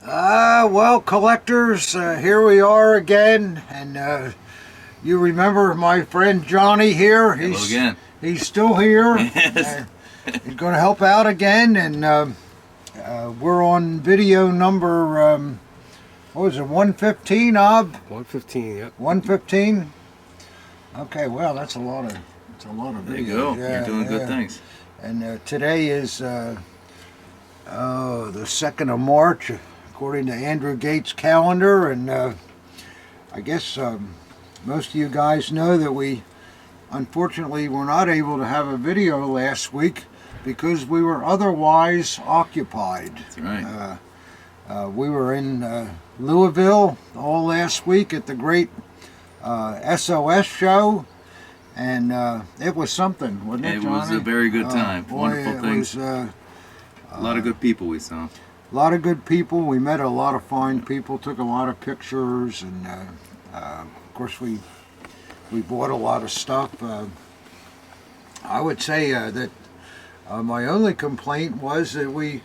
Well, collectors, here we are again, and you remember my friend Johnny here? He's still here. Yes. He's going to help out again, and we're on video number, what was it, 115, Ob? 115, yep. 115? Okay, well, that's a lot of videos. There you go. Yeah, you're doing good things. And today is the 2nd of March, according to Andrew Gates' calendar, and I guess most of you guys know that we unfortunately were not able to have a video last week because we were otherwise occupied. That's right. We were in Louisville all last week at the great SOS show, and it was something, wasn't it, Johnny? It was a very good time. Boy, Wonderful things. A lot of good people we saw. A lot of good people. We met a lot of fine people, took a lot of pictures, and of course we bought a lot of stuff. I would say that my only complaint was that we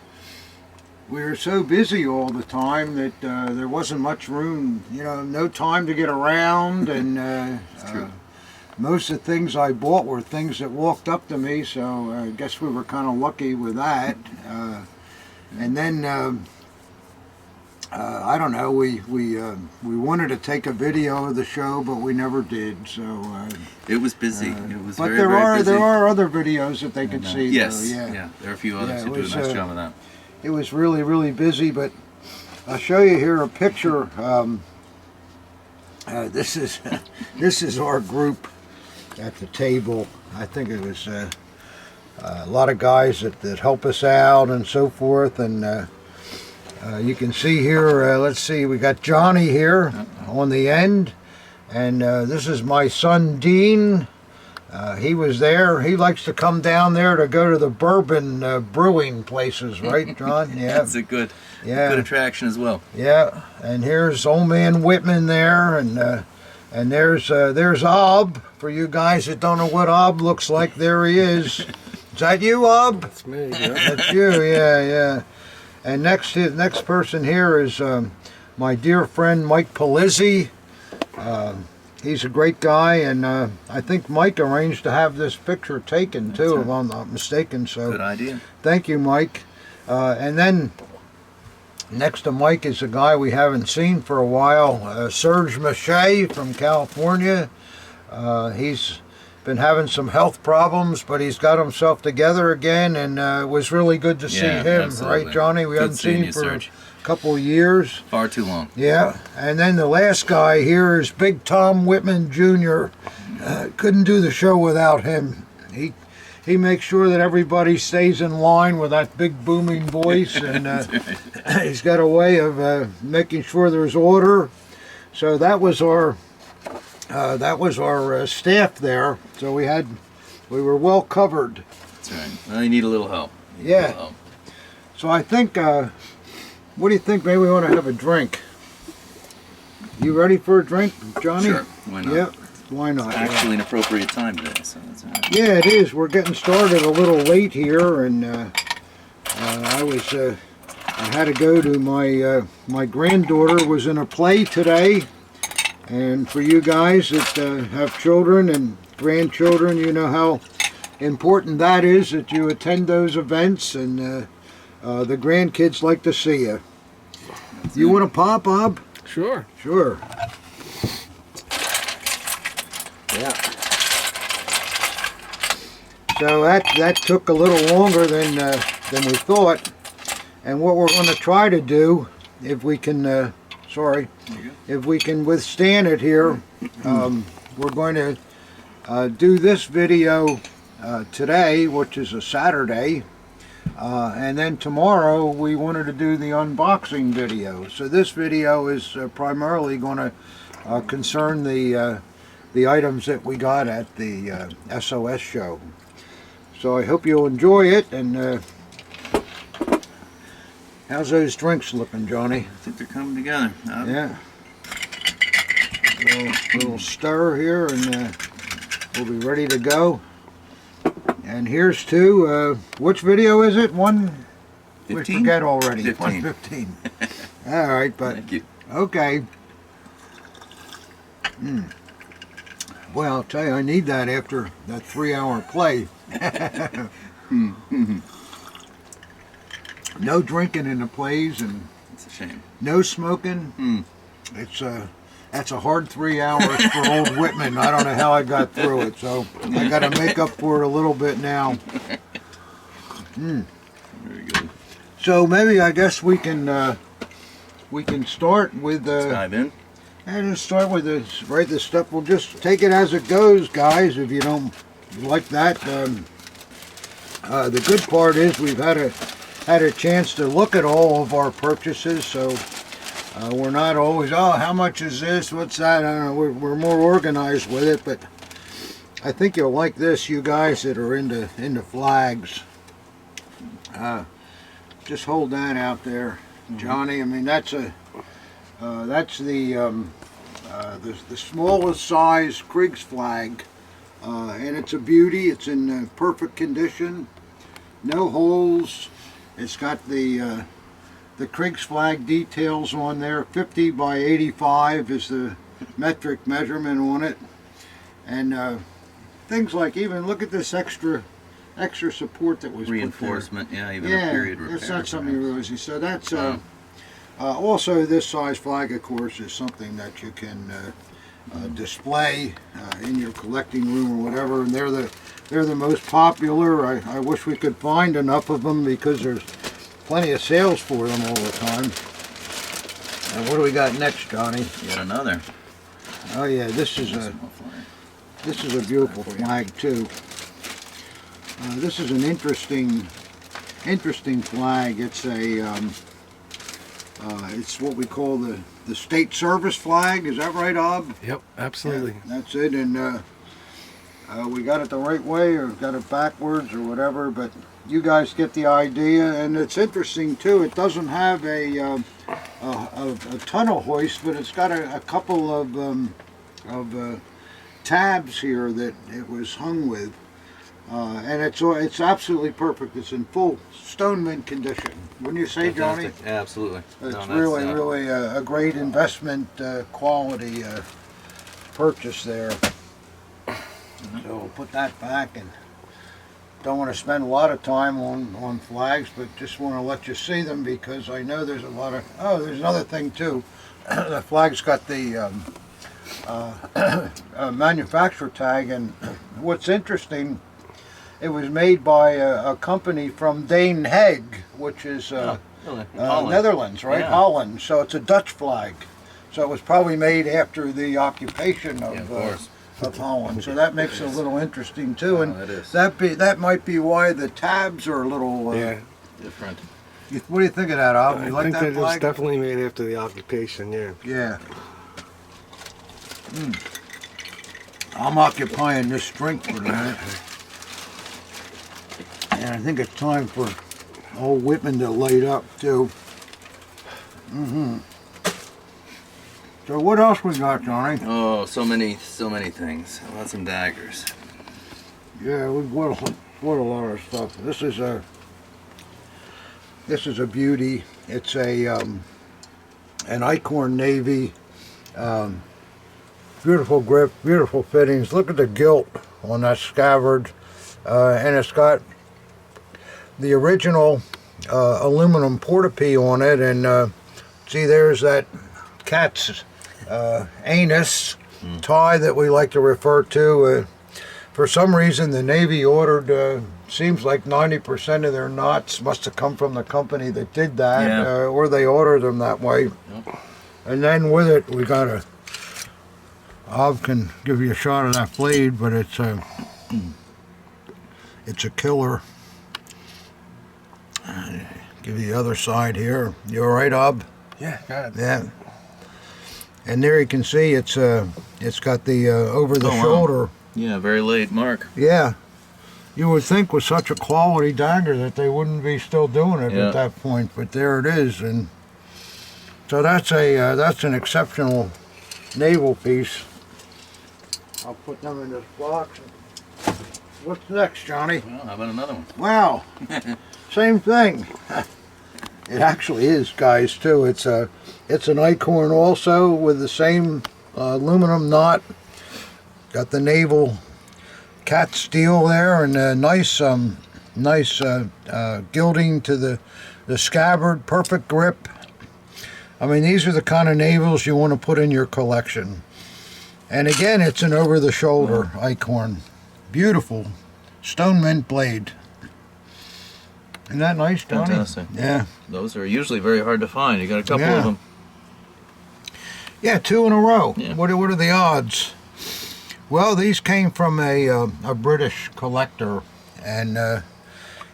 were so busy all the time that there wasn't much room, no time to get around, and It's true. most of the things I bought were things that walked up to me, so I guess we were kind of lucky with that. And then I don't know. We wanted to take a video of the show, but we never did. So It was busy. It was but very, very busy. there are other videos that they could see. Yes. Though, Yeah. There are a few others who it do a was, nice job of that. It was really busy. But I'll show you here a picture. This is our group at the table. I think it was a lot of guys that help us out and so forth, and you can see here, let's see, we got Johnny here on the end, and this is my son Dean. He was there. He likes to come down there to go to the bourbon brewing places, right, John? Yeah, It's a good attraction as well. Yeah, and here's old man Whitman there, and there's Ob. For you guys that don't know what Ob looks like, there he is. Is that you, Ob? That's me, yeah. That's you, yeah. And next person here is my dear friend Mike Polizzi. He's a great guy, and I think Mike arranged to have this picture taken too, if I'm not mistaken. So Good idea. thank you, Mike. And then next to Mike is a guy we haven't seen for a while, Serge Mache from California. He's been having some health problems, but he's got himself together again, and it was really good to see him, absolutely. right, Johnny? We Good haven't seeing seen him you, for Serge. a couple of years. Far too long. Yeah, and then the last guy here is Big Tom Whitman Jr. Couldn't do the show without him. He makes sure that everybody stays in line with that big booming voice, and he's got a way of making sure there's order. So that was our staff there. So we were well covered. That's right. Well, you need a little help. Yeah. So I think, what do you think? Maybe we want to have a drink. You ready for a drink, Johnny? Sure. Why not? Yeah. Why not? It's actually an appropriate time today, so that's all right. Yeah, it is. We're getting started a little late here, and I had to go to my granddaughter was in a play today, and for you guys that have children and grandchildren, you know how important that is, that you attend those events, and the grandkids like to see you. You want to pop, Bob? Sure. Sure. Yeah. So that took a little longer than we thought, and what we're going to try to do, if we can, if we can withstand it here, we're going to do this video today, which is a Saturday, and then tomorrow we wanted to do the unboxing video. So this video is primarily going to concern the items that we got at the SOS show. So I hope you'll enjoy it, and how's those drinks looking, Johnny? I think they're coming together. Yeah. Little stir here, and we'll be ready to go. And here's to, which video is it? 115? We forget already. 15. 115. All right, but Thank you. okay. Well, I'll tell you, I need that after that 3-hour play. No drinking in the plays and It's a shame. no smoking. That's a hard 3 hours for old Whitman. I don't know how I got through it, so I got to make up for it a little bit now. Very good. So maybe I guess we can start with Let's dive in. and just start with the stuff. We'll just take it as it goes, guys. If you don't like that, the good part is we've had a chance to look at all of our purchases, so we're not always, oh, how much is this? What's that? I don't know. We're more organized with it, but I think you'll like this, you guys that are into flags. Just hold that out there, Johnny. I mean, that's the smallest size Kriegs flag, and it's a beauty. It's in perfect condition, no holes. It's got the Kriegs flag details on there. 50 by 85 is the metric measurement on it, and things like, even look at this extra support that was Reinforcement, put there. yeah, even a period repair. That's not something you perhaps. really see. So that's also, this size flag, of course, is something that you can display in your collecting room or whatever. And they're the most popular. I wish we could find enough of them because there's plenty of sales for them all the time. And what do we got next, Johnny? Yet another. Oh yeah, this is a beautiful flag too. This is an interesting flag. It's it's what we call the state service flag. Is that right, Ob? Yep, absolutely. Yeah, that's it. And we got it the right way or got it backwards or whatever, but you guys get the idea. And it's interesting too. It doesn't have a tunnel hoist, but it's got a couple of tabs here that it was hung with. And it's absolutely perfect. It's in full stone mint condition. Wouldn't you say, Johnny? Fantastic. Yeah, absolutely. It's really a great investment quality purchase there. So we'll put that back, and don't want to spend a lot of time on flags, but just want to let you see them because I know there's a lot of, there's another thing too. The flag's got the manufacturer tag, and what's interesting, it was made by a company from Den Haag, which is Really? Netherlands, right? Yeah. Holland. So it's a Dutch flag. So it was probably made after the occupation of Holland. So that makes it a little interesting too. And it is. that might be why the tabs are a little Different. What do you think of that, Al? You I like think that that it was flag? definitely made after the occupation, yeah. Yeah. I'm occupying this drink for a minute. And I think it's time for old Whitman to light up too. So what else we got, Johnny? Oh, so many things. I want some daggers. Yeah, we've got a lot of stuff. This is a beauty. It's an Eichhorn Navy. Beautiful grip, beautiful fittings. Look at the gilt on that scabbard, and it's got the original aluminum portapee on it. And see, there's that cat's anus tie that we like to refer to. For some reason, the Navy ordered, seems like 90% of their knots must have come from the company that did that, or they ordered them that way. Yep. And then with it, we got a, Ob can give you a shot of that blade, but it's a killer. Give you the other side here. You all right, Ob? Yeah, got it. Yeah. And there you can see it's got the over the shoulder. Yeah, very late mark. Yeah. You would think with such a quality dagger that they wouldn't be still doing it at that point, but there it is. And so that's an exceptional naval piece. I'll put them in this box. What's next, Johnny? Well, how about another one? Wow. Same thing. It actually is, guys, too. It's an acorn also with the same aluminum knot. Got the Naval cat steel there, and a nice gilding to the scabbard. Perfect grip. I mean, these are the kind of navals you want to put in your collection. And again, it's an over-the-shoulder acorn. Beautiful stone mint blade. Isn't that nice, Tony? Fantastic. Yeah. Those are usually very hard to find. You got a couple of them. Yeah, 2 in a row. Yeah. What are the odds? Well, these came from a British collector, and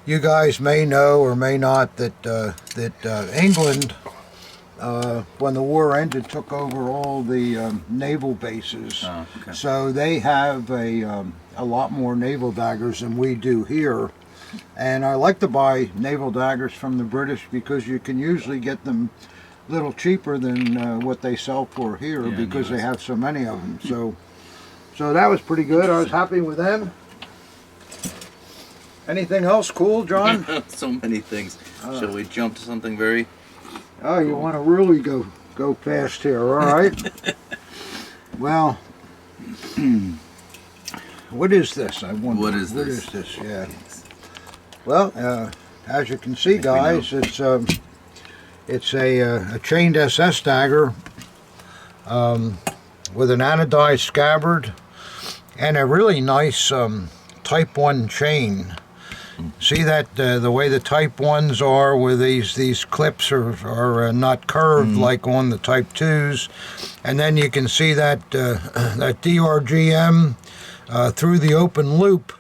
you guys may know or may not that England, when the war ended, took over all the naval bases. Oh, okay. So they have a lot more naval daggers than we do here. And I like to buy naval daggers from the British because you can usually get them a little cheaper than what they sell for here, Yeah, because they nice. have so many of them. So that was pretty good. I was happy with them. Anything else cool, John? So many things. Shall we jump to something very... Oh, you want to really go fast here, all right? Well, what is this? I wonder. What is What this? is this? Yeah. Well, as you can see, guys, it's a chained SS dagger with an anodized scabbard and a really nice Type 1 chain. See that the way the Type 1s are, with these clips are not curved like on the Type 2s, and then you can see that that DRGM through the open loop.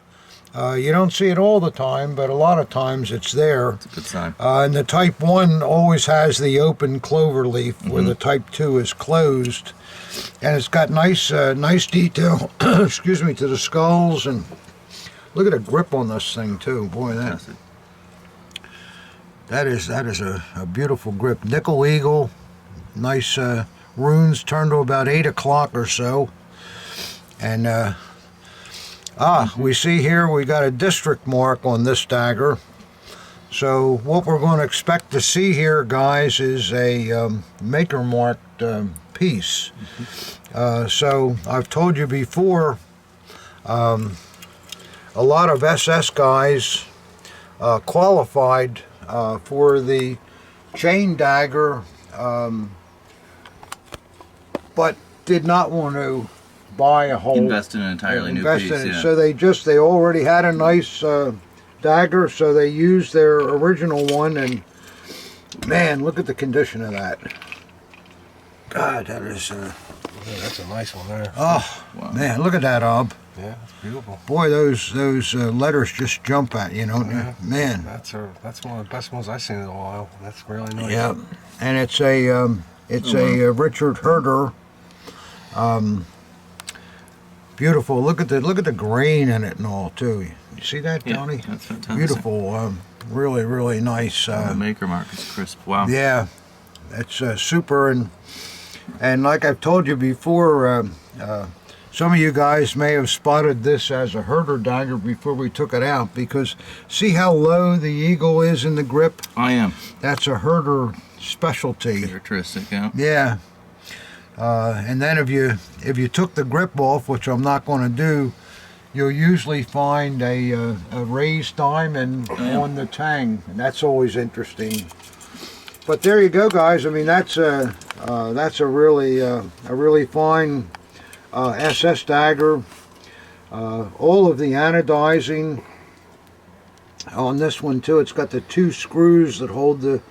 You don't see it all the time, but a lot of times it's there. It's a good sign. And the Type 1 always has the open clover leaf, where the Type 2 is closed. And it's got nice detail, excuse me, to the skulls. And look at the grip on this thing, too. Boy, that is a beautiful grip. Nickel eagle, nice runes turned to about 8 o'clock or so. And we see here we got a district mark on this dagger. So what we're going to expect to see here, guys, is a maker marked piece. So I've told you before, a lot of SS guys qualified for the chain dagger, but did not want to buy a whole Invest in an entirely new piece. Yeah. So they already had a nice dagger, so they used their original one, and man, look at the condition of that. God, that is Yeah, that's a nice one there. oh Wow. man, look at that, Ob. Yeah, it's beautiful. Boy, those letters just jump at you, don't Yeah. they? Man. That's one of the best ones I've seen in a while. That's really nice. Yeah, and it's a Richard Herder. Beautiful. Look at the grain in it and all too. You see that, Yeah, Tony? that's fantastic. Beautiful. Really, really nice. The maker mark is crisp. Wow. Yeah, it's super. And like I've told you before, some of you guys may have spotted this as a herder dagger before we took it out, because see how low the eagle is in the grip? I am. That's a herder specialty. Characteristic, yeah. Yeah. And then if you took the grip off, which I'm not going to do, you'll usually find a raised diamond on the tang, and that's always interesting. But there you go, guys. I mean, that's a really fine SS dagger. All of the anodizing on this one too. It's got the 2 screws that hold the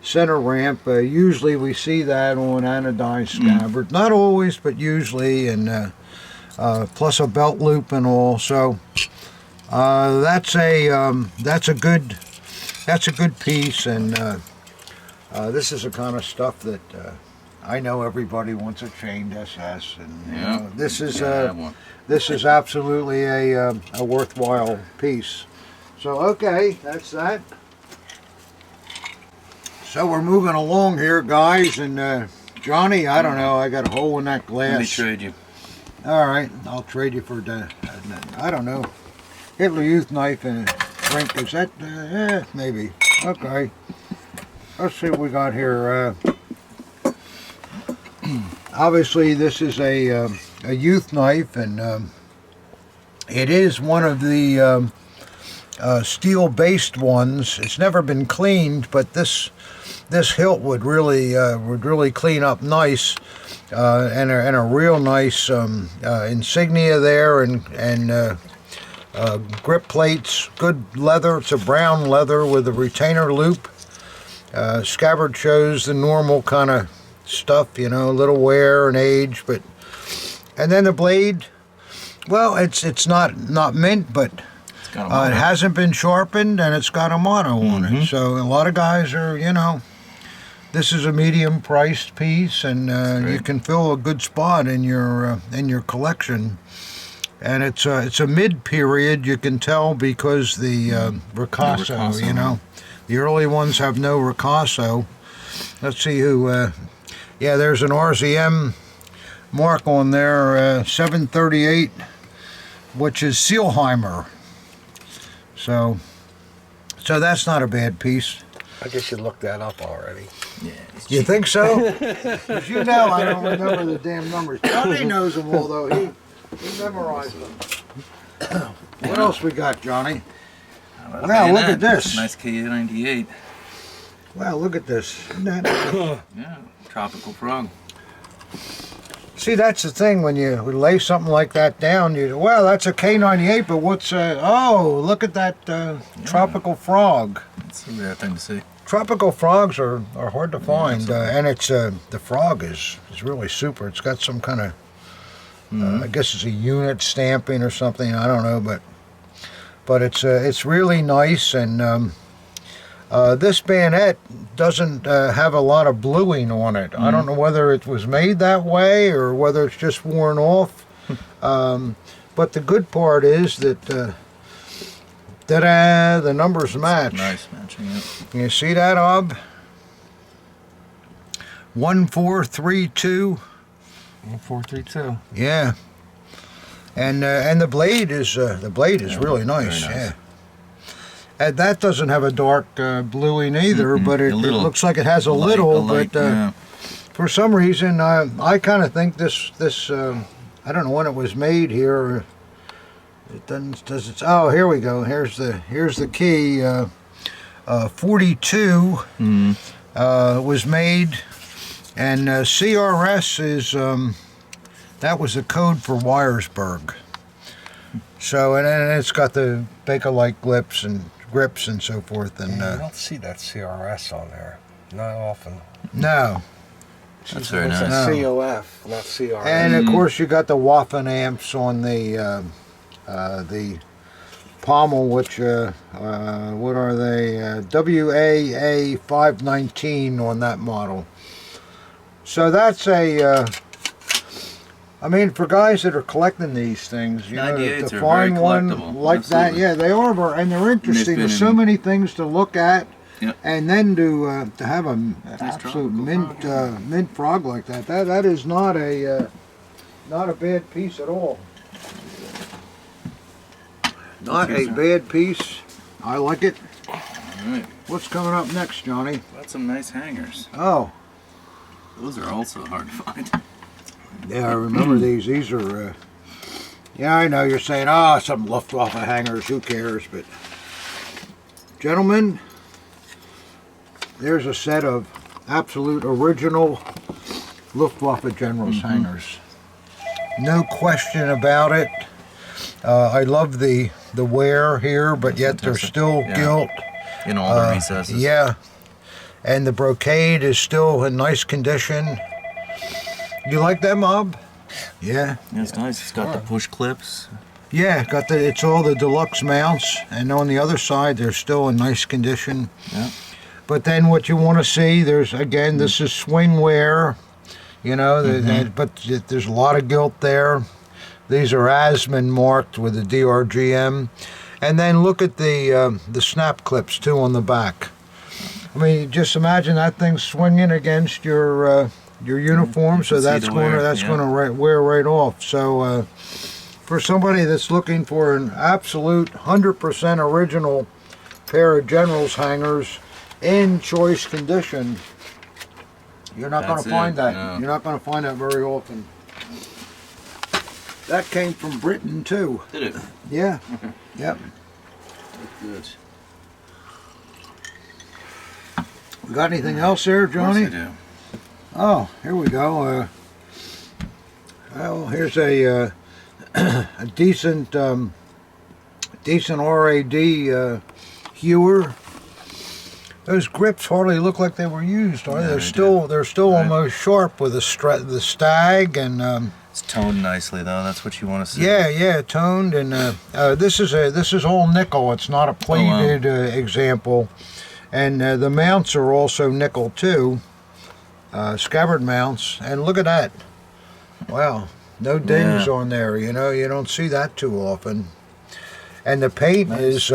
center ramp. Usually we see that on anodized scabbard. Not always, but usually, and plus a belt loop and all. So that's a good piece, and this is the kind of stuff that I know everybody wants a chained SS, and you know, this is absolutely a worthwhile piece. So okay, that's that. So we're moving along here, guys, and Johnny, I don't know, I got a hole in that glass. Let me trade you. All right, I'll trade you for I don't know, Hitler Youth knife and a drink. Is that maybe? Okay. let's see what we got here. Obviously, this is a youth knife, and it is one of the steel-based ones. It's never been cleaned, but this hilt would really clean up nice, and a real nice insignia there, and grip plates, good leather. It's a brown leather with a retainer loop. Scabbard shows the normal kind of stuff, you know, a little wear and age, and then the blade, well, it's not mint, but it hasn't been sharpened, and it's got a motto on it. So a lot of guys are, you know, this is a medium priced piece, and you can fill a good spot in your collection. And it's a mid period, you can tell, because the ricasso, you know, the early ones have no ricasso. Let's see who. Yeah, there's an RZM mark on there, 738, which is Seelheimer. So that's not a bad piece. I guess you looked that up already. Yeah. You think so? Because you know I don't remember the damn numbers. Johnny knows them all, though. He memorized them. What else we got, Johnny? Wow, look at this. Nice K98. Wow, look at this. Isn't that... Yeah, tropical frog. See, that's the thing, when you lay something like that down, well, that's a K98, but what's, oh, look at that tropical frog. It's a rare thing to see. Tropical frogs are hard to find, and it's, the frog is really super. It's got some kind of, I guess it's a unit stamping or something, I don't know, but it's really nice, and this bayonet doesn't have a lot of bluing on it. I don't know whether it was made that way or whether it's just worn off. But the good part is that the numbers match. Nice matching it. Can you see that, Ob? 1432. 1432. Yeah. And the blade is really nice. Very nice. Yeah. And that doesn't have a dark bluing either, but it looks like it has a little. But for some reason, I kind of think this I don't know when it was made here. It doesn't. Does it? Oh, here we go. Here's the key. 42 was made, and CRS is that was the code for Wyersburg. So and it's got the Bakelite grips and so forth, and you don't see that CRS on there, not often. No. That's very It's nice. a COF, not CRS. And of course you got the Waffen amps on the pommel, which what are they? WAA 519 on that model. So that's a. I mean, for guys that are collecting these things, you know, to find one like that, yeah, they are, and they're interesting. There's so many things to look at, and then to have an absolute mint frog like that. That is not a bad piece at all. Not a bad piece. I like it. All right. What's coming up next, Johnny? Got some nice hangers. Oh. Those are also hard to find. Yeah, I remember these. These are, yeah, I know you're saying, some Luftwaffe hangers, who cares? But, gentlemen, there's a set of absolute original Luftwaffe Generals hangers. No question about it. I love the wear here, but yet they're still gilt. In all the recesses. Yeah, and the brocade is still in nice condition. You like that, Mob? Yeah. Yeah, it's nice. It's got the push clips. Yeah, it's all the deluxe mounts, and on the other side they're still in nice condition. Yeah. But then what you want to see, there's again, this is swing wear, you know, but there's a lot of gilt there. These are Asman marked with the DRGM, and then look at the snap clips too on the back. I mean, just imagine that thing swinging against your uniform, so that's going to wear right off. So for somebody that's looking for an absolute 100% original pair of General's hangers, in choice condition. You're not going That's to find it, that. no. You're not going to find that very often. That came from Britain too. Did it? Yeah. Yep. Good. We got anything else there, Johnny? Of course I do. Oh, here we go. Well, here's a a decent decent RAD hewer. Those grips hardly look like they were used, are they? No, They're still Right. almost sharp with the stag and. It's toned nicely though. That's what you want to see. Yeah, toned, and this is all nickel. It's not a plated example, and the mounts are also nickel too, scabbard mounts. And look at that! Wow, no dings on there. You know, you don't see that too often. And the paint is.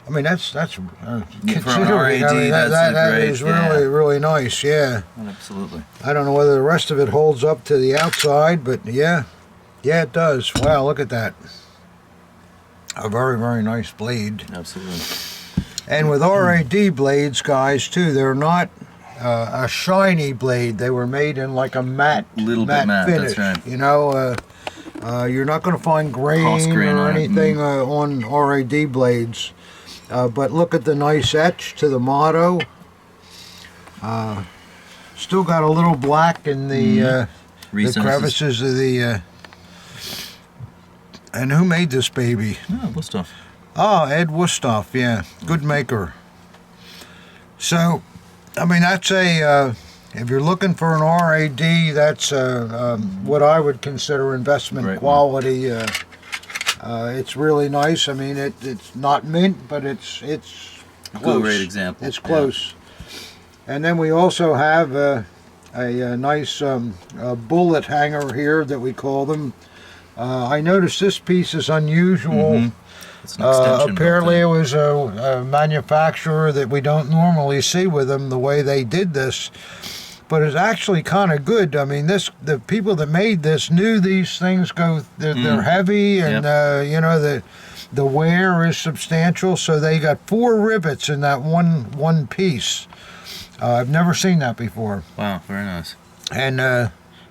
I mean, that's considering. RAD, I mean, that great, is really nice. Yeah. Absolutely. I don't know whether the rest of it holds up to the outside, but yeah, it does. Wow, look at that. A very nice blade. Absolutely. And with RAD blades, guys, too, they're not a shiny blade. They were made in like a matte Little bit matte, finish. that's right. You know, you're not going to find Cross grain grain or on it. anything on RAD blades. But look at the nice etch to the motto. Still got a little black in the crevices of the. And who made this baby? Oh, good stuff. Oh, Ed Wostoff, yeah, good maker. So, I mean, that's a. If you're looking for an RAD, that's what I would consider investment Right. quality. It's really nice. I mean, it's not mint, but it's close. Great example. It's close. And then we also have a nice bullet hanger here that we call them. I noticed this piece is unusual. It's an extension. Apparently, it built was a manufacturer that we don't normally see with them the way they did this. But it's actually kind of good. I mean, the people that made this knew these things they're heavy, and you know the wear is substantial. So they got 4 rivets in that one piece. I've never seen that before. in. Wow, very nice. And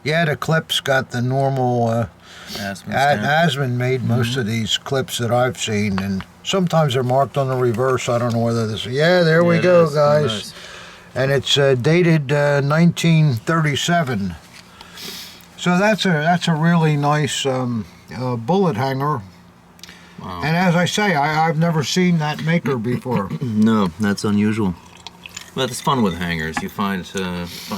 yeah, the clips got the normal. Asman made most of these clips that I've seen, and sometimes they're marked on the reverse. I don't know whether this. Yeah, there we go, guys. Nice. And it's dated 1937. So that's a really nice bullet hanger. Wow. And as I say, I've never seen that maker before. No, that's unusual. But it's fun with hangers. You find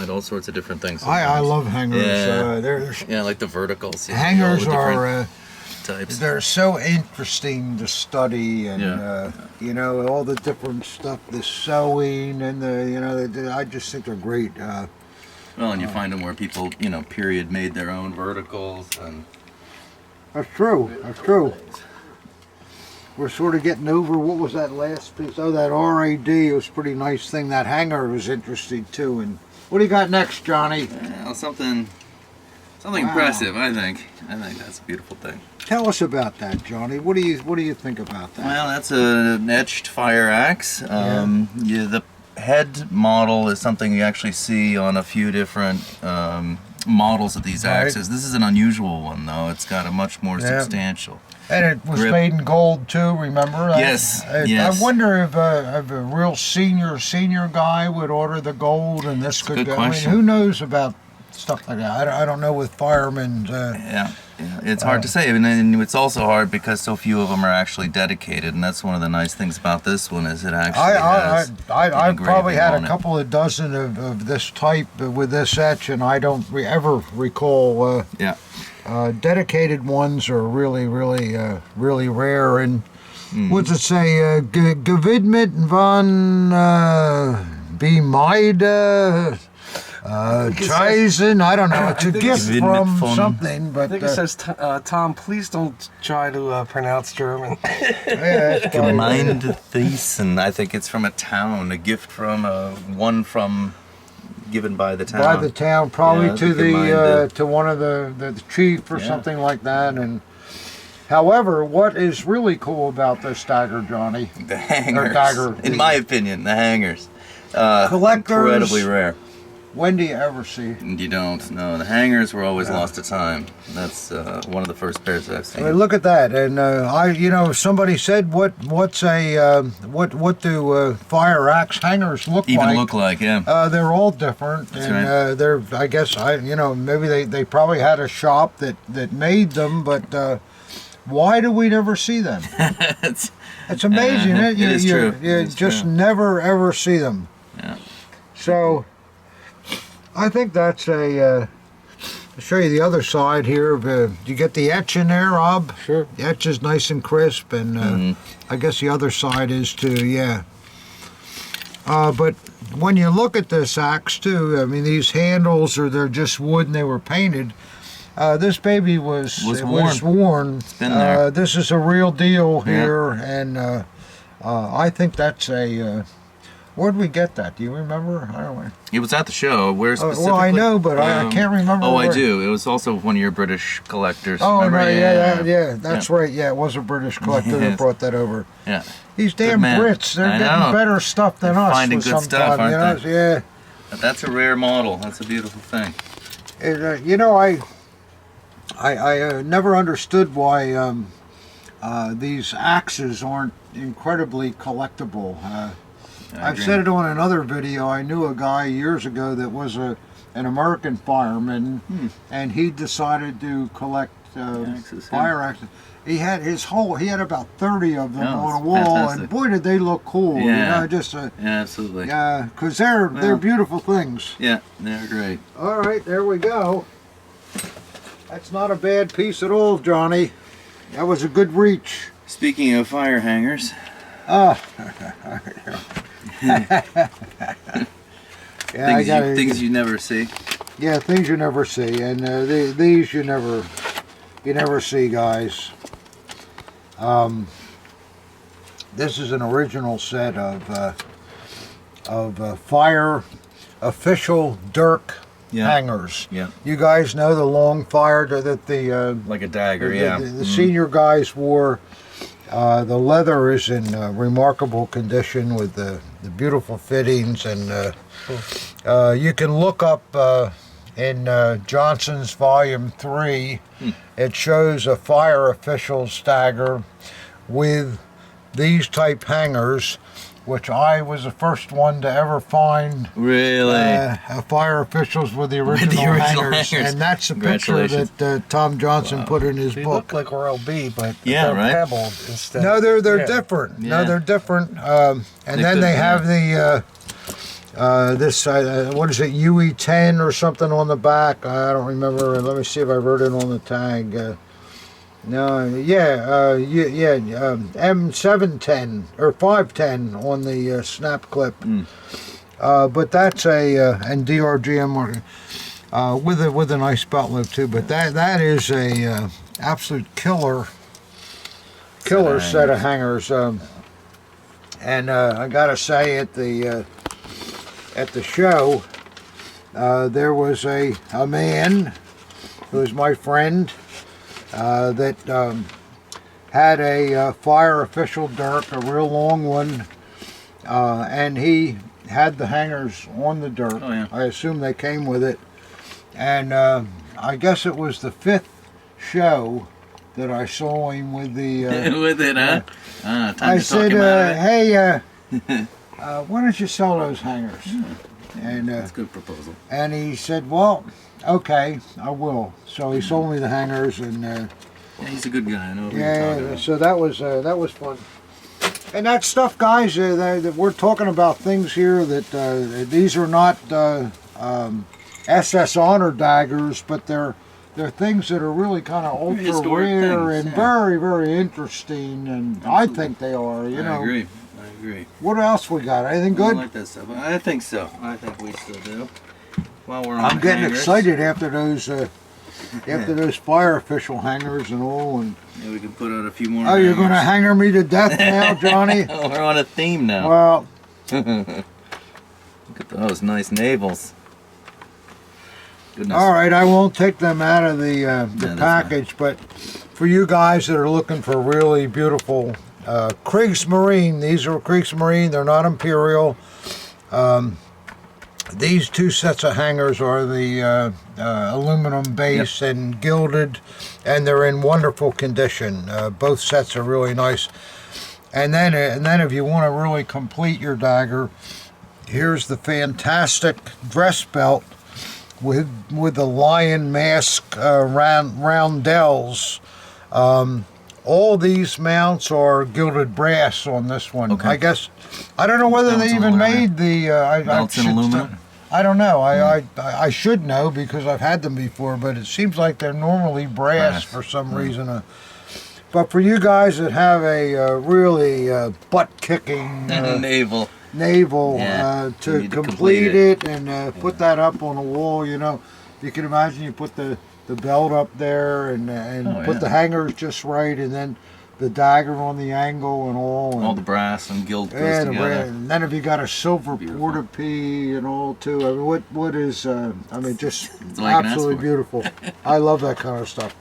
all sorts of different things. I love hangers. Yeah. Yeah, like the verticals. Yeah, Hangers all the are types. they're so interesting to study, and you know, all the different stuff, the sewing and I just think they're great. Well, and you find them where people, period made their own verticals and. That's true. That's true. We're sort of getting over, what was that last piece? Oh, that RAD, it was a pretty nice thing. That hanger was interesting too. And what do you got next, Johnny? Well, something impressive, I think. I think that's a beautiful thing. Tell us about that, Johnny. What do you think about that? Well, that's an etched fire axe. The head model is something you actually see on a few different models of these axes. This is an unusual one, though. It's got a much more substantial. And it was grip. made in gold too, remember? Yes, I yes. wonder if a real senior guy would order the gold, and this could good go. question. I mean, who knows about stuff like that? I don't know with firemen. Yeah, it's hard to say, and it's also hard because so few of them are actually dedicated, and that's one of the nice things about this one is it actually has. I've probably had engraving a on it. couple of dozen of this type with this etch, and I don't ever recall. Dedicated ones are really rare. And what's it say? Gevidmet van Bemide Cheisen. I don't know. It's a gift Gevidmet from von- something, but I think it says, Tom, please don't try to pronounce German. yeah, it's probably- Gemeindethesen. I think it's from a town, a gift from one from given by the town. by the town, probably Yeah, to the the to one of the chief or something like that. And However, what is really cool about this dagger, Johnny? The hangers. Dagger. In my opinion, the hangers. Collectors. Incredibly rare. When do you ever see? You don't. No, the hangers were always lost to time. That's one of the first pairs I've seen. I mean, look at that, and somebody said, what do fire axe hangers look like? Even look like, yeah. They're all different, That's and right. they're. I guess maybe they probably had a shop that made them, but why do we never see them? it's amazing. it is true. You It is just true. never ever see them. Yeah. So, I think that's a. I'll show you the other side here. You get the etch in there, Rob? Sure. The etch is nice and crisp, and I guess the other side is too, yeah. But when you look at this axe too, I mean, these handles they're just wood and they were painted. This baby was worn. It's been there. This is a real deal here, and I think that's a. Where'd we get that? Do you remember? I don't know. It was at the show. Where specifically? Well, I know, but I can't remember. Oh, I where. do. It was also one of your British collectors. Oh, remember? no, yeah, that's right. Yeah, it was a British collector that brought that over. Yeah. These damn man. Brits, they're I getting know. better stuff than They're us. finding for good some stuff, time, aren't they? Yeah. But that's a rare model. That's a beautiful thing. I never understood why these axes aren't incredibly collectible. I've said it on another video. I knew a guy years ago that was an American fireman, and he decided to collect Axes, fire axes. He had about 30 of them Oh, on a wall, fantastic. and boy, did they look cool! Yeah. Yeah, absolutely. because they're beautiful things. Yeah, they're great. All right, there we go. That's not a bad piece at all, Johnny. That was a good reach. Speaking of fire hangers. Yeah, things you never see. Yeah, things you never see, and these you never see, guys. This is an original set of fire official dirk hangers. Yeah. You guys know the long fire that the Like a dagger, the senior guys wore. The leather is in remarkable condition with the beautiful fittings, and you can look up in Johnson's Volume 3. It shows a fire official's dagger with these type hangers, which I was the first one to ever find. Really? Fire officials with the original, hangers. And that's a picture that Tom Johnson put in his They book. look like Royal B, but Yeah, they're right? pebbled instead. No, they're Yeah. different. Yeah. No, they're different. And then they have the this what is it, UE10 or something on the back? I don't remember. Let me see if I wrote it on the tag. M710 or 510 on the snap clip. But that's and DRGM with a nice belt loop too. But that is a absolute killer set of hangers. And I gotta say, at the show, there was a man who was my friend that had a fire official dirk, a real long one, and he had the hangers on the dirk. Oh, yeah. I assume they came with it, and I guess it was the 5th show that I saw him with the. With it, huh? Time I to said, talk about it. "Hey, why don't you sell those hangers?" And That's a good proposal. and he said, "Well, okay, I will." So he sold me the hangers, and Yeah, he's a good guy. I know what you're talking about. so that was fun. And that stuff, guys, that we're talking about things here that these are not SS honor daggers, but they're things that are really kind of ultra Historic rare things, and yeah. very, very interesting, and I think they are. You know. I agree. What else we got? Anything I good? like that stuff. I think so. I think we still do. While we're on I'm getting hangers, excited after those fire official hangers and all. And Yeah, we can put out a few more. oh, you're going to hangers. hanger me to death now, Johnny? Oh, we're on a theme now. Well, Look at those nice navels. Goodness. All right, I won't take them out of the that's package, but for you guys that are looking for really beautiful Kriegsmarine, these are Kriegsmarine. They're not Imperial. These two sets of hangers are the aluminum base and gilded, and they're in wonderful condition. Both sets are really nice. And then if you want to really complete your dagger, here's the fantastic dress belt with the lion mask roundels. All these mounts are gilded brass on this one. Okay. I guess I don't know whether they even made the Belts in aluminum? I don't know. I should know because I've had them before, but it seems like they're normally brass for some reason. But for you guys that have a really butt-kicking Naval. To complete it and put that up on a wall, you know, you can imagine you put the belt up there and put the hangers just right, and then the dagger on the angle and all. And all the brass and gilt goes together. And then if you got a silver porta-pee and all too, I mean, what is, just absolutely beautiful. I love that kind of stuff.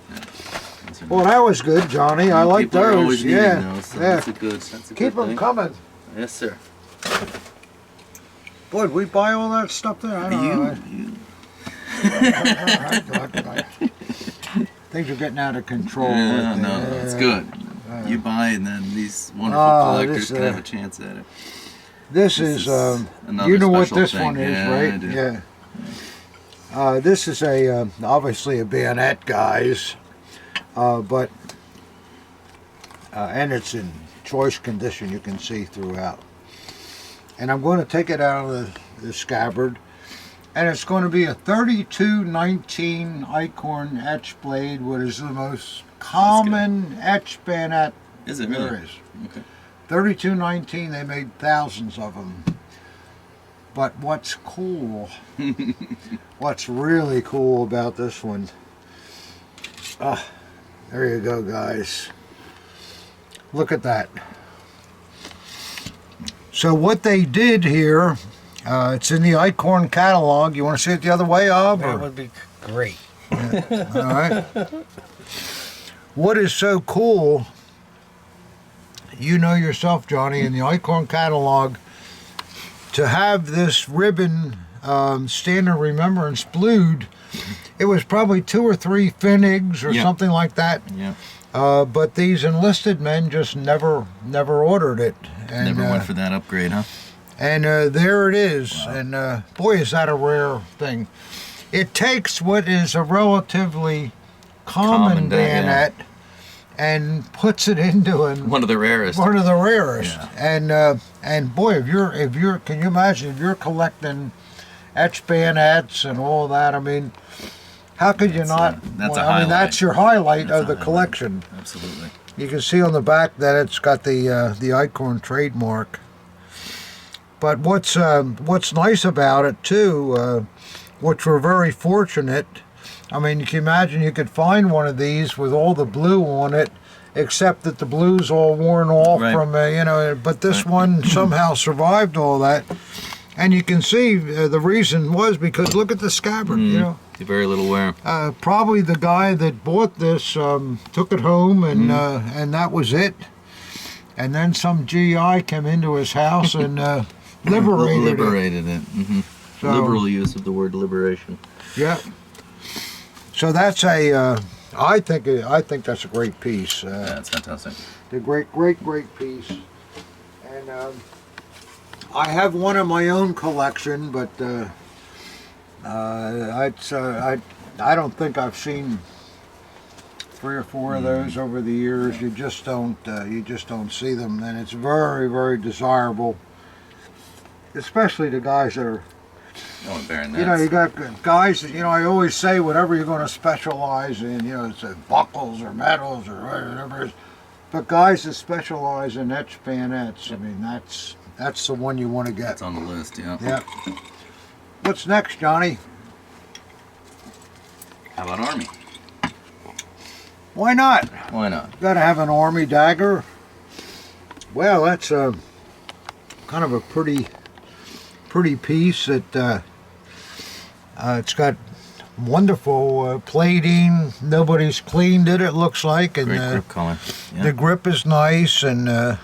Well, that was good, Johnny. I like People are those. always needing those, so Yeah. That's a good Keep them thing. coming. Yes, sir. Boy, did we buy all that stuff there? I don't know. Things are getting out of control. No, it's good. You buy, and then these wonderful collectors can have a chance at it. This is another you know what special this thing. one is, Yeah, right? I do. Yeah. This is a obviously a bayonet, guys, but and it's in choice condition. You can see throughout. And I'm going to take it out of the scabbard, and it's going to be a 3219 Eichhorn etch blade, which is the most common etch bayonet Is it really? there is. Okay. 3219, they made thousands of them. But what's cool, what's really cool about this one, there you go, guys. Look at that. So what they did here, it's in the Eichhorn catalog. You want to see it the other way, Ob? That would be great. All right. What is so cool, you know yourself, Johnny, in the Eichhorn catalog, to have this ribbon standard remembrance blued, it was probably 2 or 3 Finnigs or something like that. Yeah. But these enlisted men just never ordered it. And, Never went for that upgrade, huh? And there it is. Wow. And boy, is that a rare thing. It takes what is a relatively common bayonet and puts it into one of the rarest. One of the rarest. Yeah. And boy, if you're can you imagine if you're collecting etched bayonets and all that? I mean, how could you not? That's a highlight. That's your highlight of the collection. Absolutely. You can see on the back that it's got the Eichhorn trademark. But what's nice about it too, which we're very fortunate. I mean, you can imagine you could find one of these with all the blue on it, except that the blue's all worn off from But this one somehow survived all that, and you can see the reason was because look at the scabbard. You know, very little wear. Probably the guy that bought this took it home, and that was it. And then some GI came into his house and liberated it. Mm-hmm. So, liberal use of the word liberation. Yeah. So that's I think that's a great piece. Yeah, it's fantastic. A great piece. And I have one in my own collection, but I don't think I've seen 3 or 4 of those over the years. You just don't see them, and it's very, very desirable, especially the guys that are. You got guys that, I always say whatever you're going to specialize in, it's buckles or medals or whatever it is. But guys that specialize in etched bayonets, I mean, that's the one you want to get. It's on the list, yeah. Yeah. What's next, Johnny? How about Army? Why not? Why not? Got to have an Army dagger. Well, that's kind of a pretty piece that it's got wonderful plating. Nobody's cleaned it, it looks like. And Great grip color. Yeah. the grip is nice. And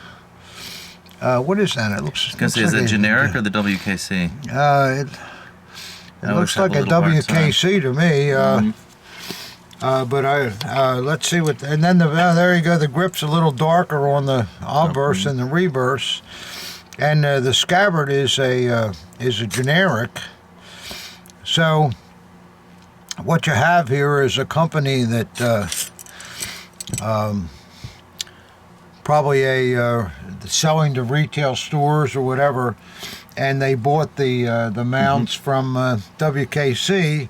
what is that? It looks. I was gonna say, is it generic or the WKC? It looks like a WKC to me. But let's see what. And then there you go. The grip's a little darker on the obverse than the reverse, and the scabbard is a generic. So what you have here is a company that probably selling to retail stores or whatever, and they bought the mounts from WKC,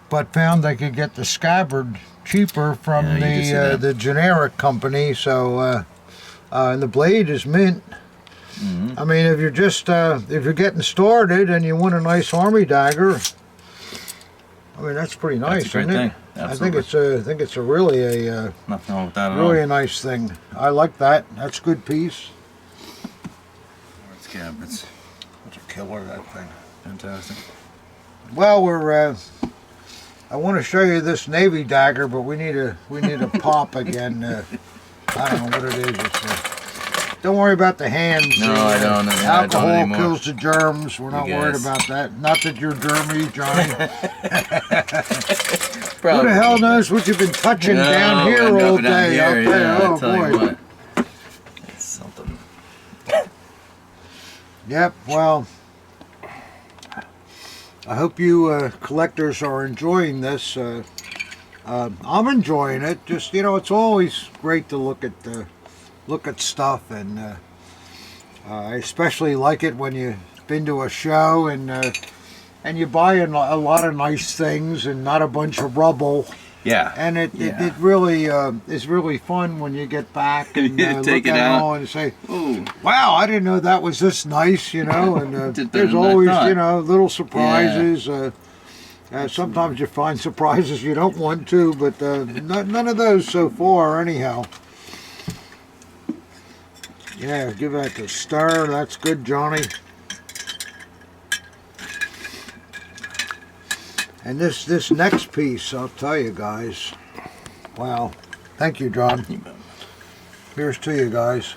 but found they could get the scabbard cheaper from the generic company. So and the blade is mint. I mean, if you're just if you're getting started and you want a nice army dagger, I mean, that's pretty nice, That's a great isn't thing. it? Absolutely. I think it's a really Nothing wrong with that at all. really a nice thing. I like that. That's a good piece. Scabbards. That's a killer, that thing. Fantastic. Well, we're. I want to show you this Navy dagger, but we need a pop again. I don't know what it is. Don't worry about the hands. No, I don't. I don't Alcohol anymore. kills the germs. We're not worried about that. Not that you're germy, Johnny. Who the hell knows what you've been touching down here all day? Up there. Oh boy. It's something. Yep. Well, I hope you collectors are enjoying this. I'm enjoying it. Just, you know, it's always great to look at stuff, and I especially like it when you've been to a show and you buy a lot of nice things and not a bunch of rubble. Yeah. And it really is really fun when you get back and Take look it at out. it all and say, Ooh. wow, I didn't know that was this nice, you know. And Did better there's than I always, thought. you know, little surprises. Sometimes you find surprises you don't want to, but none of those so far anyhow. Yeah, give that a stir. That's good, Johnny. And this next piece, I'll tell you guys. Wow. Thank you, John. Here's to you guys.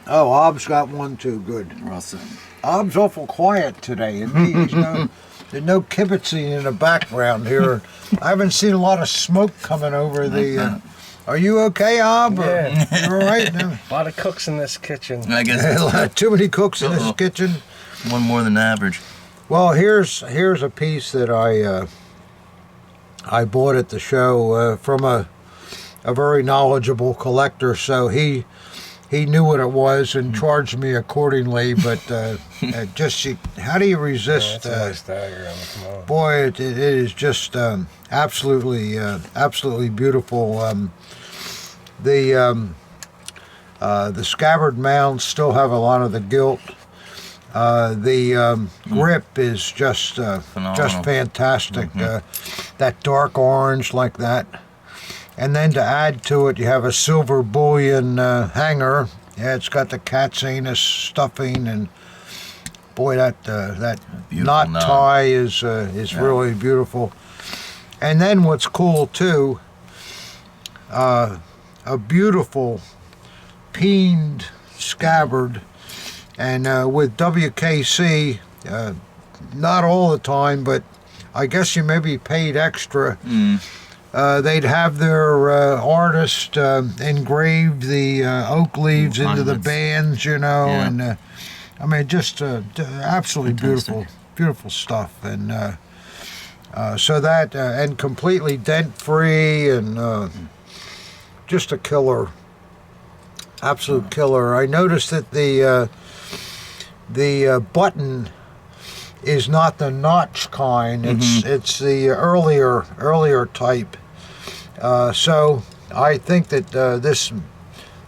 Oh, Ob's got one too. Good. Awesome. Ob's awful quiet today. There's no kibitzing in the background here. I haven't seen a lot of smoke coming over the... Are you okay, Ob? Yeah. You all right? No? A lot of cooks in this kitchen. I guess Too many cooks in this kitchen. one more than average. Well, here's a piece that I bought at the show from a very knowledgeable collector. So he knew what it was and charged me accordingly. But how do you resist? Yeah, that's a nice dagger. Come on. Boy, it is just absolutely beautiful. The scabbard mounds still have a lot of the gilt. The grip is just fantastic. That dark orange like that. And then to add to it, you have a silver bullion hanger. Yeah, it's got the cat's anus stuffing, and boy, that knot tie is really beautiful. And then what's cool too, a beautiful peened scabbard, and with WKC, not all the time, but I guess you may be paid extra. They'd have their artist engrave the oak leaves into the bands, you know, and I mean, just absolutely beautiful stuff, and so that and completely dent free, and just a killer, absolute killer. I noticed that the button is not the notch kind. It's the earlier type. So I think that this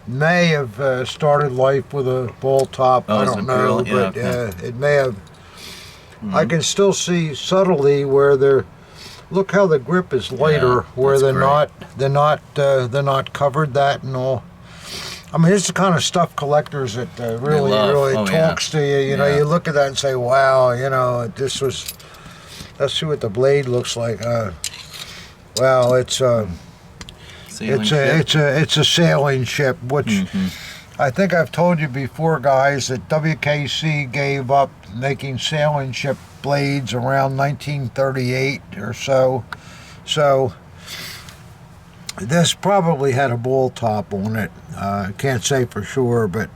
may have started life with a ball top. I don't know, but it may have. I can still see subtly where they're. Look how the grip is lighter, where the knot covered that and all. I mean, it's the kind of stuff collectors that really talks to you. You know, you look at that and say, wow, you know, this was, let's see what the blade looks like. Wow, it's a sailing ship, which I think I've told you before, guys, that WKC gave up making sailing ship blades around 1938 or so. So this probably had a ball top on it. I can't say for sure, but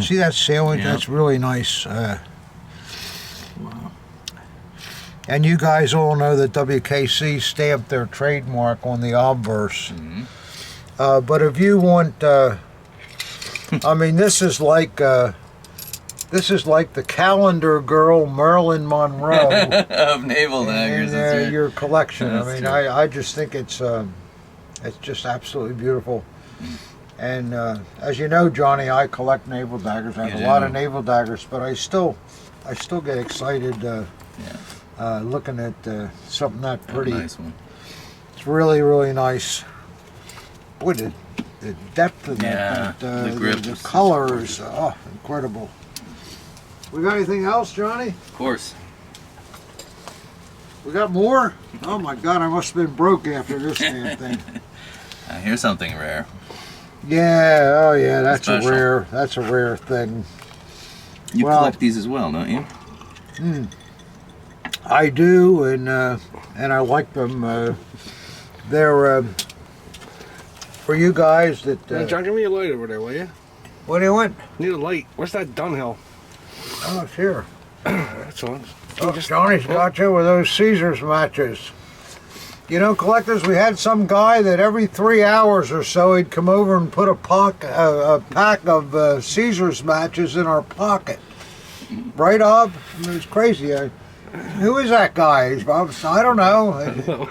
see that sailing? Yeah. That's really nice. Wow. And you guys all know that WKC stamped their trademark on the obverse. But if you want, I mean, this is like the calendar girl Marilyn Monroe of naval daggers. In your collection. That's I mean, true. I just think it's just absolutely beautiful. And as you know, Johnny, I collect naval daggers. I have a lot of naval daggers, but I still get excited looking at something that pretty. Nice one. It's really, really nice. Boy, the depth of that, the grip, the colors, incredible. We got anything else, Johnny? Of course. We got more? Oh my God, I must have been broke after this damn thing. Here's something rare. Yeah, oh yeah, that's Special. a rare thing. You collect these as well, don't you? I do, and I like them. They're for you guys that. Hey, John, give me a light over there, will you? What do you want? Need a light. Where's that Dunhill? Oh, it's here. That's on. Oh, Johnny's got you with those Caesars matches. You know, collectors, we had some guy that every 3 hours or so he'd come over and put a pack of Caesars matches in our pocket. Right, Ob? I mean, it's crazy. Who is that guy? I don't know.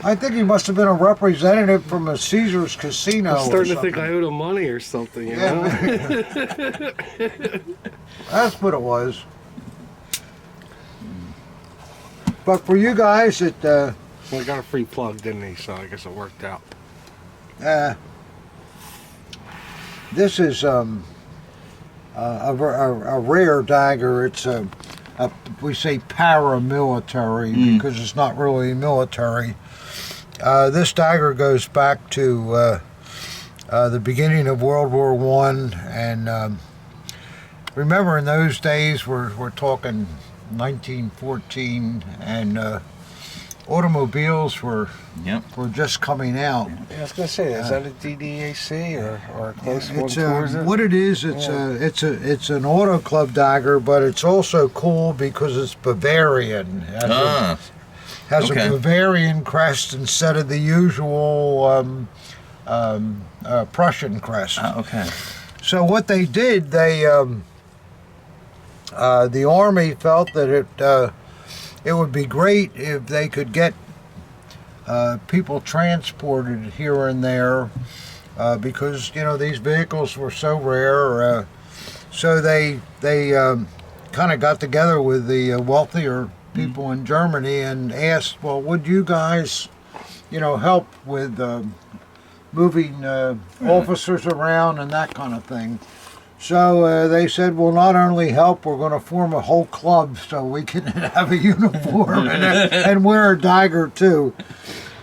I think he must have been a representative from a Caesars casino. I'm starting to think I owed him money or something, you know? That's what it was. But for you guys that... Well, I got a free plug, didn't he? So I guess it worked out. This is a rare dagger. It's we say paramilitary because it's not really military. This dagger goes back to the beginning of World War I, and remember in those days we're talking 1914, and automobiles were just coming out. Yeah, I was gonna say, is that a DDAC or a close one towards it? What it is, it's an auto club dagger, but it's also cool because it's Bavarian. It has a Bavarian crest instead of the usual Prussian crest. Okay. So what they did, the Army felt that it would be great if they could get people transported here and there because, you know, these vehicles were so rare. So they kind of got together with the wealthier people in Germany and asked, well, would you guys, you know, help with moving officers around and that kind of thing. So they said, we'll not only help, we're going to form a whole club so we can have a uniform and wear a dagger too.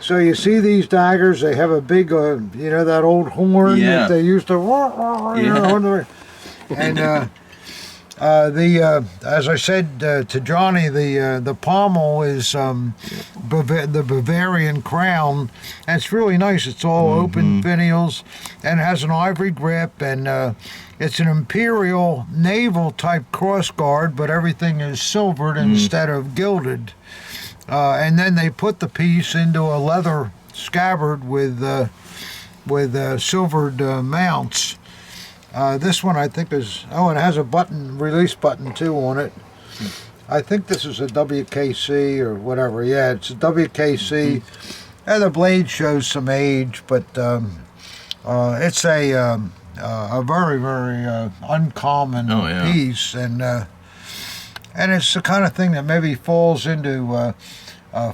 So you see these daggers, they have a big, you know, that old horn that they used to, and as I said to Johnny, the pommel is the Bavarian crown, and it's really nice. It's all open finials and has an ivory grip, and it's an Imperial naval type crossguard, but everything is silvered instead of gilded. And then they put the piece into a leather scabbard with silvered mounts. This one I think is, it has a release button too on it. I think this is a WKC or whatever. Yeah, it's a WKC. And the blade shows some age, but it's a very, very uncommon piece. And it's the kind of thing that maybe falls into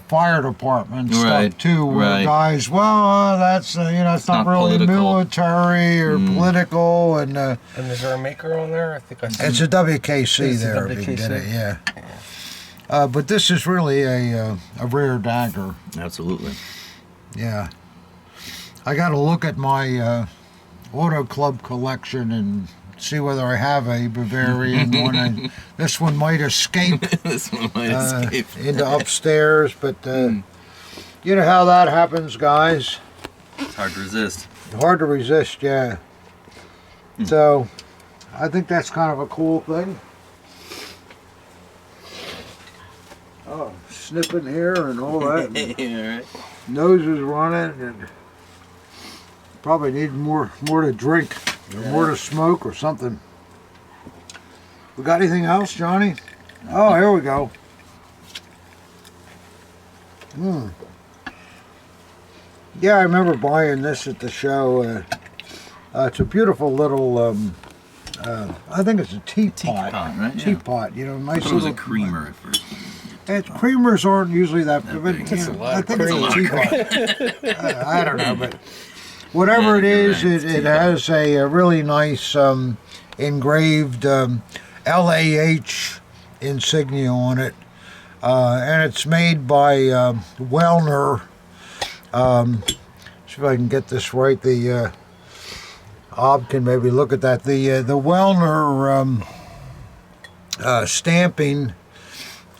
fire department Right, stuff too, where right. guys, well, that's it's not really political. military or political, and And is there a maker on there? I think I see. it's a WKC It's a there. If you can get it, WKC. yeah. But this is really a rare dagger. Absolutely. Yeah. I got to look at my Auto Club collection and see whether I have a Bavarian one. This one might escape This one might escape. into upstairs, but you know how that happens, guys. It's hard to resist. Hard to resist, yeah. So, I think that's kind of a cool thing. Oh, snipping here and all that. Yeah, right. Nose is running, and probably need more to drink, or more to smoke, or something. We got anything else, Johnny? Oh, here we go. Yeah, I remember buying this at the show. It's a beautiful little. I think it's a teapot. Teapot, right? Yeah. Teapot. You know, nice I thought it was a little creamer at first. Creamers aren't usually that That but, big. you That's know, a lot I of think it's cream. a teapot. I don't know, but whatever it Yeah, you're is, right, it it's teapot. has a really nice engraved LAH insignia on it, and it's made by Wellner. See if I can get this right. The Ob can maybe look at that. The Wellner stamping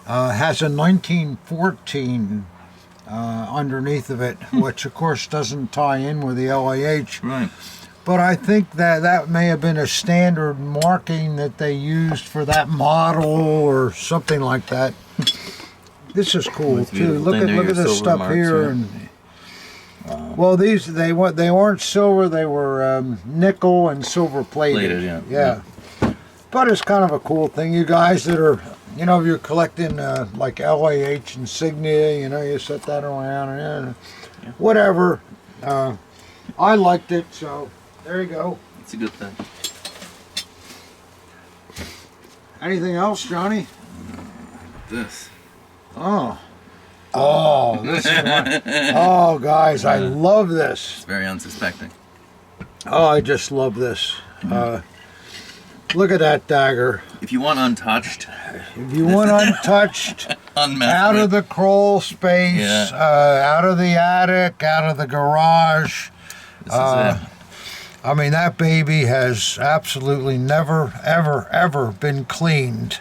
has a 1914 underneath of it, which of course doesn't tie in with the LAH. Right. But I think that may have been a standard marking that they used for that model or something like that. This is cool It's too. beautiful. Look Then at there look are at this silver stuff marks, here. yeah. And well, these they weren't silver. They were nickel and silver plated. Plated, yeah. But it's kind of a cool thing. You guys that are, you know, if you're collecting like LAH insignia, you know, you set that around and whatever. I liked it, so there you go. It's a good thing. Anything else, Johnny? This. Oh, this is one. Oh, guys, I love this. It's very unsuspecting. Oh, I just love this. Look at that dagger. If you want untouched, If you want untouched, unmessed out of with, the crawl space, Yeah. out of the attic, out of the garage. this is it. I mean, that baby has absolutely never, ever, ever been cleaned.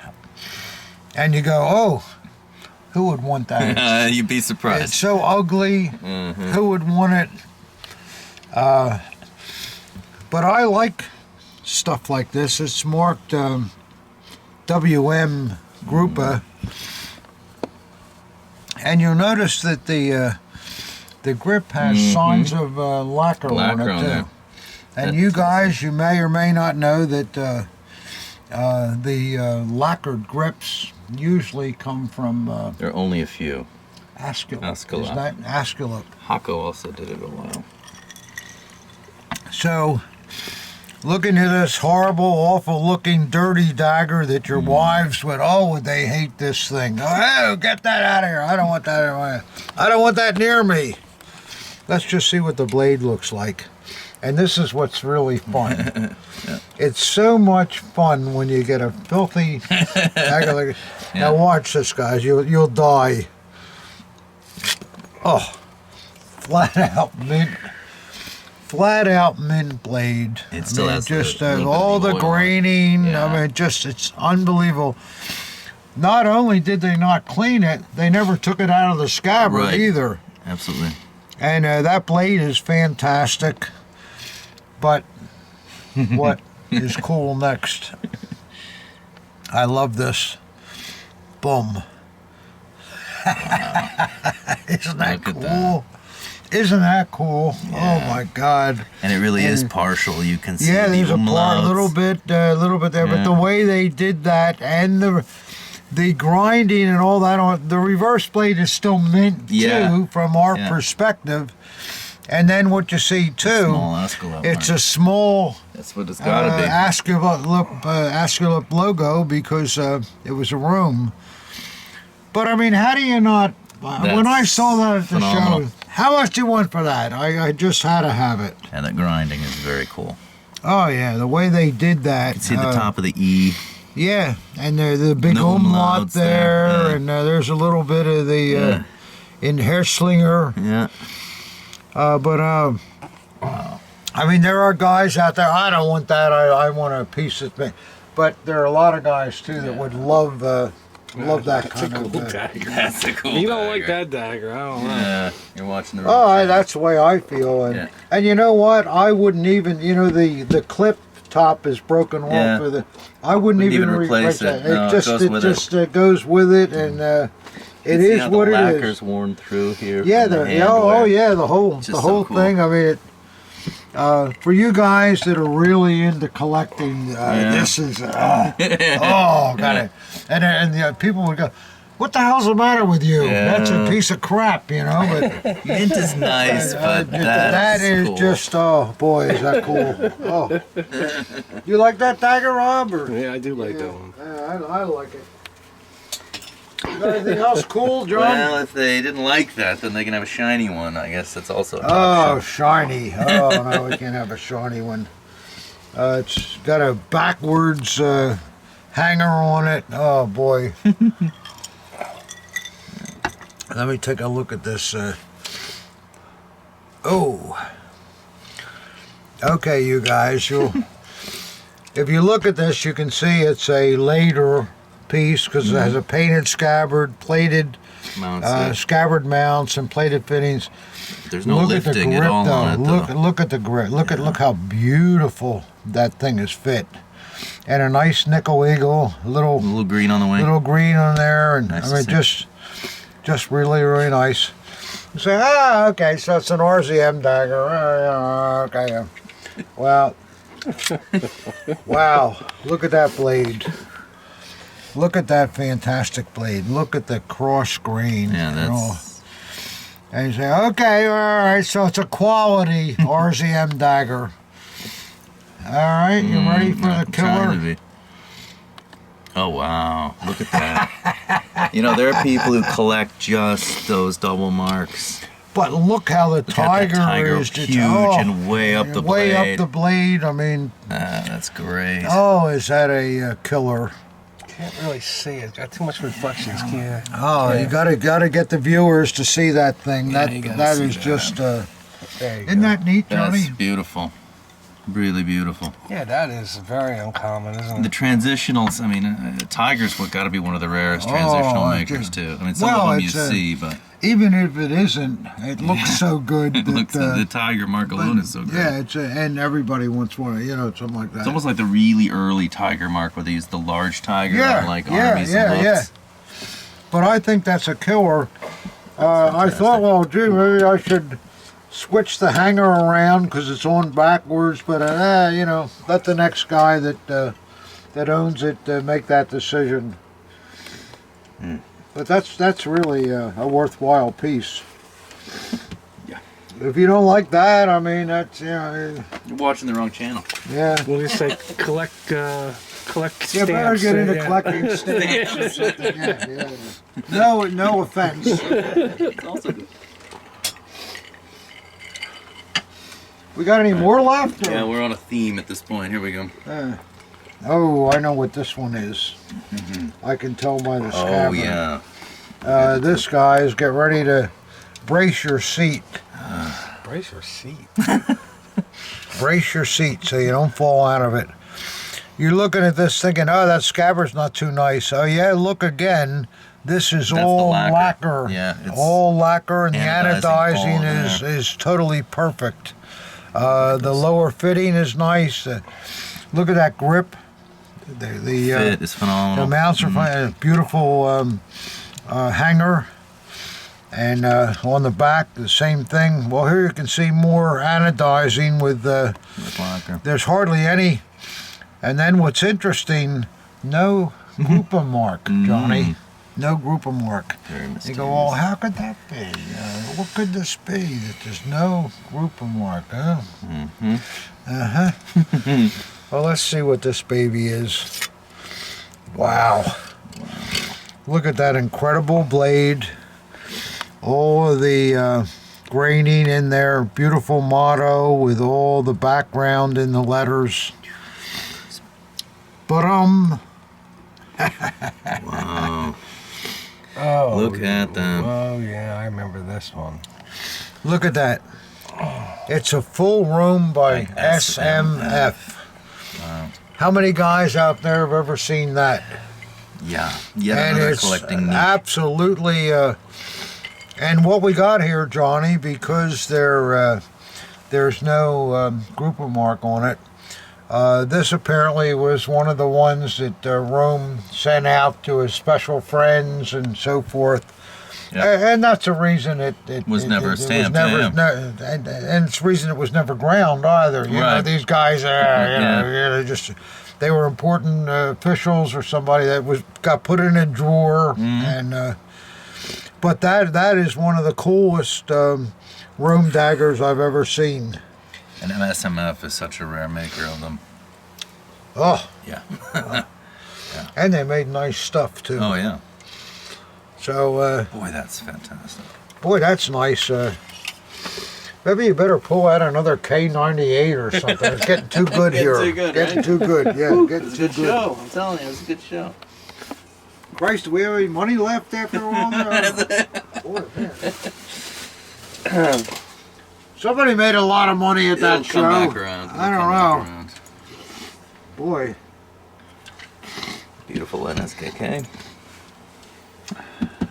And you go, oh, who would want that? You'd be It's surprised. so ugly. Who would want it? But I like stuff like this. It's marked WM Grupa. And you'll notice that the grip has signs of lacquer on it Lacquer on too. there. And you guys, you may or may not know that the lacquered grips usually come from There are only a few. Asculop. Asculop. Is that Asculop? Hako also did it a while. So, looking at this horrible, awful-looking, dirty dagger that your wives would they hate this thing? Oh, get that out of here! I don't want that. I don't want that near me. Let's just see what the blade looks like. And this is what's really fun. It's so much fun when you get a filthy dagger like. Now watch this, guys. You'll die. Oh, flat out mint blade. It still has just the little bit all of the oil on it. graining. Yeah. I mean, it's unbelievable. Not only did they not clean it, they never took it out of the scabbard Right. either. Absolutely. And that blade is fantastic. But what is cool next? I love this. Boom. Isn't that Look at cool? that. Isn't that cool? Yeah. Oh my God. And it really is And- partial. You can see Yeah, the there's a umlauts. little bit there, but Yeah. the way they did that and the grinding and all that on the reverse blade is still mint Yeah. too from our Yeah. perspective. And then what you see too, Small Asculop it's mark. a small That's what it's got to be. Asculop logo because it was a room. But I mean, how do you not When I saw that at the phenomenal. show, how much do you want for that? I just had to have it. And the grinding is very cool. Oh yeah, the way they did that. You can see the top of the E. Yeah, and the big No umlaut umlauts there, there, yeah. and there's a little bit of the in Herslinger. Yeah. I mean, there are guys out there. I don't want that. I want a piece of me. But there are a lot of guys too that would love that kind of. Dagger. That's a cool You don't like dagger. that dagger, I don't know. Yeah. You're watching the That's the way I feel, and Yeah. you know what? I wouldn't even. The clip top is broken off. Yeah. With I wouldn't even replace that. it. No, it It goes with it, and it is what it is. The lacquer's worn through here. Yeah, from the the handwear. the whole It's just so cool. thing. I mean, for you guys that are really into collecting, this is got it. And the people would go, "What the hell's the matter with you? Yeah. That's a piece of crap," you know. But Mint is nice, but that is cool. just boy, is that cool. Oh, you like that dagger, Rob? Or? Yeah, I do like that one. I like it. You got anything else cool, John? Well, if they didn't like that, then they can have a shiny one. I guess that's also an Oh, option. shiny. Oh, no, we can't have a shiny one. It's got a backwards hanger on it. Oh, boy. Let me take a look at this. Okay, you guys. If you look at this, you can see it's a later piece because it has a painted scabbard, plated Mounts, scabbard mounts, and plated fittings. There's no Look at the lifting grip, at all though. on it, though. Look at the grip. Look how beautiful that thing is fit, and a nice nickel eagle, A little green on the wing. little green on there, and Nice I mean to see. just really nice. You say, okay, so it's an RZM dagger. Okay, well, wow, look at that blade. Look at that fantastic blade. Look at the cross grain. Yeah, and all. that's... And you say, okay, all right, so it's a quality RZM dagger. All right, you ready for the killer? Oh, wow. Look at that. You know, there are people who collect just those double marks. But look how the Look at that tiger is huge and way up the way blade. up the blade. I mean, That's great. oh, is that a killer? Can't really see it. Got too much reflections. Can't. Oh, you gotta get the viewers to see that thing. Yeah, That you gotta that see is that. just. There you Isn't go. that neat, Johnny? That's beautiful. Really beautiful. Yeah, that is very uncommon, isn't The it? transitionals, I mean, Tiger's got to be one of the rarest transitional Oh, makers, dude. too. I mean, some Well, of them you it's, see, but Even if it isn't, it looks so good. it that, looks, the Tiger mark alone is so good. Yeah, and everybody wants one, something like that. It's almost like the really early Tiger mark where they used the large Tiger Yeah, on like yeah, armies yeah, and yeah. looks. But I think that's a killer. I thought, well, gee, maybe I should switch the hanger around because it's on backwards. But let the next guy that owns it make that decision. But that's really a worthwhile piece. Yeah. If you don't like that, I mean, that's You're watching the wrong channel. yeah. We'll just say collect stamps. You better get into yeah. collecting stamps or something. Yeah. No offense. It's also good. We got any more left? or- Yeah, we're on a theme at this point. Here we go. Oh, I know what this one is. I can tell by the Oh, scabbard. yeah. This guys, get ready to brace your seat. Brace your seat. Brace your seat so you don't fall out of it. You're looking at this thinking, oh, that scabbard's not too nice. Oh, yeah, look again. This is That's all the lacquer. lacquer. Yeah, it's all lacquer, and the anodizing anodizing all is totally perfect. The lower fitting is nice. Look at that grip. The fit is phenomenal. The mounts are fine. Beautiful hanger. And on the back, the same thing. Well, here you can see more anodizing with lacquer. there's hardly any. And then what's interesting, no grouper mark, Johnny. No grouper mark. Very You mysterious. go, well, how could that be? What could this be that there's no grouper mark? Huh? Well, let's see what this baby is. Wow. Look at that incredible blade. all of the graining in there. Beautiful motto with all the background in the letters. But Wow. Oh, Look at them. Oh yeah, I remember this one. look at that. It's a full room by SMF. Wow. How many guys out there have ever seen that? Yeah. Yet And another it's collecting niche. absolutely. And what we got here, Johnny, because there's no grouper mark on it. This apparently was one of the ones that Rohm sent out to his special friends and so forth. Yep. And that's the reason it Was never stamped, and it's the reason it was never ground either. You know, Right. these guys, they were important officials or somebody that got put in a drawer. And but that is one of the coolest Rohm daggers I've ever seen. And SMF is such a rare maker of them. Oh, Yeah. and they made nice stuff too. Oh, yeah. So, Boy, that's fantastic. boy, that's nice. Maybe you better pull out another K98 or something. It's getting too good Getting here. too good, Getting right? too good. Yeah, getting It's a too good good. show. I'm telling you, it was a good show. Christ, do we have any money left after all that? Boy, man. Somebody made a lot of money at that It'll show. come back around. I It'll don't come know. back around. Boy. Beautiful NSKK.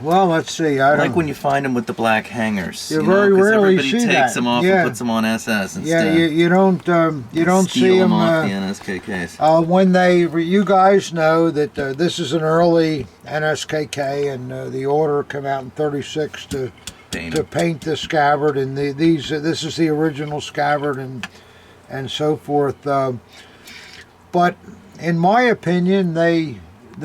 Well, let's see. I I like don't. when you find them with the black hangers. You know, very 'cause rarely everybody see takes that. them off Yeah. and puts them on SS Yeah, instead. you don't see Steal them. off the NSKKs. When you guys know that this is an early NSKK, and the order came out in '36 to paint the scabbard, and this is the original scabbard, and so forth. But in my opinion, the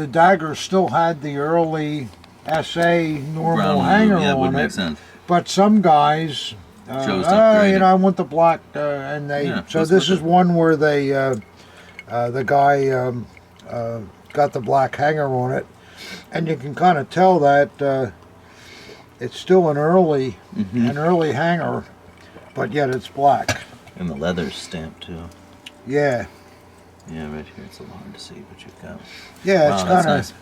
daggers still had the early SA normal hanger yeah, would on make it. sense. But some guys, Chose to upgrade it. I want the black, and they. Yeah, so that's this what is one where they, the guy got the black hanger on it, and you can kind of tell that it's still an early hanger, but yet it's black. And the leather's stamped too. Yeah, Yeah, right here it's a little hard to see, but you've got. yeah, Wow, it's that's kind of.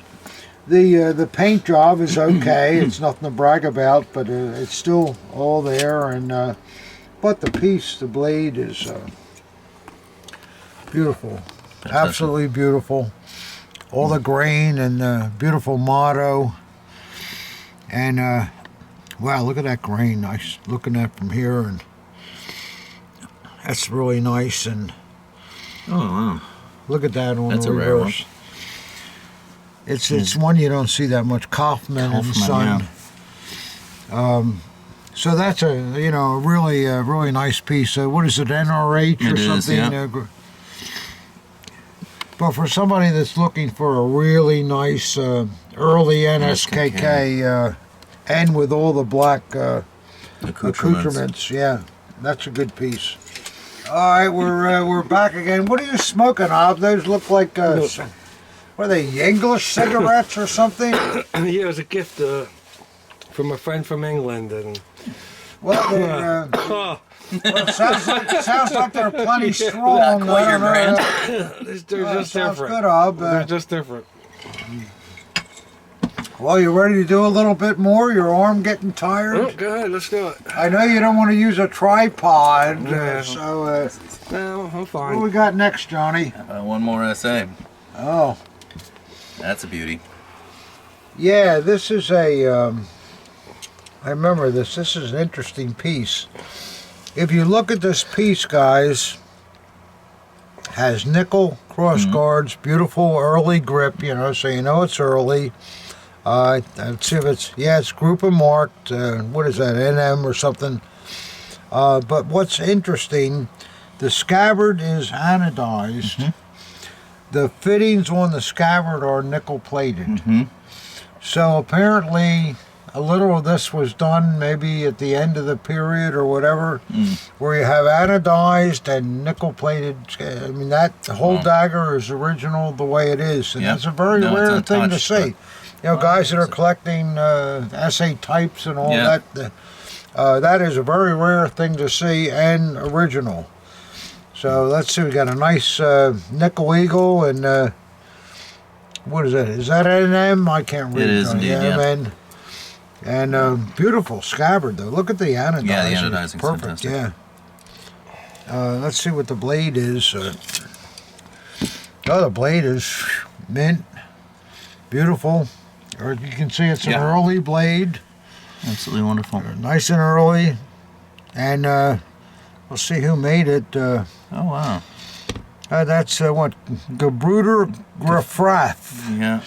The paint job is okay. It's nothing to brag about, but it's still all there. And but the piece, the blade, is beautiful, Fantastic. absolutely beautiful. All the grain and beautiful motto. And wow, look at that grain. Nice looking at from here, and that's really nice. And Oh wow. look at that on That's the a rare reverse. It's one you don't see that much. Kaufman and Son. So that's a really nice piece. What is it, NRH or It is, something? yeah. But for somebody that's looking for a really nice early NSKK, and with all the black accoutrements, yeah, that's a good piece. All right, we're back again. What are you smoking, Ob? Those look like what are they, English cigarettes or something? Yeah, it was a gift from a friend from England, and Well, they're, well, it sounds like they're plenty strong. quite your brand. they're just sounds different. good, Ob. They're just different. Well, you ready to do a little bit more? Your arm getting tired? Oh, go ahead, let's do it. I know you don't want to use a tripod, Yeah. so No, I'm what fine. we got next, Johnny? One more SA. Oh, That's a beauty. yeah, this is a, I remember this. This is an interesting piece. If you look at this piece, guys, has nickel cross guards, beautiful early grip, so you know it's early. Let's see if it's group and marked. What is that, NM or something? But what's interesting, the scabbard is anodized. The fittings on the scabbard are nickel plated. So apparently a little of this was done maybe at the end of the period or whatever, where you have anodized and nickel plated. I mean, that whole dagger is original the way it is, and Yep. that's a very No, it's rare thing to untouched, see. You know, guys that are collecting SA types and all Yeah. that, that is a very rare thing to see and original. So let's see, we got a nice nickel eagle and what is that? Is that an M? I can't read. It is indeed, yeah. M. And beautiful scabbard though. Look at the anodizing. Yeah, the anodizing's perfect. fantastic. Yeah. Let's see what the blade is. Oh, the blade is mint, beautiful. Or you can see it's an early blade. Absolutely wonderful. Nice and early. And we'll see who made it. Oh, wow. That's what? Gebruder Grafrath. Yeah.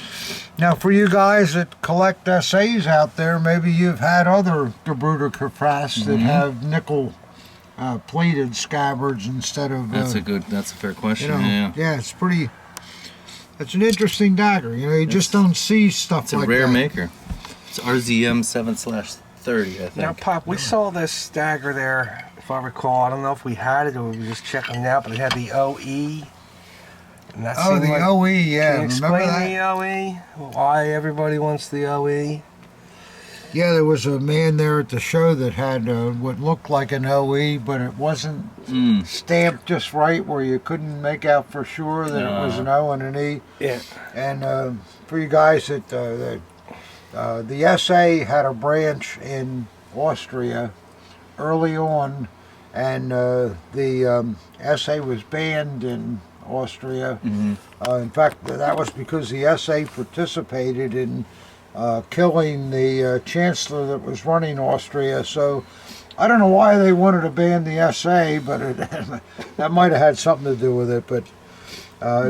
Now, for you guys that collect SAs out there, maybe you've had other Gebruder Grafraths that have nickel plated scabbards instead of. That's a fair question. You know, yeah, it's pretty. It's an interesting dagger. You know, you just don't see stuff like that. It's a rare maker. It's RZM 7/30, I think. Now, Pop, we saw this dagger there, if I recall. I don't know if we had it or we were just checking it out, but it had the OE. And that Oh, seemed the like, OE, yeah. Can you Remember explain that? the OE? Why everybody wants the OE? Yeah, there was a man there at the show that had what looked like an OE, but it wasn't stamped just right, where you couldn't make out for sure that it was an O and an E. Yeah. And for you guys that the SA had a branch in Austria early on, and the SA was banned in Austria. In fact, that was because the SA participated in killing the chancellor that was running Austria. So I don't know why they wanted to ban the SA, but that might have had something to do with it. But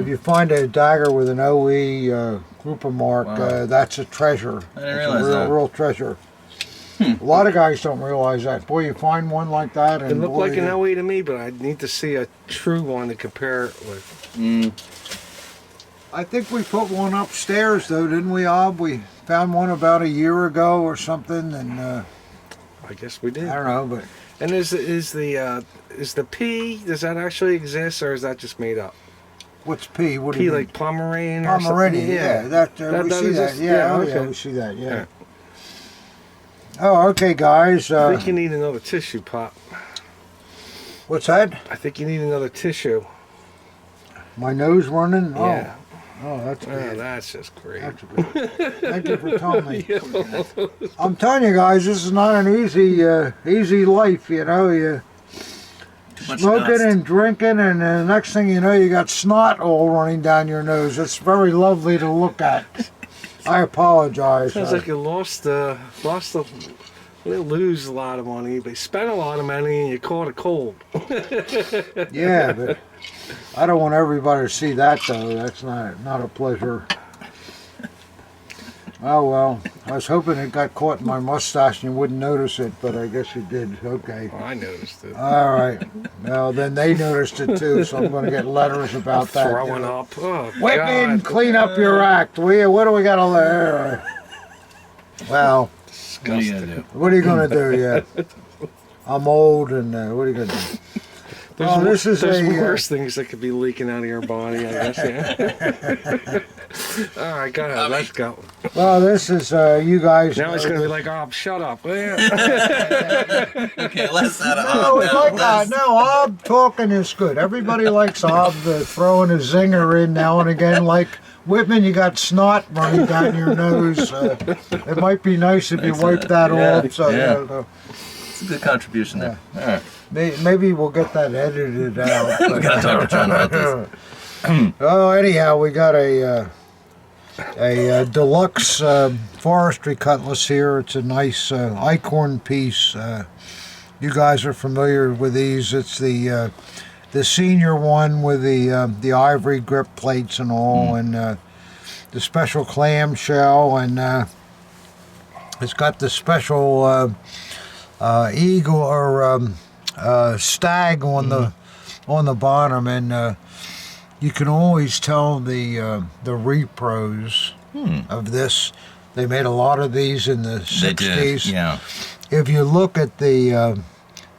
if you find a dagger with an OE group mark, that's a treasure. I didn't realize a that. real treasure. A lot of guys don't realize that. Boy, you find one like that, and It looked boy, like an OE to me, but I need to see a true one to compare it with. I think we put one upstairs, though, didn't we, Ob? We found one about a year ago or something, and I guess we did. I don't know, but And is the P, does that actually exist, or is that just made up? what's P? What do P you like Pomeranian or Pomeranian? something? Yeah, that we see that. exists? Yeah, okay. we see that. Yeah. Yeah. Oh, okay, guys. I think you need another tissue, Pop. What's that? I think you need another tissue. My nose running? Yeah. Oh, that's Oh, good. that's just great. That's good. Thank you for telling me. I'm telling you guys, this is not an easy life. You know, you Too much smoking dust. and drinking, and the next thing you know, you got snot all running down your nose. It's very lovely to look at. I apologize. Sounds like you lost you didn't lose a lot of money, but you spent a lot of money and you caught a cold. Yeah, but I don't want everybody to see that, though. That's not a pleasure. Oh, well, I was hoping it got caught in my mustache and you wouldn't notice it, but I guess you did. Okay. Well, I noticed it. All right. Well, then they noticed it, too, so I'm going to get letters about that. Throwing up. Oh, Whitman, God. clean up your act, will you? What do we got to learn? Well, What are you gonna do? what are you going to do? Yeah. I'm old, and what are you going to do? There's this is worse things that could be leaking out of your body, I guess. Yeah. All right, go ahead. Let's go. Well, this is you guys. Now it's going to be like, oh, shut up. Yeah. Okay, let's set it No, up it's now. like that. No, Ob talking is good. Everybody likes Ob throwing a zinger in now and again. Like Whitman, you got snot running down your nose. It might be nice if you wipe that off. So Yeah. It's a good contribution there. All right. maybe we'll get that edited out. We gotta talk to John about this. Oh, anyhow, we got a deluxe forestry cutlass here. It's a nice acorn piece. You guys are familiar with these. It's the senior one with the ivory grip plates and all, and the special clamshell, and it's got the special eagle or stag on the bottom, and you can always tell the repros of this. They made a lot of these in the 60s. They did, yeah. If you look at the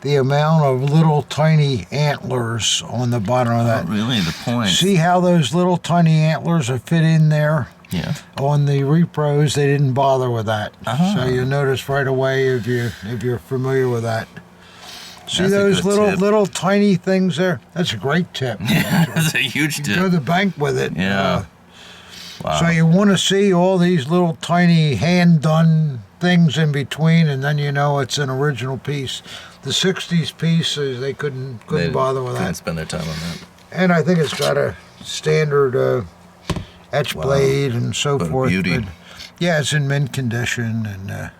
amount of little tiny antlers on the bottom of that. Really, the points. See how those little tiny antlers are fit in there? Yeah. On the repros, they didn't bother with that. Uh-huh. So you notice right away if you're familiar with that. See That's a those good tip. little tiny things there? That's a great tip. That's a huge You can go to tip. the bank with it. Yeah. Wow. So you want to see all these little tiny hand-done things in between, and then you know it's an original piece. The 60s pieces, they couldn't They bother with couldn't that. spend their time on that. And I think it's got a standard etch blade and so What a forth. beauty. But yeah, it's in mint condition. And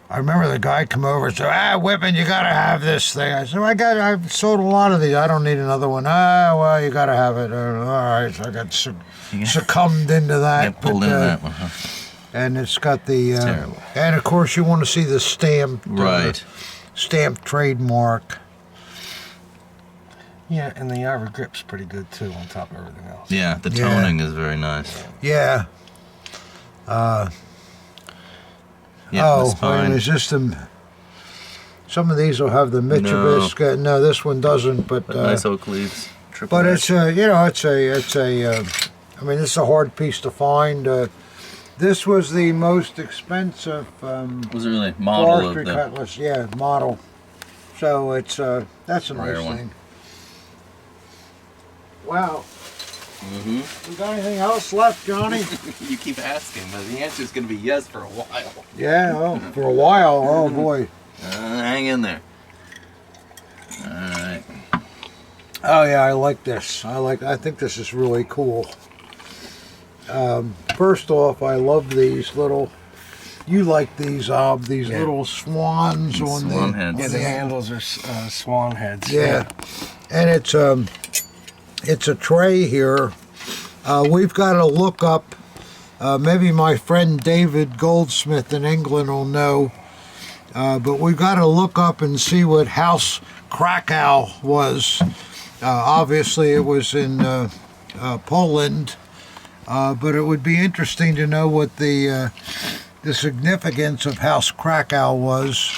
I remember the guy come over and said, Whitman, you got to have this thing. I said, I've sold a lot of these. I don't need another one. Well, you got to have it. All right, so I got succumbed into that. Yeah, pulled into that one, huh? And it's got the... terrible. And, of course, you want to see the stamped... Right. Stamped trademark. Yeah, and the outer grip's pretty good too on top of everything else. Yeah, the Yeah. toning is very nice. Yeah. Yeah, the Oh, spine. it's just some of these will have the Mitsubishi. No, this one doesn't. But Nice oak leaves. Triple but edge. it's I mean, it's a hard piece to find. This was the most expensive Was it really model of forestry the cutlass. Yeah, model. So it's that's a Rare nice one. thing. Wow. Mm-hmm. We got anything else left, Johnny? You keep asking, but the answer is going to be yes for a while. Yeah. Oh, for a while. Oh boy. Hang in there. All right. Oh yeah, I like this. I think this is really cool. First off, I love these little. You like these Yeah. little swans on Swan the heads. Yeah, the handles are swan heads. Yeah, and it's a tray here. We've got to look up. Maybe my friend David Goldsmith in England will know. But we've got to look up and see what House Krakow was. Obviously, it was in Poland. But it would be interesting to know what the significance of House Krakow was.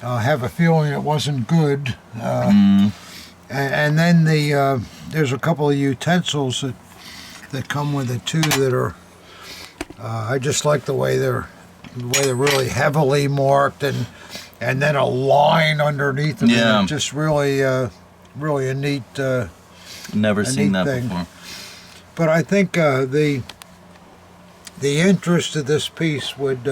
I have a feeling it wasn't good. And then there's a couple of utensils that come with it too that are. I just like the way they're really heavily marked and then a line underneath them. Yeah. It's just really a neat. Never a seen neat that thing. before. But I think the interest of this piece would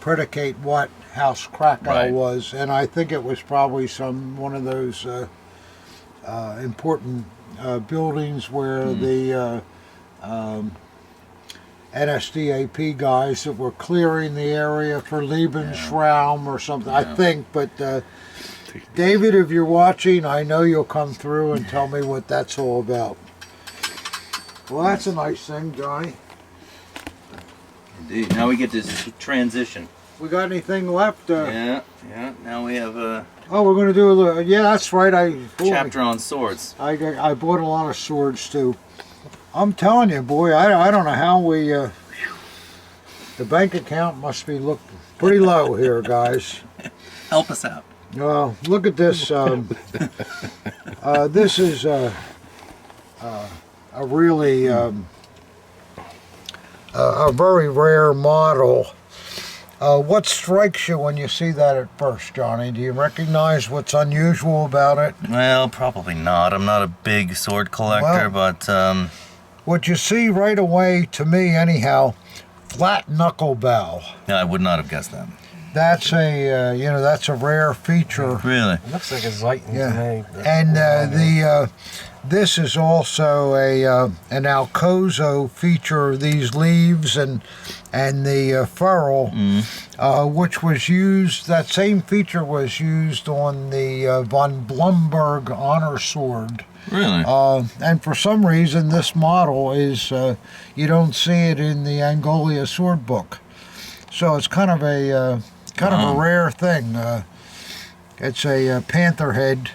predicate what House Krakow Right. was, and I think it was probably one of those important buildings where the NSDAP guys that were clearing the area for Lebensraum or something. I think, but David, if you're watching, I know you'll come through and tell me what that's all about. Well, that's a nice thing, Johnny. Indeed. Now we get this transition. We got anything left? Yeah. Now we have a Oh, we're going to do a little. Yeah, that's right. chapter on swords. I bought a lot of swords too. I'm telling you, boy, I don't know how we. The bank account must be looking pretty low here, guys. Help us out. Well, look at this. This is a really a very rare model. What strikes you when you see that at first, Johnny? Do you recognize what's unusual about it? Well, probably not. I'm not a big sword collector, but What you see right away, to me anyhow, flat knuckle bow. yeah, I would not have guessed that. That's a that's a rare feature. Really? It looks like a Zeiton Yeah. to me. And this is also an Alcozo feature. These leaves and the ferrule, which was used. That same feature was used on the von Blumberg honor sword. Really? And for some reason, this model is you don't see it in the Angolia sword book. So it's kind of a rare thing. It's a panther head.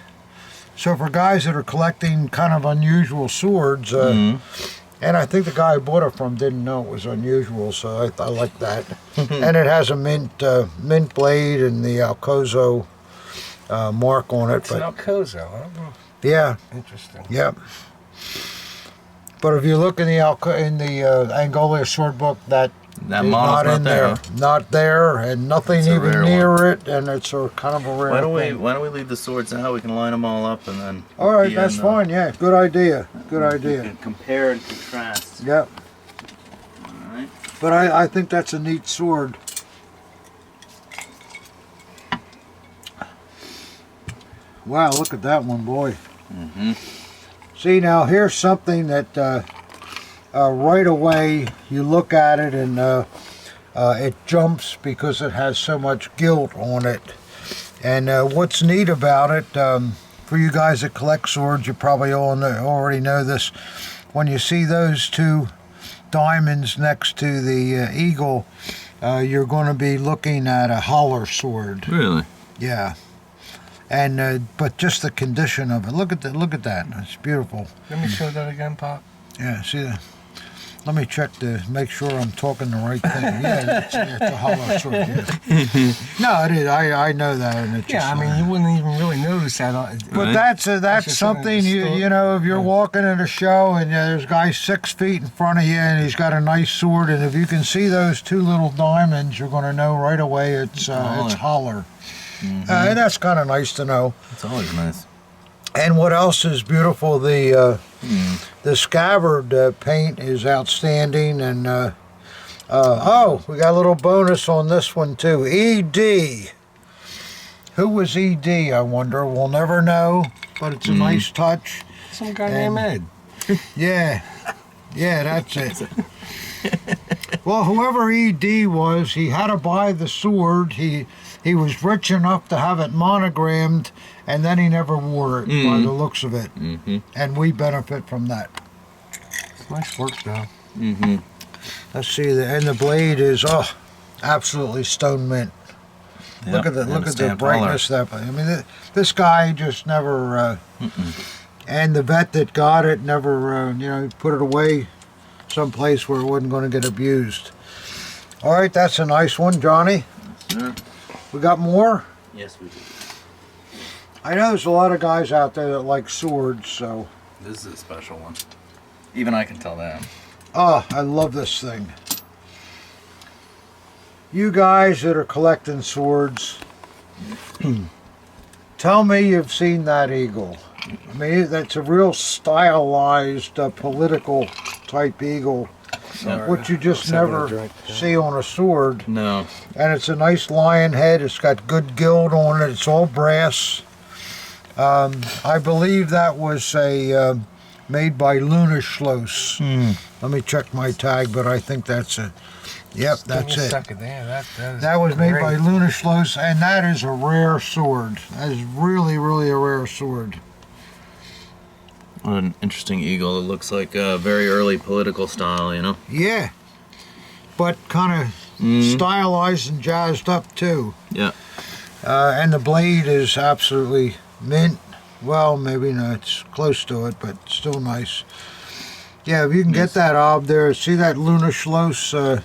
So for guys that are collecting kind of unusual swords, and I think the guy I bought it from didn't know it was unusual, so I like that. And it has a mint blade and the Alcozo mark on it. It's an Alcozo, huh? Yeah, Interesting. yep. But if you look in the Angola sword book, that That is model's not in there. Not there, and nothing It's a even rare near it, and it's a kind of a rare Why don't we thing. Why don't we leave the swords out? We can line them all up and then. All right, at the that's end, fine. Yeah, good idea. Good You idea. can compare and contrast. Yep. All right. But I think that's a neat sword. Wow, look at that one, boy. Mm-hmm. See, now here's something that right away you look at it and it jumps because it has so much gilt on it. And what's neat about it, for you guys that collect swords, you probably all already know this. When you see those two diamonds next to the eagle, you're going to be looking at a holler sword. Really? Yeah. And but just the condition of it. Look at that. It's beautiful. Let me show that again, Pop. Yeah. See that? Let me check to make sure I'm talking the right thing. Yeah, it's a hollow sword. Yeah. No, it is. I know that, and it just. Yeah, I mean, you wouldn't even really notice that. But Right. that's just something something to you know, if you're walking in a show and there's a guy 6 feet in front of you and he's got a nice sword, and if you can see those two little diamonds, you're going to know right away it's holler. And that's kind of nice to know. It's always nice. And what else is beautiful? The scabbard paint is outstanding, and oh, we got a little bonus on this one too. ED. Who was ED? I wonder. We'll never know, but it's a nice touch. Some guy named Ed. Yeah, that's it. Well, whoever ED was, he had to buy the sword. He was rich enough to have it monogrammed, and then he never wore it by the looks of it. And we benefit from that. Nice work, though. Let's see, and the blade is absolutely stone mint. Look at the brightness of that. I mean, this guy just never. And the vet that got it never, put it away someplace where it wasn't going to get abused. All right, that's a nice one, Johnny. Sure. We got more? Yes, we do. I know there's a lot of guys out there that like swords, so. This is a special one. Even I can tell that. Oh, I love this thing. You guys that are collecting swords, tell me you've seen that eagle. I mean, that's a real stylized, political type eagle, which you just never see on a sword. No. And it's a nice lion head. It's got good gilt on it. It's all brass. I believe that was made by Lunaschloss. Let me check my tag, but I think that's it. Yep, that's it. That was made by Lunaschloss, and that is a rare sword. That is really, really a rare sword. What an interesting eagle. It looks like a very early political style, you know? Yeah, but kind of stylized and jazzed up too. Yeah. And the blade is absolutely mint. Well, maybe not. It's close to it, but still nice. Yeah, if you can get that ob there, see that Lunaschloss,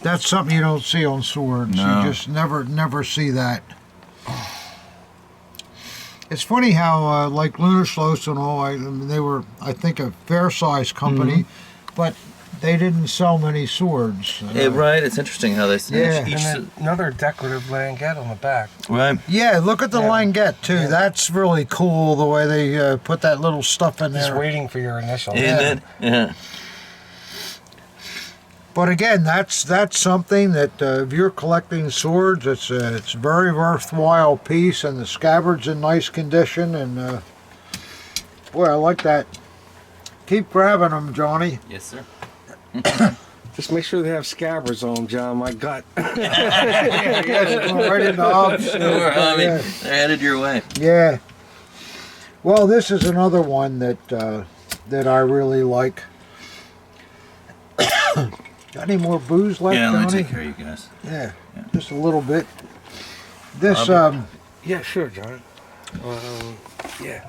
that's something you don't see on swords. No. You just never see that. It's funny how, like Lunaschloss and all, I mean, they were, I think, a fair-sized company, but they didn't sell many swords. Right, it's interesting how they Yeah. And another decorative languette on the back. Right. Yeah, look at the Yeah. languette, too. Yeah. That's really cool, the way they put that little stuff in Just there. waiting for your initial. Isn't it? Yeah. But again, that's something that if you're collecting swords, it's a very worthwhile piece, and the scabbard's in nice condition, and boy, I like that. Keep grabbing them, Johnny. Yes, sir. Just make sure they have scabbards on them, John. My gut. Yes, going right into obs. Sure, I mean, Yeah. they're headed your way. Yeah. Well, this is another one that that I really like. Got any more booze left, Yeah, let me Johnny? take care of you guys. Yeah, just a little bit. This Yeah, sure, John. Yeah.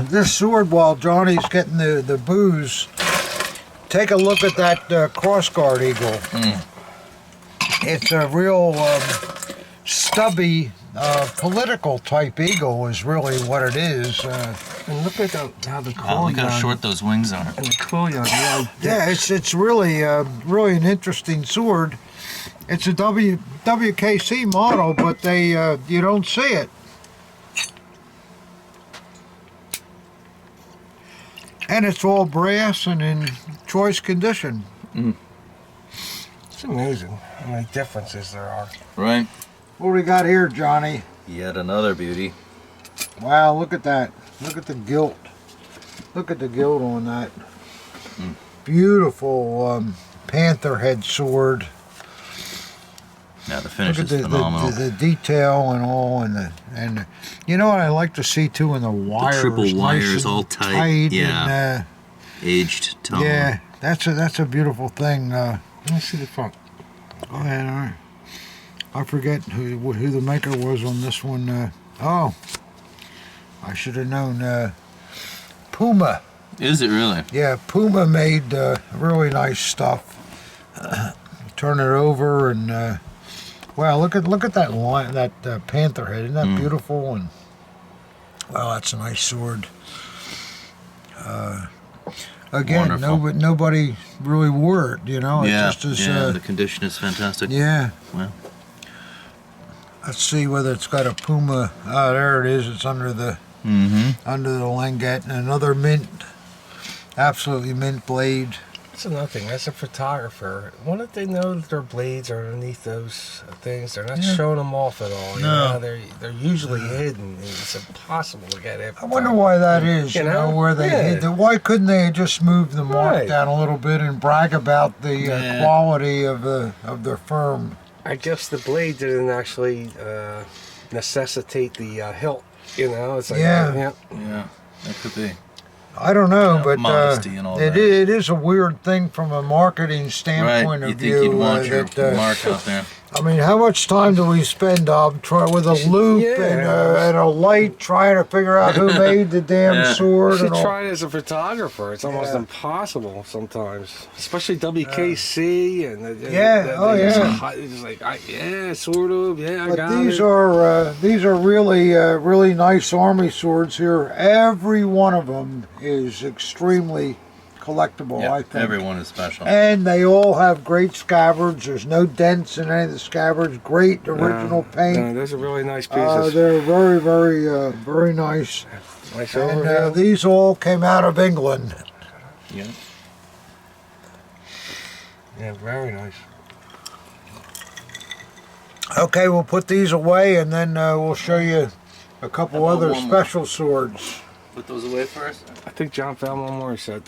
this sword, while Johnny's getting the booze, take a look at that crossguard eagle. It's a real stubby political type eagle is really what it is. And look at how the Wow, look how short those wings are. And the quill yarn. Yeah, it's really really an interesting sword. It's a WKC model, but they you don't see it. And it's all brass and in choice condition. It's amazing how many differences there are. Right. What do we got here, Johnny? Yet another beauty. Wow, look at that. Look at the gilt. Look at the gilt on that. Beautiful panther head sword. Yeah, the finish Look is at phenomenal. the detail and all, and you know what I like to see too in the wires. triple nice wires and all tight, yeah. And, Aged tone. yeah, that's a beautiful thing. Let me see the front. Go ahead, all right. I forget who the maker was on this one. Oh, I should have known. Puma. Is it really? Yeah, Puma made really nice stuff. Turn it over and wow, look at that line, that panther head. Isn't that beautiful? And wow, that's a nice sword. Again, Wonderful. nobody really wore it. You know, Yeah, it just is. the condition is fantastic. Yeah. Well, Let's see whether it's got a Puma. Ah, there it is. It's under the under the langet. And another mint, absolutely mint blade. That's another thing. As a photographer, wouldn't they know that their blades are underneath those things? They're not showing them off at all. You No. know, they're usually hidden. And it's impossible to get it. I wonder why that is. You know, where they Yeah. hid them. Why couldn't they just move the mark Right. down a little bit and brag about the Yeah. quality of their firm? I guess the blade didn't actually necessitate the hilt. You know, it's like Yeah. yeah, that could be. I don't know, Yeah, but modesty and all it that. it is a weird thing from a marketing Right. standpoint You of think view. you'd want your that, mark out there? I mean, how much time do we spend with a loop and a light trying to figure out who made the damn Yeah. sword You should and all? try it as a photographer. It's almost Yeah. impossible sometimes, especially WKC and Yeah, oh, yeah. It's like yeah, sort of. Yeah, I But got these it. are really really nice army swords here. Every one of them is extremely collectible, Yeah, I think. everyone is special. And they all have great scabbards. There's no dents in any of the scabbards. Great original paint. No, those are really nice pieces. They're very, very, very nice. Nice And overview. these all came out of England. Yeah. Yeah, very nice. Okay, we'll put these away, and then we'll show you a couple How about other one more? special swords. Put those away first. I think John found one more. He said,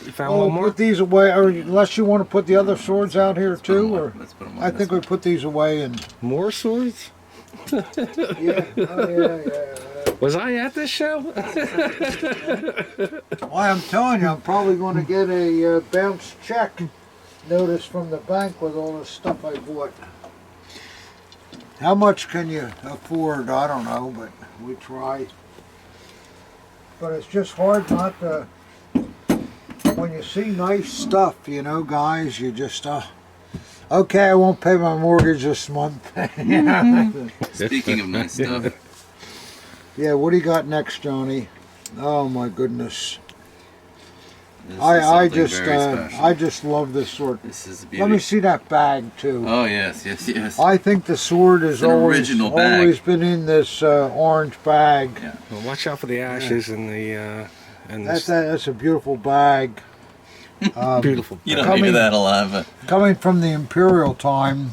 "You found Oh, one more." put these away, or unless you want to put the other swords out here too, or Let's put them I think we put these away and More swords? yeah, yeah. Was I at this show? Why, I'm telling you, I'm probably going to get a bounce check notice from the bank with all the stuff I bought. How much can you afford? I don't know, but we try. But it's just hard not to, when you see nice stuff, you know, guys, you just, okay, I won't pay my mortgage this month. You know? Speaking of nice stuff, Yeah, what do you got next, Johnny? Oh my goodness. this is I something just very special. I just love this sword. This is a beauty. Let me see that bag too. Oh yes, yes, yes. I think the sword has an always original bag. always been in this orange bag. Yeah. Well, watch out for the ashes and the and That's a beautiful bag. beautiful. You don't Coming- hear that a lot, but Coming from the Imperial time.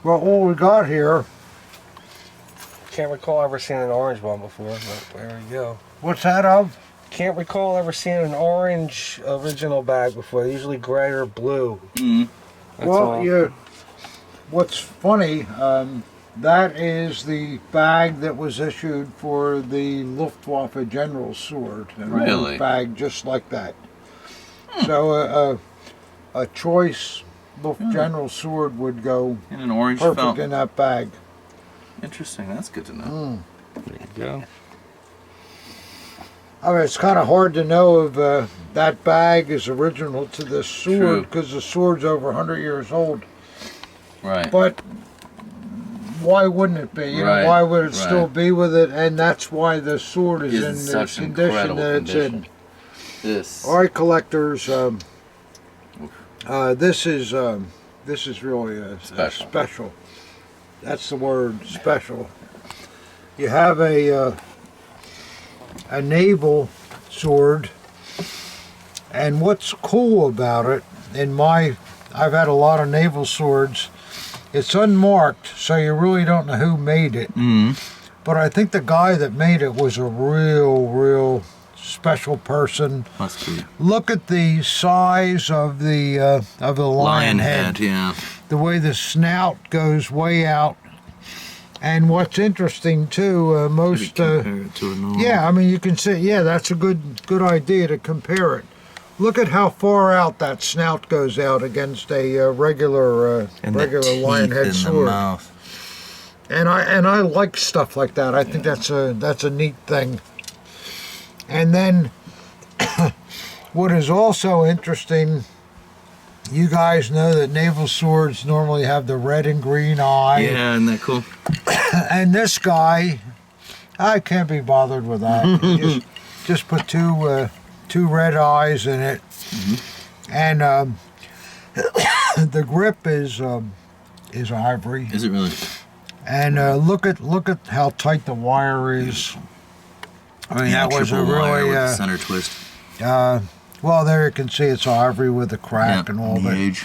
Well, what we got here, Can't recall ever seeing an orange one before, but there we go. what's that of? Can't recall ever seeing an orange original bag before. They're usually gray or blue. That's Well, all. what's funny, that is the bag that was issued for the Luftwaffe General sword. An orange Really? bag just like that. So a choice Luft General sword would go in an orange perfect felt. in that bag. Interesting. That's good to know. There you go. I mean, it's kind of hard to know if that bag is original to this sword True. because the sword's over 100 years old. Right. But why wouldn't it be? You Right, know, why would it right. still be with it? And that's why the sword is It's in the such an condition incredible that it's condition. in. This. All right, collectors. This is really a special. That's the word, special. You have a naval sword, and what's cool about it, I've had a lot of naval swords. It's unmarked, so you really don't know who made it. But I think the guy that made it was a real special person. Must be. Look at the size of the lion head. Yeah. The way the snout goes way out. And what's interesting too, most Compare it to a normal. yeah, I mean you can see, yeah, that's a good idea to compare it. Look at how far out that snout goes out against a regular And the regular lion teeth head in sword. the mouth. And I like stuff like that. I think that's a neat thing. And then what is also interesting, you guys know that naval swords normally have the red and green eye. Yeah, isn't that cool? And this guy, I can't be bothered with that. You just put two red eyes in it. And the grip is ivory. Is it really? And look at how tight the wire is. I mean, that was a triple wire really with the center twist. well, there you can see it's ivory with the crack Yep, and all the that. age.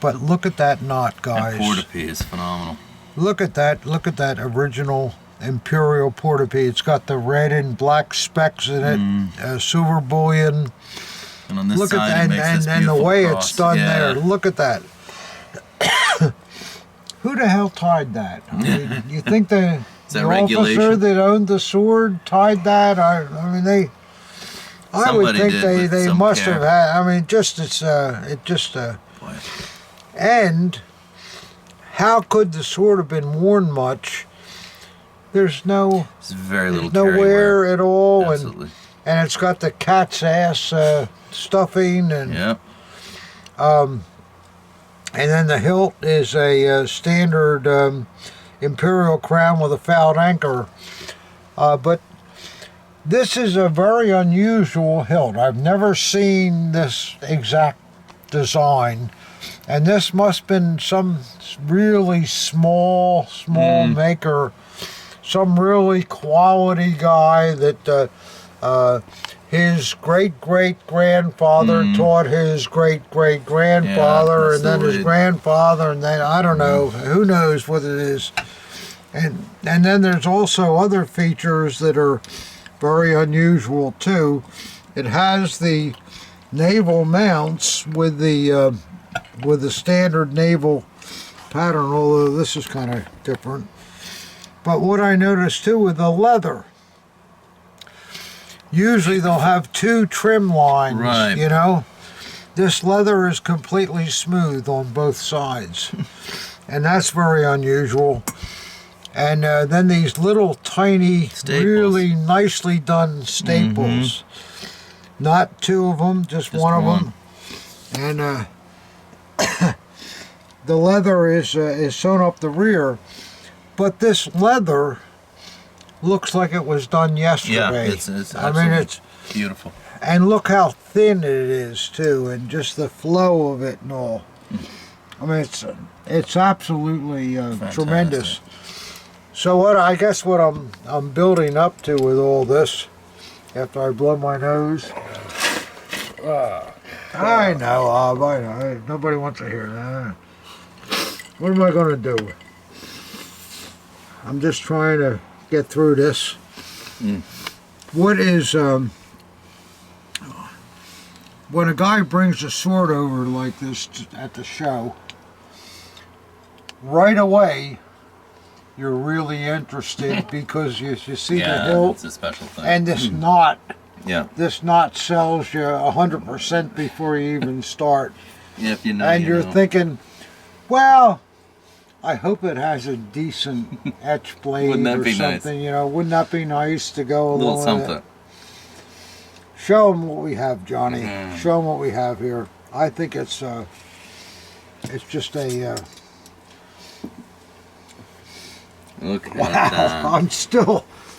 But look at that knot, guys. That portapee is phenomenal. Look at that original Imperial portapee. It's got the red and black specks in it, silver bullion. And on this Look side, at it that, makes this and the beautiful way cross. it's done Yeah. there. Look at that. Who the hell tied that? I mean, you think the that officer regulation? that owned the sword tied that? I mean, I would Somebody think did with they some must care. have had. I mean, Boy. and how could the sword have been worn much? There's no It's very little no carry wear at all, Absolutely. and it's got the cat's ass stuffing, and Yep. and then the hilt is a standard Imperial crown with a fouled anchor. But this is a very unusual hilt. I've never seen this exact design. And this must have been some really small maker, some really quality guy that his great-great-grandfather taught his great-great-grandfather, Yeah, and then his absolutely. grandfather, and then I don't know, who knows what it is. And then there's also other features that are very unusual too. It has the naval mounts with the standard naval pattern, although this is kind of different. But what I noticed too with the leather, usually they'll have two trim lines, Right. you know. This leather is completely smooth on both sides, and that's very unusual. And then these little tiny, Staples. really nicely done staples. Not two of them, just one of them. And the leather is sewn up the rear, but this leather looks like it was done yesterday. Yeah, it's I mean, it's beautiful. and look how thin it is too, and just the flow of it and all. I mean, it's absolutely tremendous. So what I guess what I'm building up to with all this, after I blow my nose. I know, I know. Nobody wants to hear that. What am I going to do? I'm just trying to get through this. What is when a guy brings a sword over like this at the show, right away you're really interested because you see the hilt it's a special thing. and this knot. Yeah. This knot sells you 100% before you even start. Yeah, if you know. And you you're know. thinking, well, I hope it has a decent etch blade Wouldn't that or be nice? something. You know, wouldn't that be nice to go a along little with something. it? Show them what we have, Johnny. Show them what we have here. I think it's just a Look at Wow, that.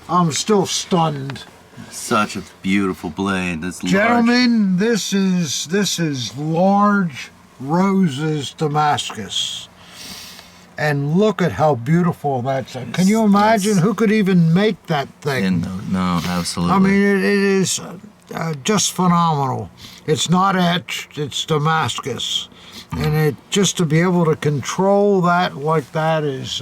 I'm still stunned. Such a beautiful blade. This large. Gentlemen, this is large roses Damascus. And look at how beautiful that's. Can you imagine who could even make that thing? No, absolutely. I mean, it is just phenomenal. It's not etched, it's Damascus. And it just to be able to control that like that is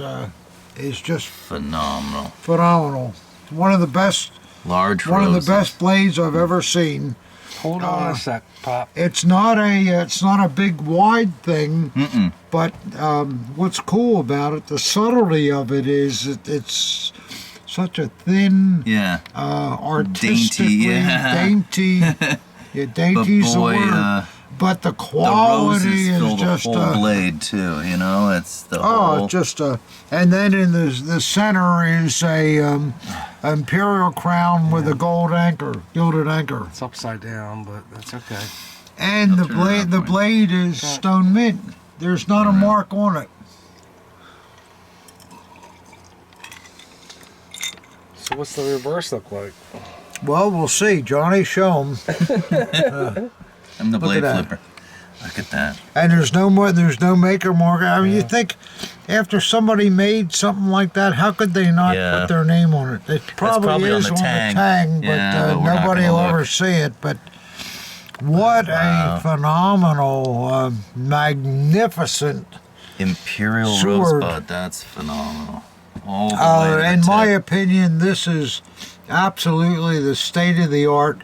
just phenomenal. phenomenal. One of the best Large one roses. of the best blades I've ever seen. Hold on a sec, Pop. It's not a big wide thing, but what's cool about it, the subtlety of it is it's such a thin, artistically dainty. Yeah, dainty's the word. But the quality the roses is just the whole blade too. You know, it's the whole. just and then in the center is a Imperial crown with a gilded anchor. It's upside down, but that's okay. And the blade is stone mint. There's not a mark on it. So what's the reverse look like? Well, we'll see. Johnny, show 'em. I'm the blade at that. flipper. Look at that. And there's no maker mark. I mean, you think after somebody made something like that, how could they not put their name on it? It probably on is the on tang. the tang, Yeah, but but we're not nobody gonna will look. ever see it. But what a phenomenal, magnificent. Imperial Sword. rosebud. That's phenomenal. All the way to the In my tip. opinion, this is absolutely the state of the art.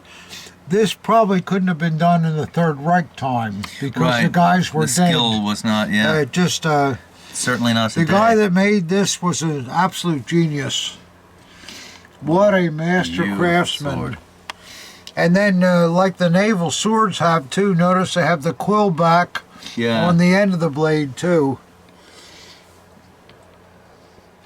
This probably couldn't have been done in the Third Reich time because the guys were the dead. skill was not. Yeah, certainly not the today. guy that made this was an absolute genius. What a master Beautiful craftsman. sword. And then, like the naval swords have too, notice they have the quill back on the end of the blade too.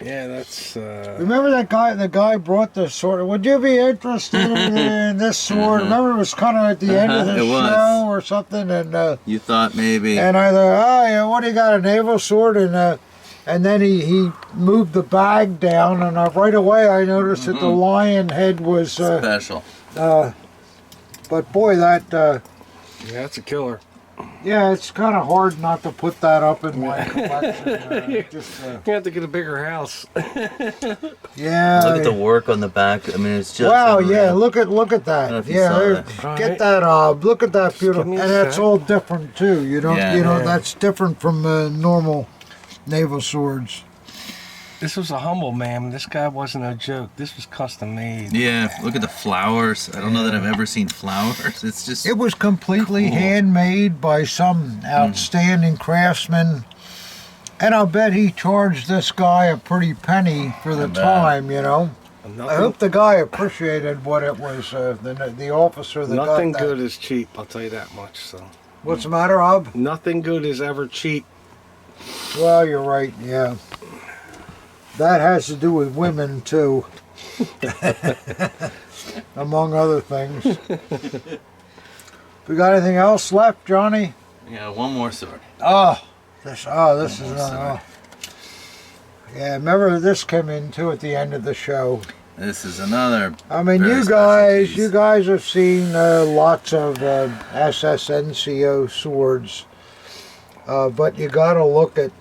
Yeah, that's. Remember that guy? The guy brought the sword. Would you be interested in this sword? Remember, it was kind of at the end of the It was. show or something, and You thought maybe. I thought, oh yeah, what do you got? A naval sword, and then he moved the bag down, and right away I noticed that the lion head was. Special. But boy, that. yeah, that's a killer. Yeah, it's kind of hard not to put that up in my collection. You have to get a bigger house. Yeah. Look at the work on the back. I mean, it's just. Wow, unreal. yeah, look at I don't know that. if you Yeah, saw there- that. get that. Look at that beautiful, give me a and that's sec. all different too. You don't, Yeah. that's different from normal naval swords. This was a humble man. This guy wasn't a joke. This was custom made. Yeah, look at the flowers. I don't know that I've ever seen flowers. It's just. It was completely handmade by some outstanding craftsman, and I'll bet he charged this guy a pretty penny for the I bet. time. I Nothing, hope the guy appreciated what it was. The officer that nothing got that. good is cheap. I'll tell you that much. So What's the matter, Rob? nothing good is ever cheap. Well, you're right. Yeah, that has to do with women too, among other things. We got anything else left, Johnny? Yeah, one more sword. This is another. Yeah, remember this came in too at the end of the show. This is another. I mean, very you special piece. guys have seen lots of SSNCO swords, but you got to look at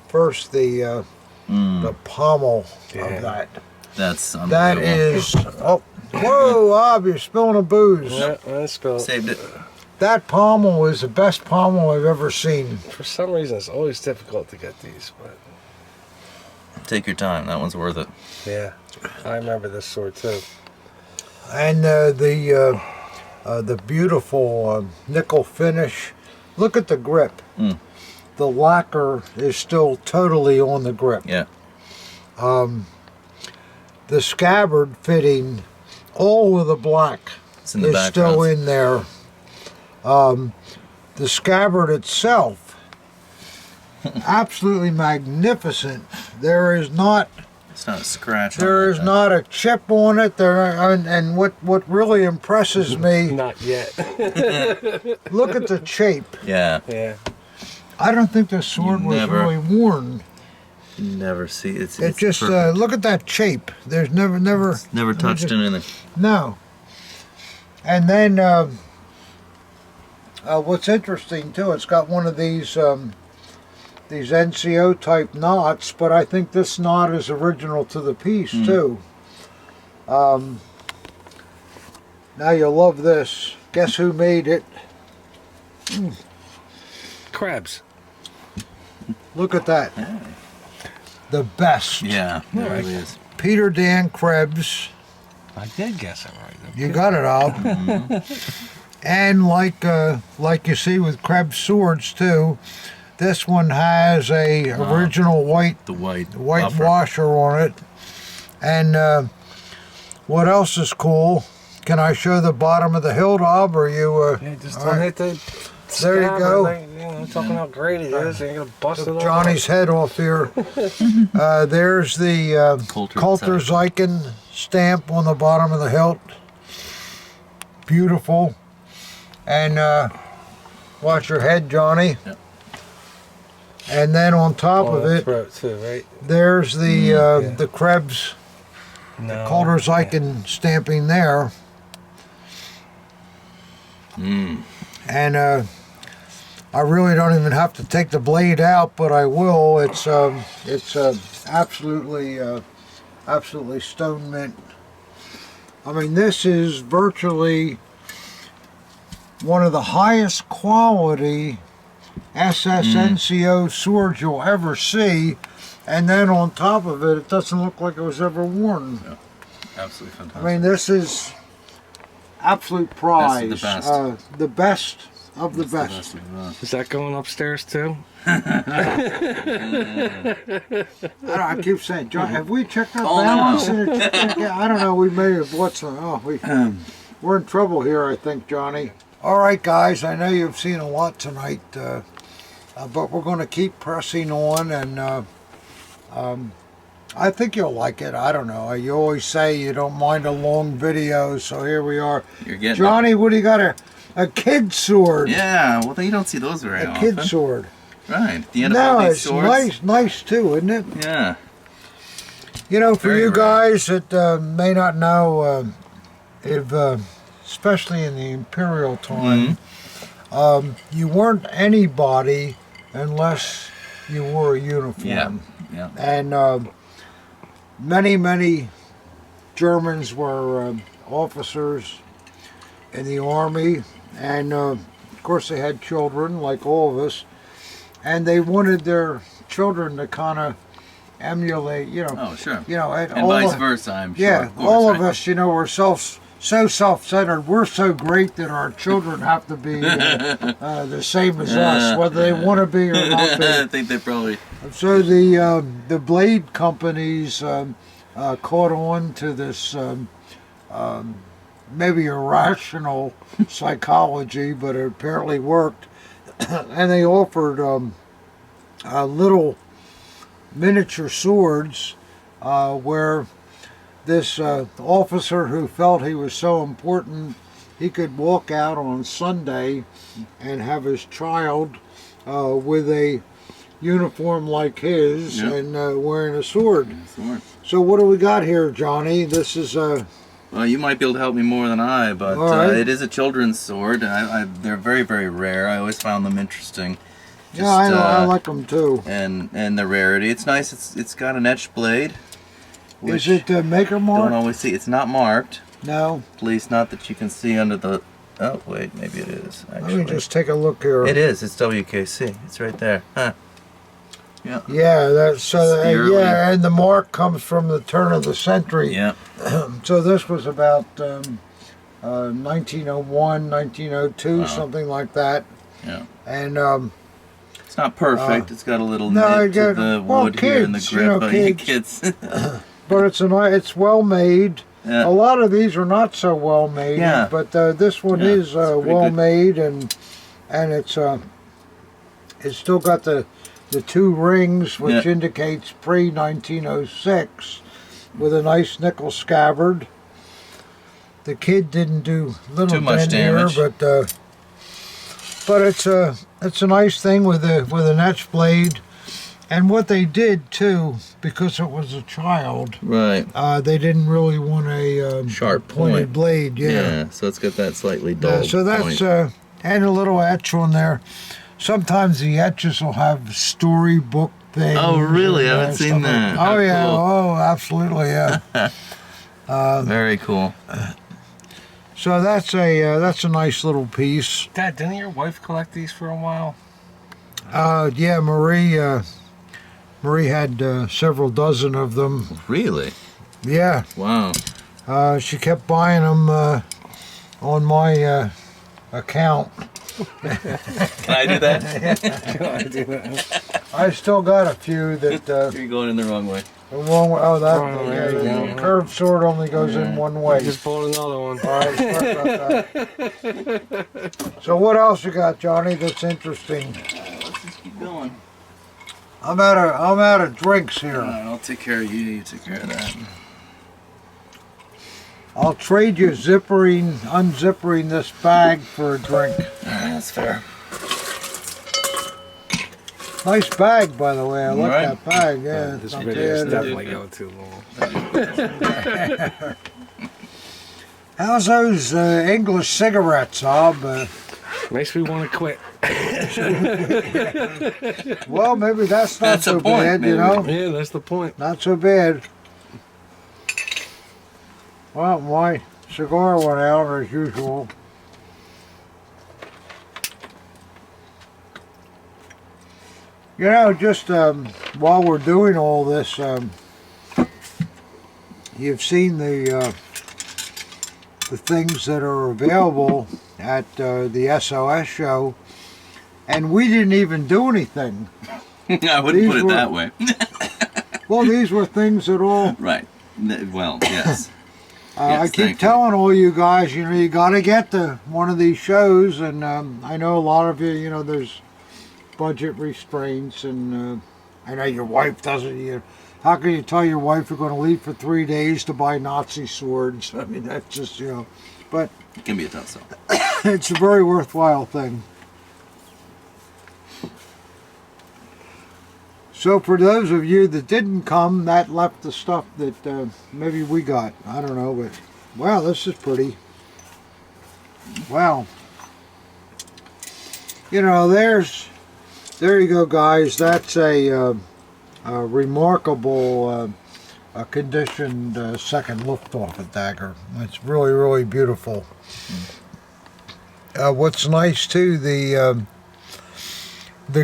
first the pommel of that. That's unbelievable. That is. Oh, whoa, Bob! You're spilling a booze. Yeah, I spelled. Saved it. That pommel is the best pommel I've ever seen. For some reason, it's always difficult to get these, but Take your time. That one's worth it. yeah, I remember this sword too. And the beautiful nickel finish. Look at the grip. The lacquer is still totally on the grip. Yeah. The scabbard fitting, all of the black, It's in the is background. still in there. The scabbard itself, absolutely magnificent. There is not It's not a scratch. on There it, is but- not a chip on it. And what really impresses me, Not yet. look at the shape. Yeah. Yeah. I don't think this sword You was never- really worn. Never see it's just perfect. look at that shape. There's never touched anything. No. And then what's interesting too, it's got one of these NCO type knots, but I think this knot is original to the piece too. Now you'll love this. Guess who made it? Krebs. Look at that. The best. Yeah, it really is. Peter Dan Krebs. I did guess it right. You got it, Al. And like you see with Krebs swords too, this one has a original white white buffer. Washer on it. And what else is cool? Can I show the bottom of the hilt, Ob, or you? Yeah, just don't hit the. There you go. I'm talking how great it is. You're gonna bust it off. Johnny's head off here. There's the Coulter-Zyken stamp on the bottom of the hilt. Beautiful. And watch your head, Johnny. Yep. And then on top of it, throat too, right? there's the Krebs, No. Coulter-Zyken stamping there. And I really don't even have to take the blade out, but I will. It's absolutely stone mint. I mean, this is virtually one of the highest quality SSNCO swords you'll ever see, and then on top of it, it doesn't look like it was ever worn. Yeah. Absolutely fantastic. I mean, this is absolute prize. Best of the best of the best. Best of the best. Is that going upstairs too? I keep saying, John, have we checked our Oh, balance? no. Yeah, I don't know. We may have we're in trouble here, I think, Johnny. All right, guys. I know you've seen a lot tonight, but we're going to keep pressing on, and I think you'll like it. I don't know. You always say you don't mind a long video, so here we are. You're getting Johnny, what do you got? A kid sword. Yeah, well, you don't see those very often. A kid sword. Right. The end of all No, these it's swords. nice too, isn't it? Yeah. You know, for Very you rare. guys that may not know, if especially in the Imperial time, you weren't anybody unless you wore a uniform. Yeah. And many Germans were officers in the army, and of course they had children like all of us, and they wanted their children to kind of emulate, Oh, sure. and And vice versa, I'm sure. yeah, Of course, all of right? us, we're so self-centered. We're so great that our children have to be the same as us, whether they want to be or not be. I think they probably. So the blade companies caught on to this maybe irrational psychology, but it apparently worked, and they offered little miniature swords where this officer who felt he was so important, he could walk out on Sunday and have his child with a uniform like his, Yep. and wearing a sword. Sword. So what do we got here, Johnny? This is Well, you might be able to help me more than I, but All right. it is a children's sword. They're very, very rare. I always found them interesting. yeah, I like them too. And the rarity. It's nice. It's got an etched blade. Is Which it maker mark? don't always see. It's not marked. No. At least not that you can see under the. Oh wait, maybe it is. Actually, Let me just take a look here. It is. It's WKC. It's right there. Huh. Yeah. Yeah, that's It's the early- yeah, and the mark comes from the turn of the century. Yeah. So this was about 1901, 1902, Wow. something like that. Yeah. And It's not perfect. It's got a little no, nip I to get- the well, wood here in the kids, grip. But yeah, kids. kids. but it's well made. Yeah. A lot of these are not so well made, Yeah. but this one Yeah, is it's pretty well good. made, and it's still got the two rings, which Yeah. indicates pre-1906, with a nice nickel scabbard. The kid didn't do little Too much damage. here, but it's a nice thing with an etched blade, And what they did too, because it was a child, Right. they didn't really want a Sharp pointed point. blade. Yeah. So it's got that slightly dull So that's point. and a little etch on there. Sometimes the etches will have storybook things. Oh, really? I and, haven't seen stuff like that. Oh How yeah. cool. Oh, absolutely. Yeah. Very cool. So that's a nice little piece. Dad, didn't your wife collect these for a while? Yeah, Marie had several dozen of them. Really? Yeah. Wow. She kept buying them on my account. Can I do that? I still got a few that. You're going in the wrong way. There you The go. curved sword only goes in one way. Just pulled another one. All right, sorry about that. So what else you got, Johnny? That's interesting. Let's just keep going. I'm out of drinks here. Alright, I'll take care of you. You take care of that. I'll trade you unzippering this bag for a drink. That's fair. Nice bag, by the way. I like Right. that bag. Yeah, This it's not video is bad. definitely going too long. How's those English cigarettes, Bob? Makes me want to quit. Well, maybe that's not That's so a point, bad, maybe. you know? Yeah, that's the point. Not so bad. Well, my cigar went out as usual. You know, just while we're doing all this, you've seen the things that are available at the SOS show, and we didn't even do anything. I wouldn't These put it were- that way. Well, these were things that all Right. Well, yes. I Yes, keep thank you. telling all you guys, you know, you got to get to one of these shows, and I know a lot of you, you know, there's budget restraints, and I know your wife doesn't. How can you tell your wife you're going to leave for 3 days to buy Nazi swords? I mean, that's just, you know, but It can be a tough sell. it's a very worthwhile thing. So for those of you that didn't come, that left the stuff that maybe we got. I don't know, but wow, this is pretty. Wow. You know, there you go, guys. That's a remarkable conditioned second Luftwaffe dagger. It's really, really beautiful. What's nice too, the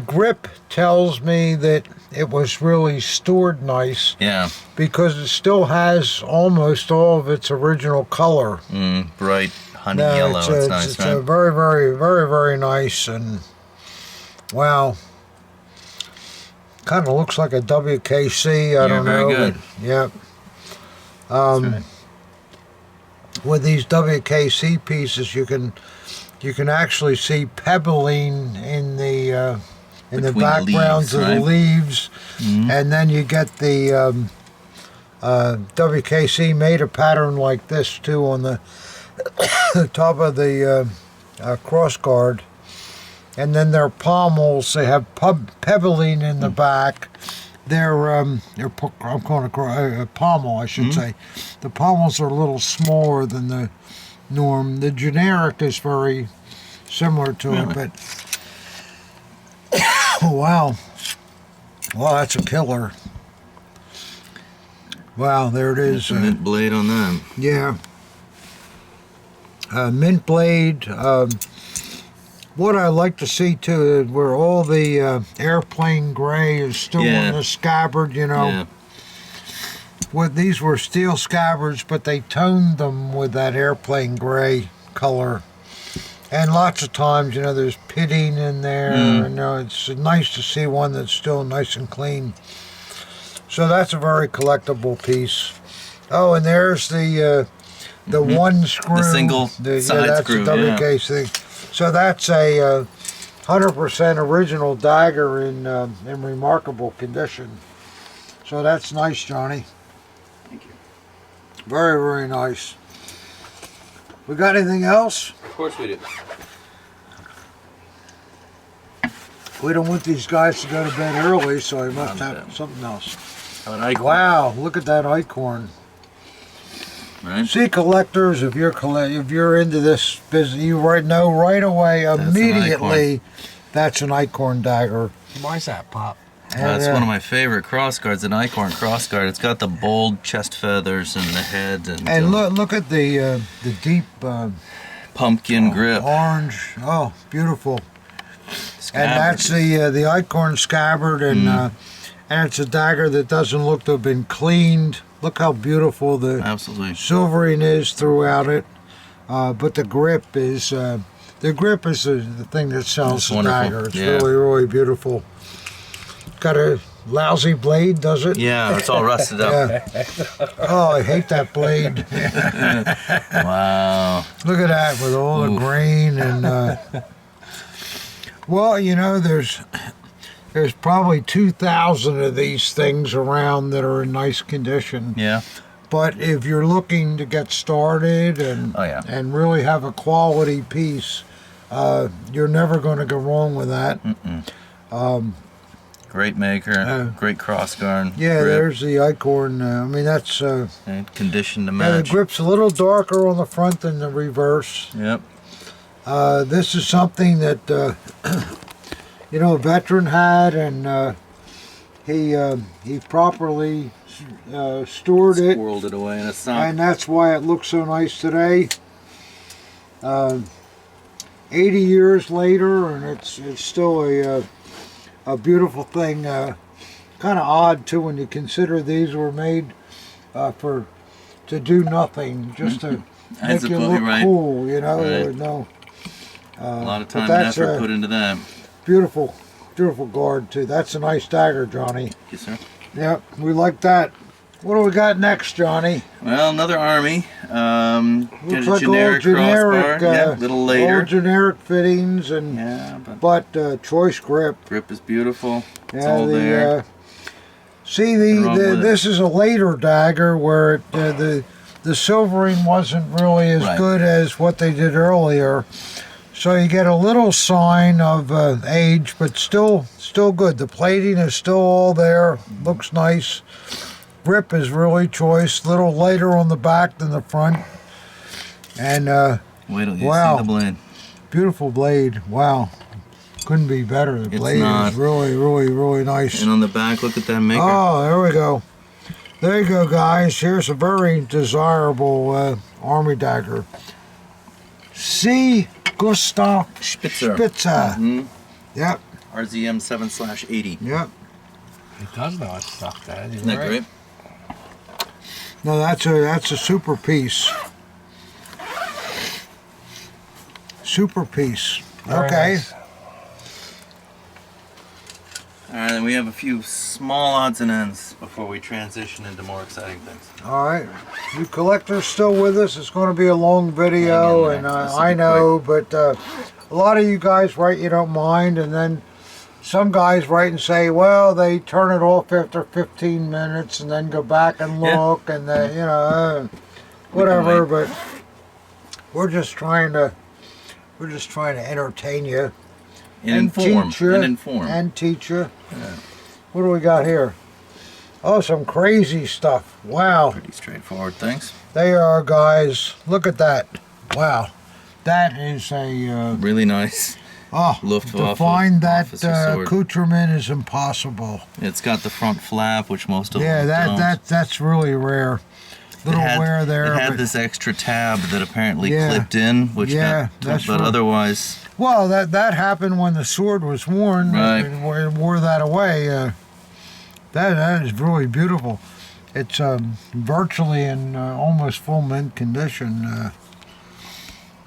grip tells me that it was really stored nice Yeah. because it still has almost all of its original color. Bright honey No, yellow. It's nice, it's right? a very, very, very, very nice, and wow. Kind of looks like a WKC. I don't very know. good. But, yep. That's right. With these WKC pieces, you can actually see pebbling in the Between the backgrounds leaves, of the right? leaves, and then you get the WKC made a pattern like this too on the top of the cross guard, and then their pommels, they have pebbling in the back. I'm calling it a pommel, I should say. The pommels are a little smaller than the norm. The generic is very similar to it, but oh, wow. Well, that's a killer. Wow, there it is. It's a mint blade on them. Yeah. Mint blade. What I like to see too, is where all the airplane gray is still Yeah. on the scabbard, you know. Yeah. Well, these were steel scabbards, but they toned them with that airplane gray color. And lots of times, you know, there's pitting in there. You know, it's nice to see one that's still nice and clean. So that's a very collectible piece. Oh, and there's the one screw. The single side that's screw, a WKC. So that's a 100% original dagger in remarkable condition. So that's nice, Johnny. Thank you. Very, very nice. We got anything else? Of course we do. We don't want these guys to go to bed early, so I must have something else. An acorn. Wow, look at that acorn. Right? See, collectors, if you're into this business, you know right away, immediately, that's an acorn dagger. Why's that, Pop? That's one of my favorite crossguards, an acorn crossguard. It's got the bold chest feathers and the head. And look at the deep pumpkin grip. Orange. Oh, beautiful. Scabbard. And that's the acorn scabbard, and it's a dagger that doesn't look to have been cleaned. Look how beautiful the Absolutely. silvering is throughout it. But the grip is the thing that sells the dagger. It's really, really beautiful. Got a lousy blade, does it? Yeah, it's all rusted up. Yeah. Oh, I hate that blade. Wow. Look at that with all the grain and. Well, you know, there's probably 2,000 of these things around that are in nice condition. Yeah. But if you're looking to get started and really have a quality piece, you're never going to go wrong with that. Great maker, great crossguard. Yeah, grip. there's the acorn. I mean, that's And condition to the match. grip's a little darker on the front than the reverse. Yep. This is something that you know, a veteran had, and he properly stored it. Squirreled it away in a sock. And that's why it looks so nice today. 80 years later, and it's still a beautiful thing. Kind of odd too when you consider these were made to do nothing, just to make you look cool. You know, there was no. A lot of time and effort put into that. Beautiful, beautiful guard too. That's a nice dagger, Johnny. Yes, sir. Yep, we like that. What do we got next, Johnny? Well, another army. Looks a like generic crossbar. Yeah, little later. All generic fittings, and but choice grip. Grip is beautiful. It's Yeah, all there. See, this is a later dagger where the silvering wasn't really as good as what they did earlier. So you get a little sign of age, but still good. The plating is still all there. Looks nice. Grip is really choice. A little lighter on the back than the front. And wait till you wow, see the blade. Beautiful blade. Wow, couldn't be better. The blade is really, really, really nice. And on the back, look at that maker. Oh, there we go. There you go, guys. Here's a very desirable army dagger. C. Gustav Spitzer. Yep. RZM 7/80. Yep. He does know his stuff, Dad. Isn't that great? No, that's a super piece. Super piece. Okay. Nice. All right, then we have a few small odds and ends before we transition into more exciting things. All right. You collectors still with us? It's going to be a long video, and I know, but a lot of you guys write you don't mind, and then some guys write and say, well, they turn it off after 15 minutes and then go back and look, and they, you know, whatever. But we're just trying to entertain you. And teach you. And teach you. Yeah. What do we got here? Oh, some crazy stuff. Wow. Pretty straightforward things. They are, guys. Look at that. Wow. That is a... really nice. Oh, Luftwaffe to find that sword. accoutrement is impossible. It's got the front flap, which most of them don't. That's really rare. Little wear there. It had this extra tab that apparently clipped in, which but otherwise... Well, that happened when the sword was worn. Right. It wore that away. That is really beautiful. It's virtually in almost full mint condition.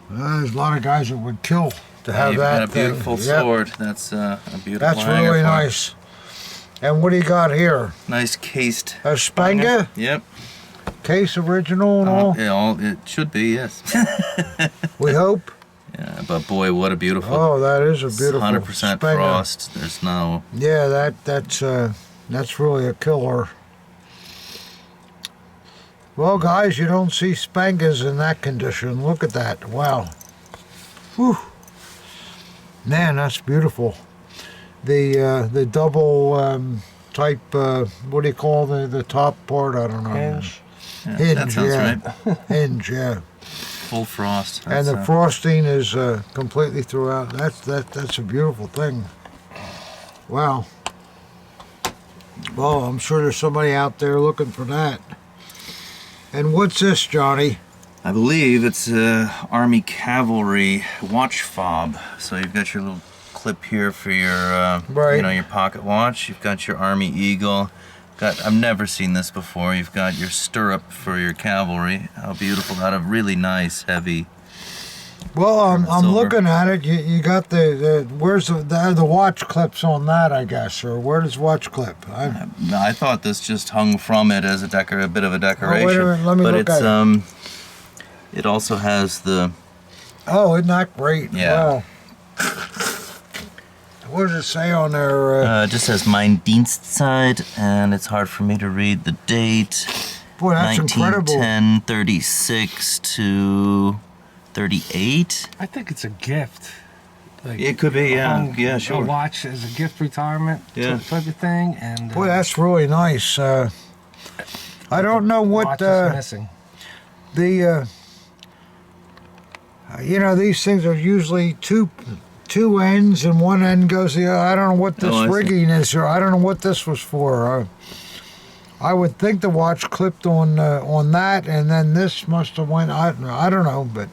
There's a lot of guys that would kill to have that. Got a beautiful sword. That's a beautiful. That's really nice. And what do you got here? Nice cased. A Spanga? Yep. Case original and all? Yeah, it should be, yes. We hope. Yeah, but boy, what a beautiful. Oh, that is a beautiful 100% frost. There's no. Yeah, that's really a killer. Well, guys, you don't see Spangas in that condition. Look at that. Wow. Whew. Man, that's beautiful. the double type. What do you call the top part? I don't know. Hinge. Yeah, Hinge, that sounds yeah. right. Hinge, yeah. Full frost. And the That's, frosting is completely throughout. That's a beautiful thing. Wow. Well, I'm sure there's somebody out there looking for that. And what's this, Johnny? I believe it's Army Cavalry watch fob. So you've got your little clip here for your, Right. you know, your pocket watch. You've got your Army Eagle. I've never seen this before. You've got your stirrup for your cavalry. How beautiful! That a really nice, heavy. Well, I'm Silver. looking at it. You got where's the watch clips on that? I guess, or where does watch clip? I thought this just hung from it as a bit of a decoration. wait a minute, let me but look it's at it also has the. Oh, isn't that great? Yeah. Wow. What does it say on there? It just says Mein Dienstzeit, and it's hard for me to read the date. Boy, that's incredible. 1910, 36 to 38. I think it's a gift. Like, It could be, yeah. Yeah, sure. A watch as a gift retirement type of thing. And Boy, that's really nice. I don't know what watch is missing. the these things are usually two ends and one end goes the other. I don't know what this I see. rigging is, or I don't know what this was for. I would think the watch clipped on that, and then this must have went. I don't know, but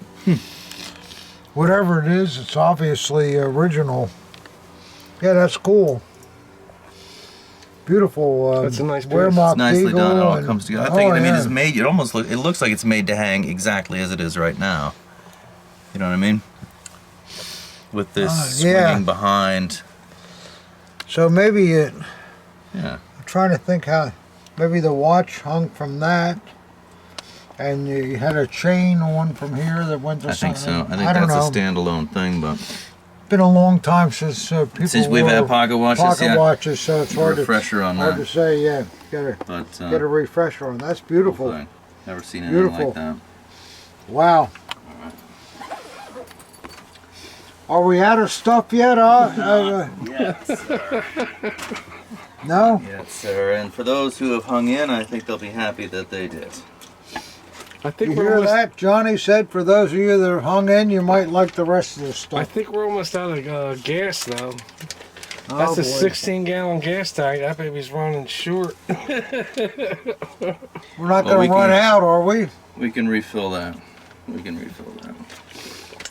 whatever it is, it's obviously original. Yeah, that's cool. Beautiful. That's a nice piece. Wehrmacht It's nicely Eagle done. It all and- comes together. I think. I mean, yeah. it's made. It almost looks like it's made to hang exactly as it is right now. You know what I mean? With this yeah. swinging behind. So maybe it. Yeah. I'm trying to think how. Maybe the watch hung from that, and you had a chain on from here that went to. I think so. I think don't that's know. a standalone thing, but Been a long time since people. since we've wore had pocket watches, pocket watches, so it's hard refresher on hard that. to say. Yeah, get But a refresher on. That's beautiful. cool thing. Never seen anything Beautiful. like that. Wow. Are we out of stuff yet? Yes, sir. No. Yes, sir. And for those who have hung in, I think they'll be happy that they did. I You think we're hear almost, that? Johnny said for those of you that are hung in, you might like the rest of this I stuff. think we're almost out of gas now. Oh, That's a boy. 16-gallon gas tank. That baby's running short. We're not Well, going we to run can- out, are we? We can refill that. We can refill that.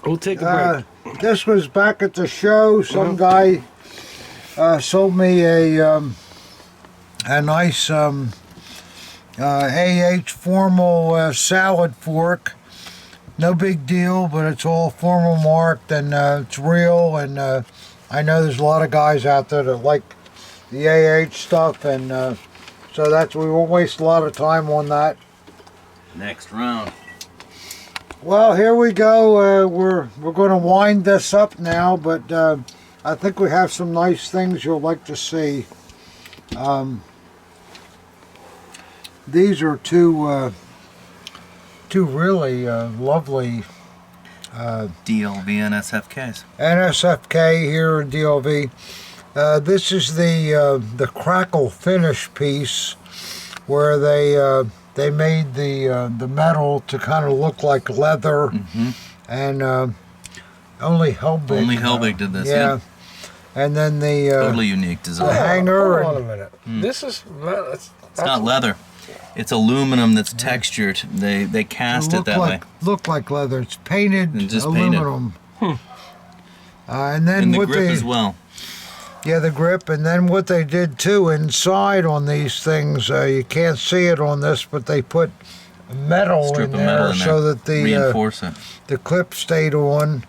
We'll take a break. This was back at the show. Some guy sold me a nice AH formal salad fork. No big deal, but it's all formal marked and it's real. And I know there's a lot of guys out there that like the AH stuff, and so we won't waste a lot of time on that. Next round. Well, here we go. We're going to wind this up now, but I think we have some nice things you'll like to see. These are two really lovely DLV NSFKs. NSFK here in DLV. This is the crackle finish piece where they made the metal to kind of look like leather, and only Hellbig. Only Hellbig did this. Yeah. And then the Totally unique the design. hanger. Hold on and- a minute. This is It's not leather. It's aluminum that's textured. They cast it that way. Look like leather. It's painted And just painted. aluminum. And then And the what grip they as well. yeah, the grip, and then what they did too inside on these things, you can't see it on this, but they put metal Strip in of there metal in there. so that Reinforce it. the clip stayed on.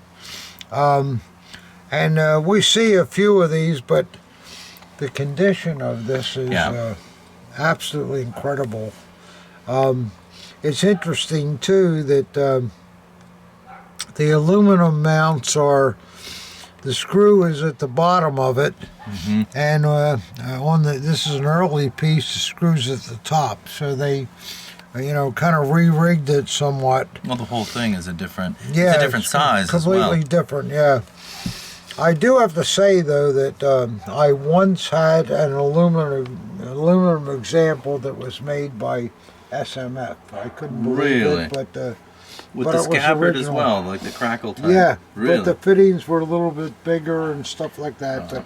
And we see a few of these, but the condition of this is absolutely incredible. It's interesting too that the aluminum mounts are, the screw is at the bottom of it, and this is an early piece, the screw's at the top, so they kind of re-rigged it somewhat. Well, the whole thing is a different. Yeah, it's a different size as well. Completely different, yeah. I do have to say though that I once had an aluminum example that was made by SMF. I couldn't believe Really? it, but With but the it was scabbard as original. well, like the crackle type. Yeah, Really? but the fittings were a little bit bigger and stuff like that.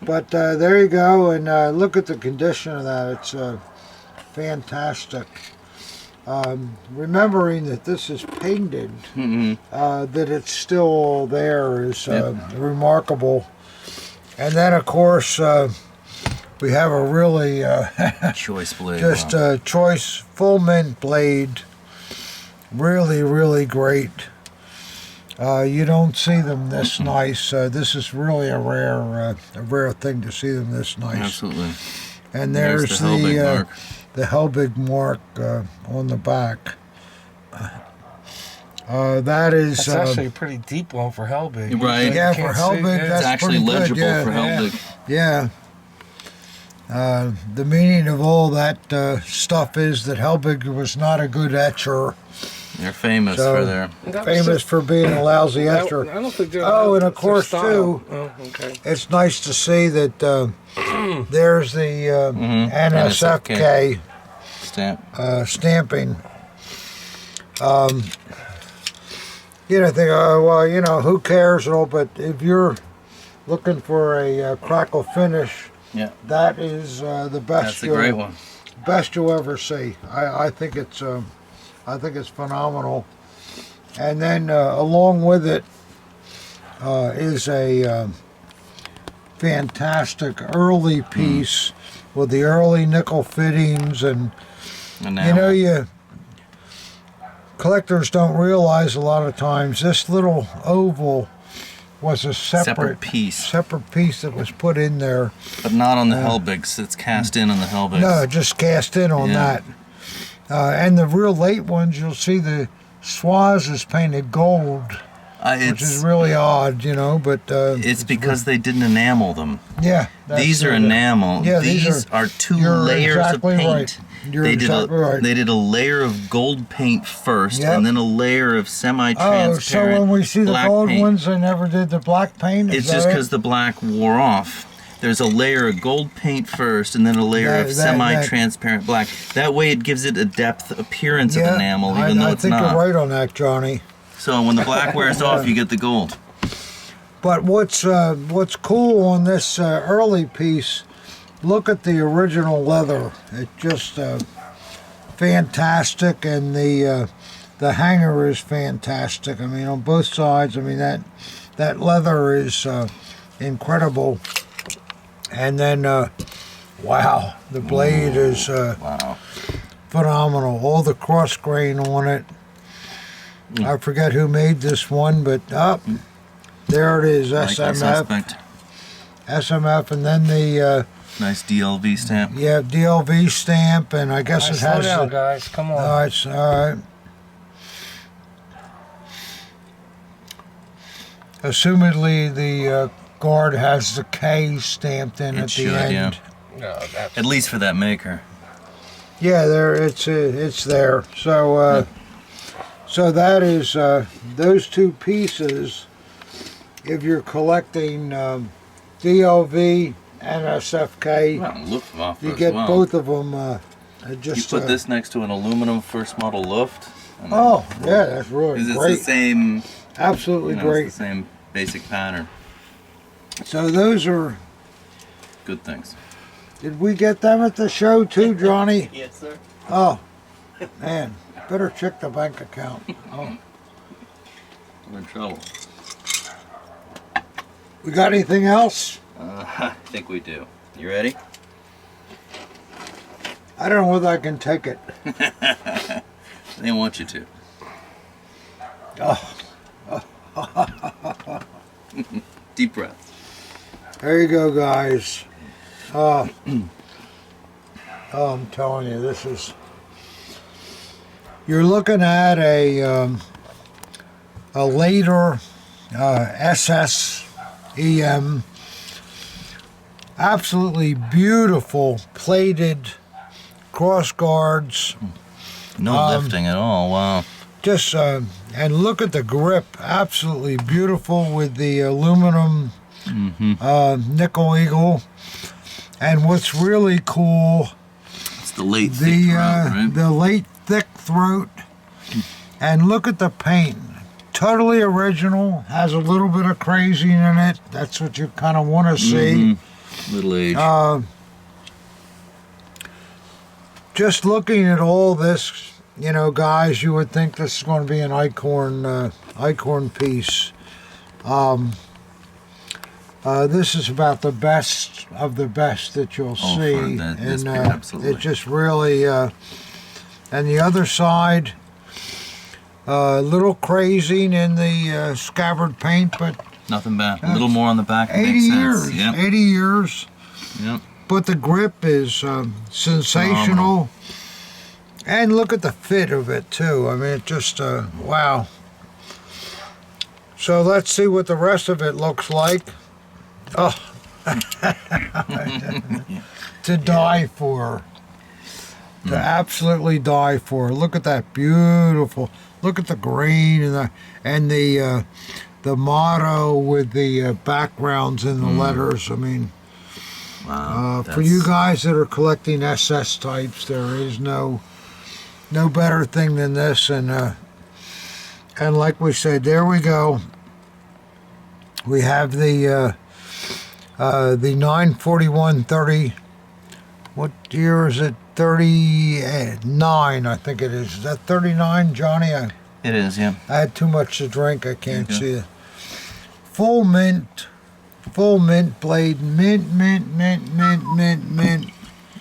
But there you go, and look at the condition of that. It's fantastic. Remembering that this is painted, that it's still there is remarkable. And then, of course, we have a really choice blade. just wow. a choice full mint blade. Really, really great. You don't see them this nice. This is really a rare thing to see them this nice. Absolutely. And there's the Hellbig mark. The Hellbig mark on the back. That is That's actually a pretty deep one for Hellbig. Right. yeah, You for can't see Hellbig, it. that's It's actually pretty good, legible yeah. for Hellbig. Yeah. The meaning of all that stuff is that Hellbig was not a good etcher. They're famous So- for their. Famous for being a lousy I etcher. don't think they're. Oh, and of it's their course, style. too, Oh, okay. It's nice to see that there's the NSKK Stamp. stamping. You know, think, well, you know, who cares and all, but if you're looking for a crackle finish, Yeah. that is the best. That's a great one. Best you'll ever see. I think it's phenomenal. And then along with it is a fantastic early piece with the early nickel fittings, and you know, collectors don't realize a lot of times this little oval was a separate piece, that was put in there. but not on the Hellbigs. It's cast in on the Hellbigs. No, just cast in on Yeah. that. And the real late ones, you'll see the swaz is painted gold, which is really odd, you know. But it's because they didn't enamel them. yeah, These are enamel. Yeah, these are two you're layers exactly of paint. right. You're exactly right. They did a layer of gold paint first, Yep. and then a layer of semi-transparent Oh, so when we see the black gold paint. ones, they never did the black paint? It's just because the black wore off. There's a layer of gold paint first, and then a layer of semi-transparent black. That way, it gives it a depth appearance of enamel, even though it's not. I think you're right on that, Johnny. So when the black wears off, you get the gold. But what's cool on this early piece, look at the original leather. It's just fantastic, and the hanger is fantastic. I mean, on both sides. I mean, that leather is incredible. And then, wow, the blade is Wow. phenomenal. All the cross grain on it. I forget who made this one, but there it is, Like I SMF. suspect. SMF, and then the Nice DLV stamp. DLV stamp, and I guess it Slow has. down, guys. Come on. All right. Assumedly, the guard has the K stamped in It at should, the end. yeah. No, that's At least for that maker. Yeah, there it's there. So so that is those two pieces. If you're collecting DLV and SFK, Well, Luftwaffe you as get well. both of them. You Just put this next to an aluminum first model Luft. and then- Oh, yeah, that's really Because it's great. the same, Absolutely you know, great. it's the same basic pattern. So those are. Good things. Did we get them at the show too, Johnny? Yes, sir. Oh, man, better check the bank account. Oh, We're in trouble. we got anything else? I think we do. You ready? I don't know whether I can take it. They want you to. Deep breath. There you go, guys. Oh, I'm telling you, this is. You're looking at a later SSEM, absolutely beautiful plated cross guards. No lifting at all. Wow. just and look at the grip, absolutely beautiful with the aluminum nickel eagle. And what's really cool, It's the late thick throat, right? the late thick throat. And look at the paint, totally original, has a little bit of crazy in it. That's what you kind of want to see. Little age. Just looking at all this, you know, guys, you would think this is going to be an Eichhorn piece. This is about the best of the best that you'll see. Absolutely. It just really, and the other side, a little crazing in the scabbard paint, but Nothing bad. A little more on the back. 80 makes years, sense. Yep. 80 years. Yep. But the grip is sensational. And look at the fit of it, too. I mean, it just, wow. So let's see what the rest of it looks like. Oh. To die for. To absolutely die for. Look at that beautiful. Look at the green and the motto with the backgrounds and the letters. I mean, Wow. for you guys that are collecting SS types, there is no better thing than this. And like we said, there we go. We have the 94130. What year is it? 39, I think it is. Is that 39, Johnny? It is, yeah. I had too much to drink. I can't see it. Full mint blade. Mint.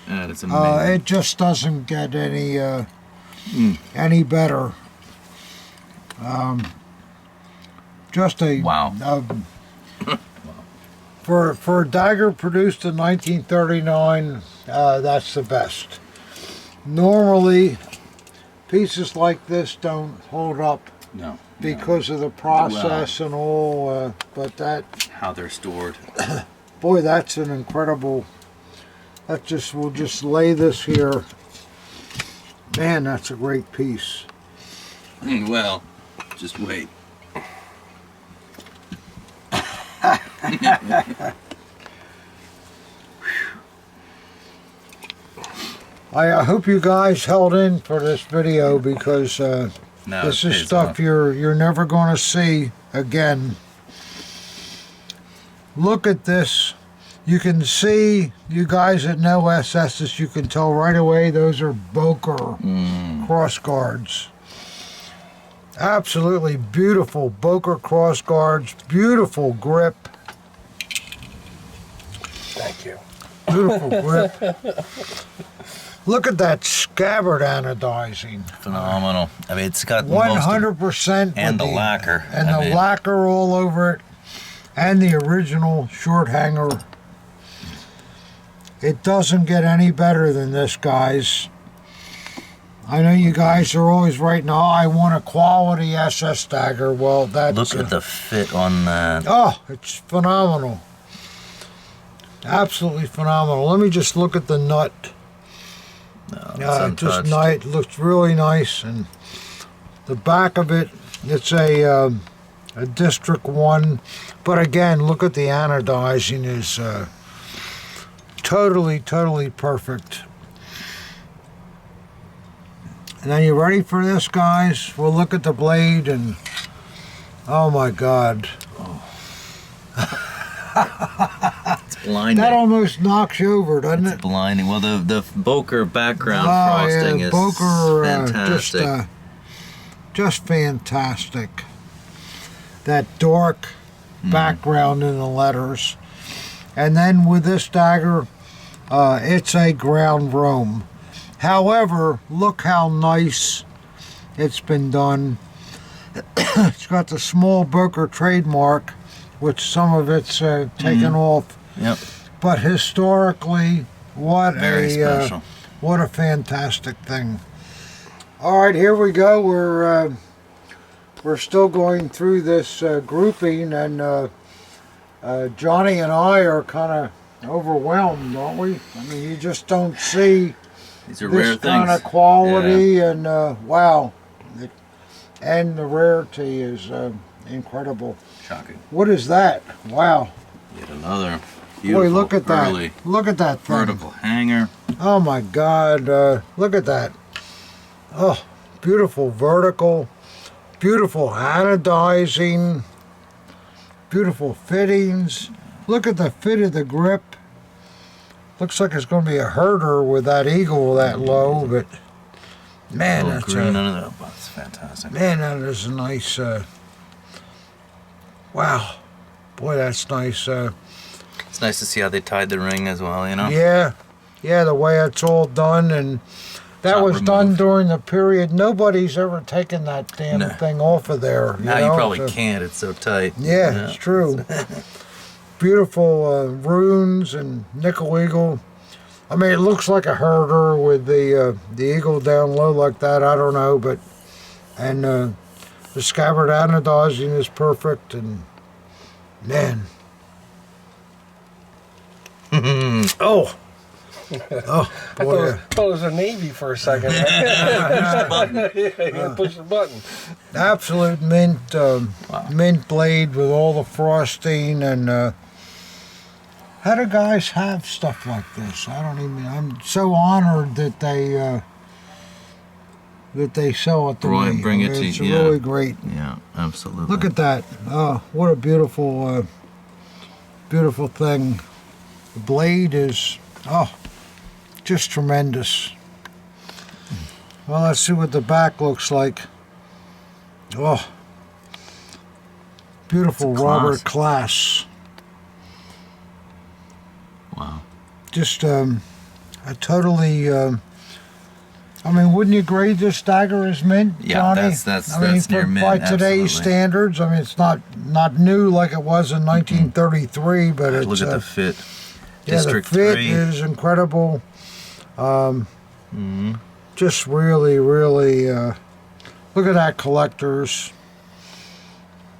That is amazing. It just doesn't get any better. Just a Wow. For a dagger produced in 1939, that's the best. Normally, pieces like this don't hold up No. because of the process and all, but that, How they're stored. boy, that's an incredible. We'll just lay this here. Man, that's a great piece. Well, just wait. I hope you guys held in for this video because No, this it is pays stuff off. you're never going to see again. Look at this. You can see, you guys that know SSs, you can tell right away those are Boker cross guards. Absolutely beautiful Boker cross guards. Beautiful grip. Thank you. Beautiful grip. Look at that scabbard anodizing. Phenomenal. I mean, it's got most of 100%. and with the lacquer. And I the mean, lacquer all over it. And the original short hanger. It doesn't get any better than this, guys. I know you guys are always writing, oh, I want a quality SS dagger. Well, that's... Look at the fit on that. Oh, it's phenomenal. Absolutely phenomenal. Let me just look at the nut. It's Just untouched. nice. Looks really nice. And the back of it, it's a District 1. But again, look at the anodizing is totally perfect. And then you ready for this, guys? We'll look at the blade and oh my God. It's blinding. That almost knocks you over, doesn't It's it? blinding. Well, the Boker background Oh, frosting yeah, is Boker, fantastic. just fantastic. That dark background in the letters. And then with this dagger, it's a ground Rohm. However, look how nice it's been done. It's got the small Boker trademark, which some of it's taken off. Yep. But historically, what Very special. what a fantastic thing. All right, here we go. We're still going through this grouping, and Johnny and I are kind of overwhelmed, aren't we? I mean, you just don't see These are rare this kind things. of quality, and wow. and the rarity is incredible. Shocking. What is that? Wow. Yet another Boy, beautiful look at early that. Look at that thing. vertical hanger. Oh my God. Look at that. Oh, beautiful vertical. Beautiful anodizing. Beautiful fittings. Look at the fit of the grip. Looks like it's going to be a herder with that eagle that low, but man, that's green under that. That's fantastic. man, that is a nice. Wow, boy, that's nice. It's nice to see how they tied the ring as well. You know. Yeah, the way it's all done, and that Chop was done removed. during the period. Nobody's ever taken that damn No. thing off of there. Now you know? probably So- can't. It's so tight. Yeah, it's true. Beautiful runes and nickel eagle. I mean, it looks like a herder with the eagle down low like that. I don't know, but and the scabbard anodizing is perfect. And man, oh, I boy, thought it was a Navy for a second. Yeah, you gotta push the button. absolute mint, mint blade with all the frosting and. How do guys have stuff like this? I don't even. I'm so honored that they sell it to me. Bring it to It's you, yeah. really great. Yeah, absolutely. Look at that. Oh, what a beautiful, beautiful thing. The blade is just tremendous. Well, let's see what the back looks like. Oh, beautiful It's a Robert Class. Wow. Just a totally. I mean, wouldn't you grade this dagger as mint, Yeah, Johnny? that's I mean, that's near mint. by today's absolutely. standards. I mean, it's not new like it was in 1933, but it's Look at the fit. yeah, District the fit 3. is incredible. Just really, really. Look at that, collectors.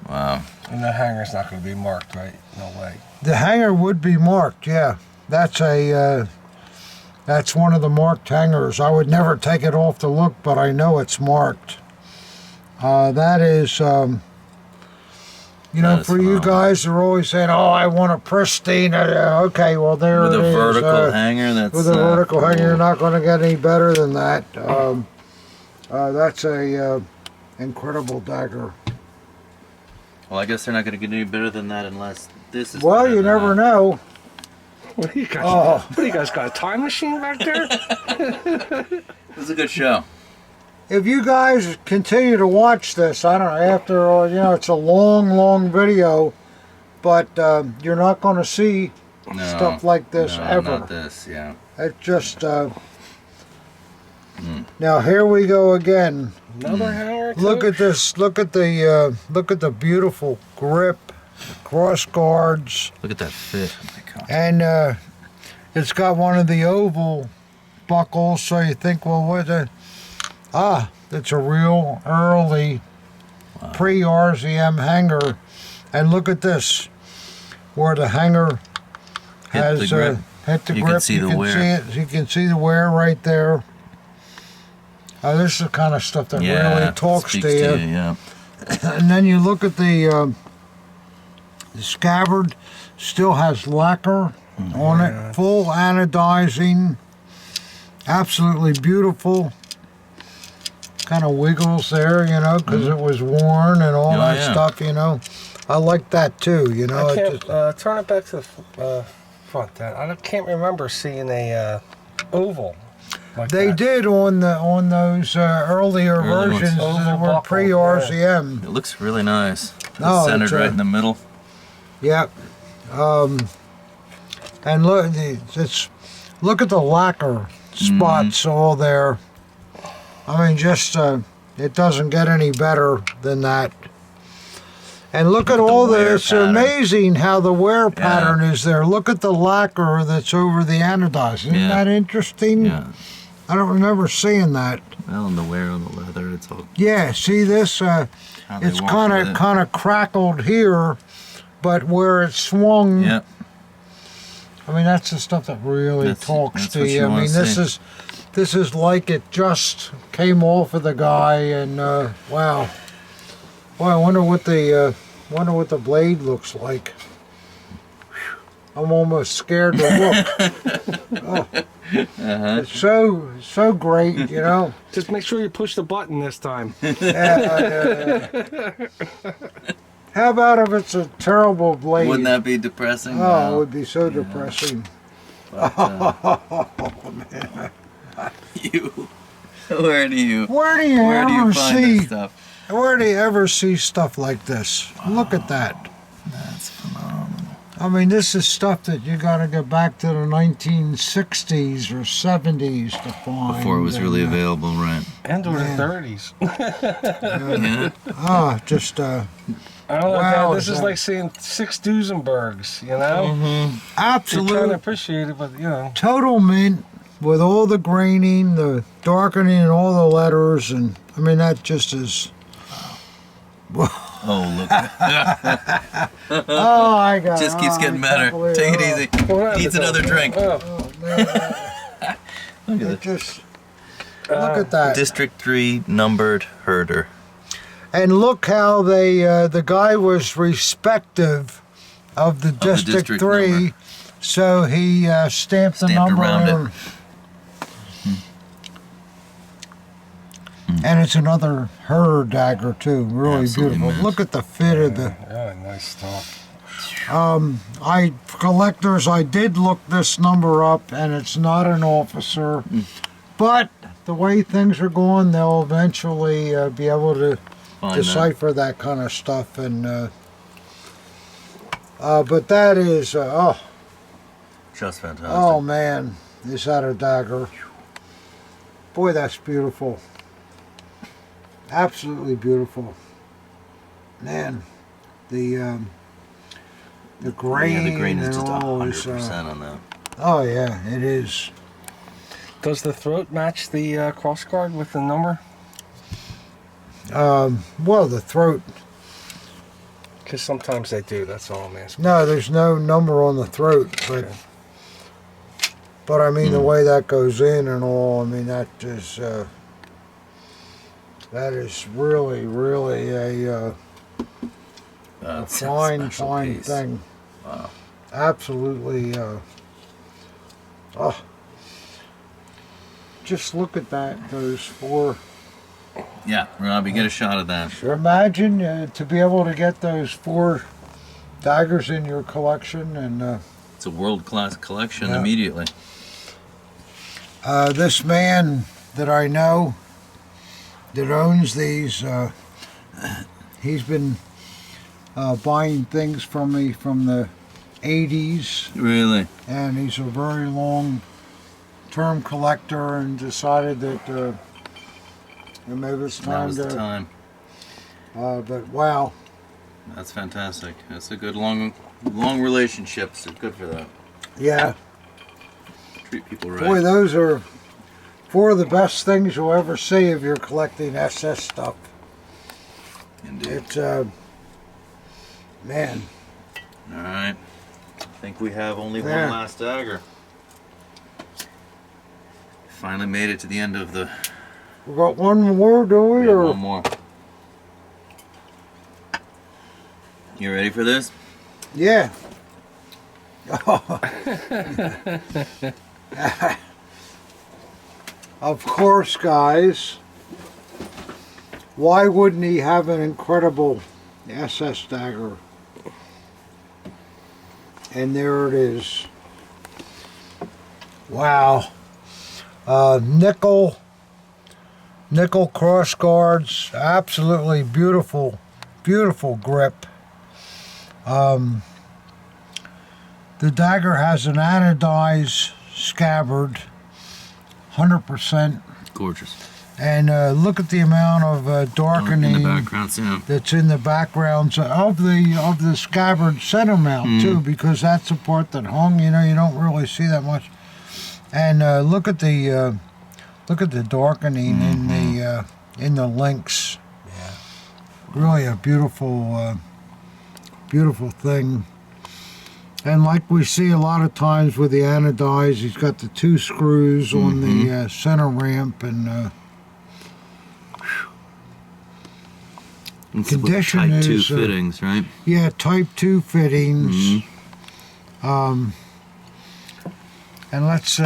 Wow. And the hanger's not going to be marked, right? No way. The hanger would be marked, yeah. That's one of the marked hangers. I would never take it off to look, but I know it's marked. That is, you know, That is for you phenomenal. guys, they're always saying, "Oh, I want a pristine." Okay, well there With it a is. vertical hanger, that's With a vertical hanger, you're cool. not going to get any better than that. That's a incredible dagger. Well, I guess they're not going to get any better than that unless this is. Well, better you than never that. know. What do you guys? Oh. What do you guys got? A time machine back there? It was a good show. If you guys continue to watch this, I don't know, after, you know, it's a long, long video, but you're not going to see No, stuff like this no, ever. Not this, yeah. It's just, now here we go again. Another hanger? Look too? at this, look at the beautiful grip, cross guards, Look at that fit. Oh my God. and it's got one of the oval buckles, so you think, well, what the... it's a real early pre-RZM hanger. And look at this, where the hanger has the grip. hit the You grip. can see the wear. See it. You can see the wear right there. This is the kind of stuff that Yeah, really talks speaks to you. yeah. And then you look at the scabbard, still has lacquer on it, full anodizing, absolutely beautiful. Kind of wiggles there, you know, because it was worn and all Oh, that yeah. stuff, you know. I like that too, you know. I it can't just- turn it back to the front. Then can't remember seeing a oval. Like they that. did on those earlier Early ones. versions Oval that were buckle, pre-RZM. It looks really nice. It's No, centered it's, right in the middle. Yep. And look, look at the lacquer spots all there. I mean, just it doesn't get any better than that. And look at the all wear this. It's pattern. amazing how the wear pattern is there. Look at the lacquer that's over the anodizing. Isn't Yeah. that interesting? Yeah. I don't remember seeing that. Well, and the wear on the leather, it's all. Yeah, see this? How they It's walk kind with of it. crackled here, but where it's swung. Yep. I mean, that's the stuff that really That's- talks that's to what you. you I wanna mean, see. this is like it just came off of the guy, and wow. Boy, I wonder what the blade looks like. Whew. I'm almost scared to look. Oh. It's so great, you know. Just make sure you push the button this time. How about if it's a terrible blade? Wouldn't that be depressing? Oh, it would be so depressing. But, Oh man. Where do you ever find see this stuff? where do you ever see stuff like this? Look at that. That's phenomenal. I mean, this is stuff that you got to go back to the 1960s or 70s to find. Before it was really available, right? And or the 30s. Yeah. Just I don't know, Wow, Dad, this is like seeing 6 Duesenbergs, you know? You're trying to absolute appreciate it, but, you know. total mint with all the graining, the darkening, and all the letters, and I mean that just is. Oh, look. Oh, I got. Just keeps getting better. Take it easy. Needs another drink. Oh. Oh man, Look at it this. just look at that. District 3 numbered herder. And look how they the guy was respective of the District 3, number. so he stamped the Stamped number around it. on. And it's another herder dagger too, really Absolutely beautiful. mint. Look at the fit of the. Yeah, nice stuff. Collectors, I did look this number up, and it's not an officer, but the way things are going, they'll eventually be able to Find decipher that kind of stuff. And but that is Just fantastic. oh man, is that a dagger? Boy, that's beautiful. Absolutely beautiful. Man, the grain, Yeah, the grain is just and all 100% on that. oh yeah, it is. Does the throat match the crossguard with the number? Well, the throat. Because sometimes they do, that's all I'm asking. No, there's no number on the throat, but Okay. but I mean the way that goes in and all. I mean that is really a fine special piece. thing. Wow. Absolutely. Just look at that. Those 4. Yeah, Robbie, get a shot of that. Imagine to be able to get those 4 daggers in your collection, and It's a world-class collection Yeah. immediately. this man that I know that owns these, he's been buying things from me from the 80s, Really? and he's a very long-term collector, and decided that maybe it's That time was the time. but wow. That's fantastic. That's a good long relationship. So good for that. Yeah. Treat people right. Boy, those are 4 of the best things you'll ever see if you're collecting SS stuff. Indeed. It's, man. All right. I think we have only There. one last dagger. Finally made it to the end of the. We got one more, do we? We have Or one more. You ready for this? yeah. Of course, guys. Why wouldn't he have an incredible SS dagger? And there it is. Wow. Nickel cross guards, absolutely beautiful grip. The dagger has an anodized scabbard, 100%, Gorgeous. and look at the amount of In darkening the background, yeah. that's in the background of the scabbard center mount too, because that's the part that hung. You know, you don't really see that much. And look at the darkening in the links. Yeah, really a beautiful thing. And like we see a lot of times with the anodized, he's got the 2 screws on the center ramp, and It's condition type 2 is fittings, right? yeah, type 2 fittings. And let's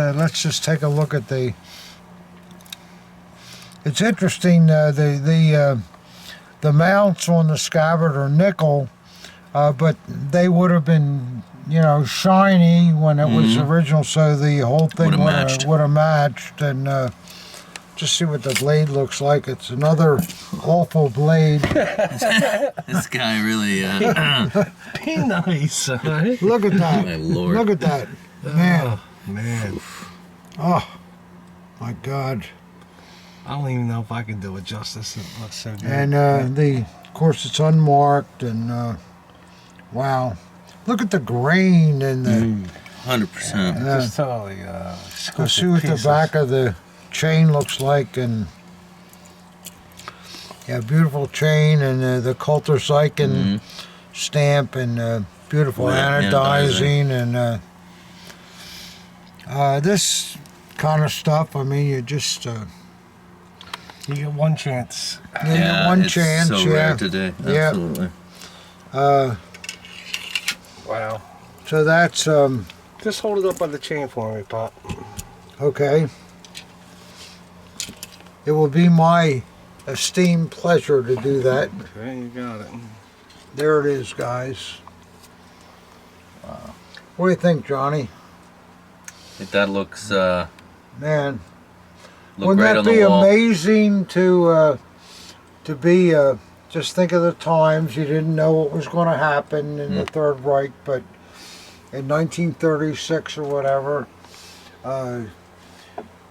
just take a look at the. It's interesting. The mounts on the scabbard are nickel, but they would have been, you know, shiny when it was original. So the whole thing would have matched. And just see what the blade looks like. It's another awful blade. This guy really. Be nice. Right? Look at that. My Lord. Look at that. Man. Man. Oh, my God. I don't even know if I can do it justice. It looks so good. And of course, it's unmarked. And wow. Look at the grain and the. 100%. Just totally Let's see what the back of the chain looks like. And yeah, beautiful chain and the Coulter-Syken stamp and beautiful anodizing and this kind of stuff. I mean, you just you get one chance. you get one it's chance. so rare today. Yeah. Absolutely. Wow. So that's Just hold it up by the chain for me, Pop. okay. It will be my esteemed pleasure to do that. Okay, you got it. There it is, guys. Wow. What do you think, Johnny? That looks Man, look wouldn't great that on the be wall. amazing to be just think of the times you didn't know what was going to happen in the Third Reich, but in 1936 or whatever,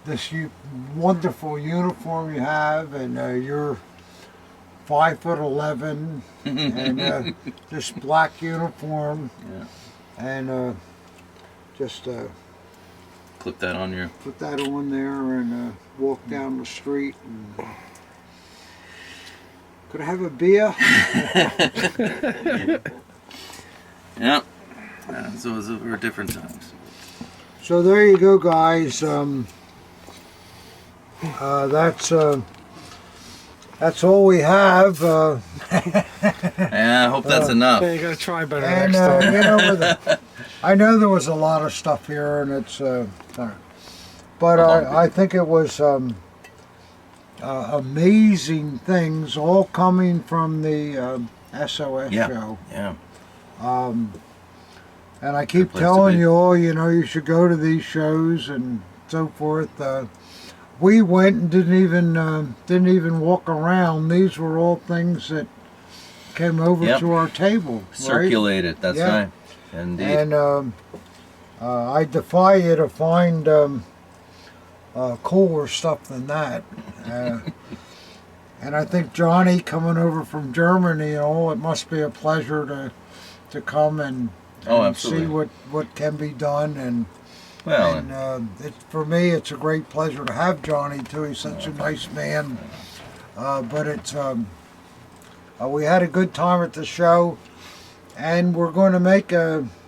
this wonderful uniform you have, and you're 5'11", and this black uniform, and just Clip that on your. put that on there and walk down the street. And, could I have a beer? Yeah. So those were different times. So there you go, guys. That's all we have. Yeah, I hope that's enough. Yeah, you gotta try better And next time. you know, I know there was a lot of stuff here, and it's. But I think it was amazing things, all coming from the SOS show. Yeah. And I keep place to telling be. you all, you know, you should go to these shows and so forth. We went and didn't even walk around. These were all things that came over to our table. Circulated. Right? That's right. Indeed. And I defy you to find cooler stuff than that. And I think Johnny coming over from Germany, it must be a pleasure to come and see what can be done. And for me, it's a great pleasure to have Johnny too. He's such a nice man. But it's we had a good time at the show, and we're going to make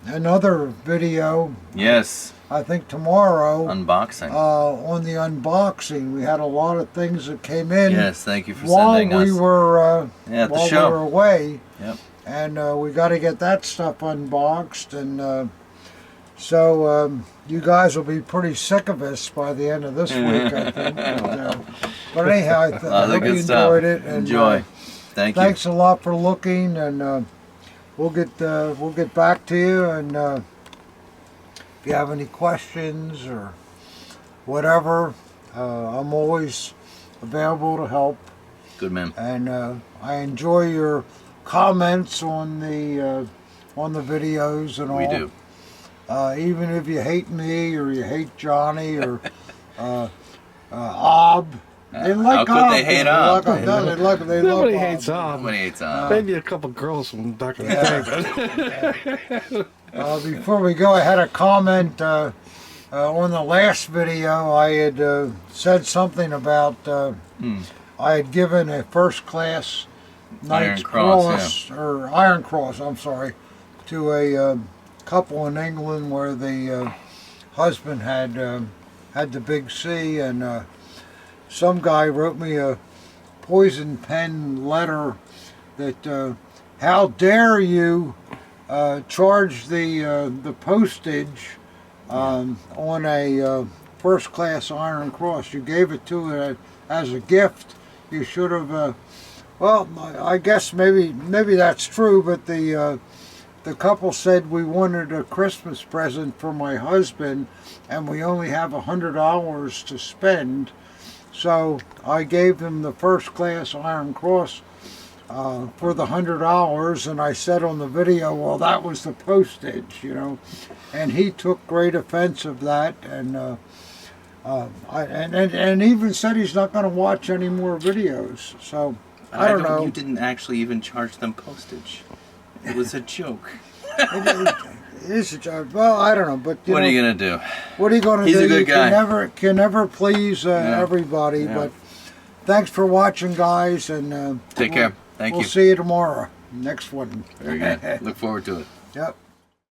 another video. Yes. I think tomorrow. Unboxing. On the unboxing, we had a lot of things that came in. Yes, thank you for sending us. While the show. we were away. Yep. And we got to get that stuff unboxed, and so you guys will be pretty sick of us by the end of this week, I think. But anyhow, I hope you enjoyed it. And, Enjoy. Thanks a lot for looking, and we'll get back to you. And if you have any questions or whatever, I'm always available to help. Good man. And I enjoy your comments on the videos and all. We do. Even if you hate me or you hate Johnny or Ob. They like how could they hate Ob? Nobody hates Ob. Nobody hates Ob. Maybe a couple girls from back in the day. Before we go, I had a comment on the last video. I had said something about I had given a first class Knight's Cross, or Iron Cross, I'm sorry, to a couple in England where the husband had the big C, and some guy wrote me a poison pen letter that how dare you charge the postage on a first-class Iron Cross. You gave it to it as a gift. You should have. Well, I guess maybe that's true, but the couple said we wanted a Christmas present for my husband, and we only have $100 to spend. So I gave them the first-class Iron Cross for the $100, and I said on the video, well, that was the postage, you know, and he took great offense of that, and and even said he's not going to watch any more videos. So I don't know. You didn't actually even charge them postage. It was a joke. It is a joke. Well, I don't know, but What are you gonna do? What are you going to do? He's a good You guy. can never please everybody. Yeah. But thanks for watching, guys, and Take care. Thank we'll you. see you tomorrow. Next one. Very good. Look forward to it. Yep.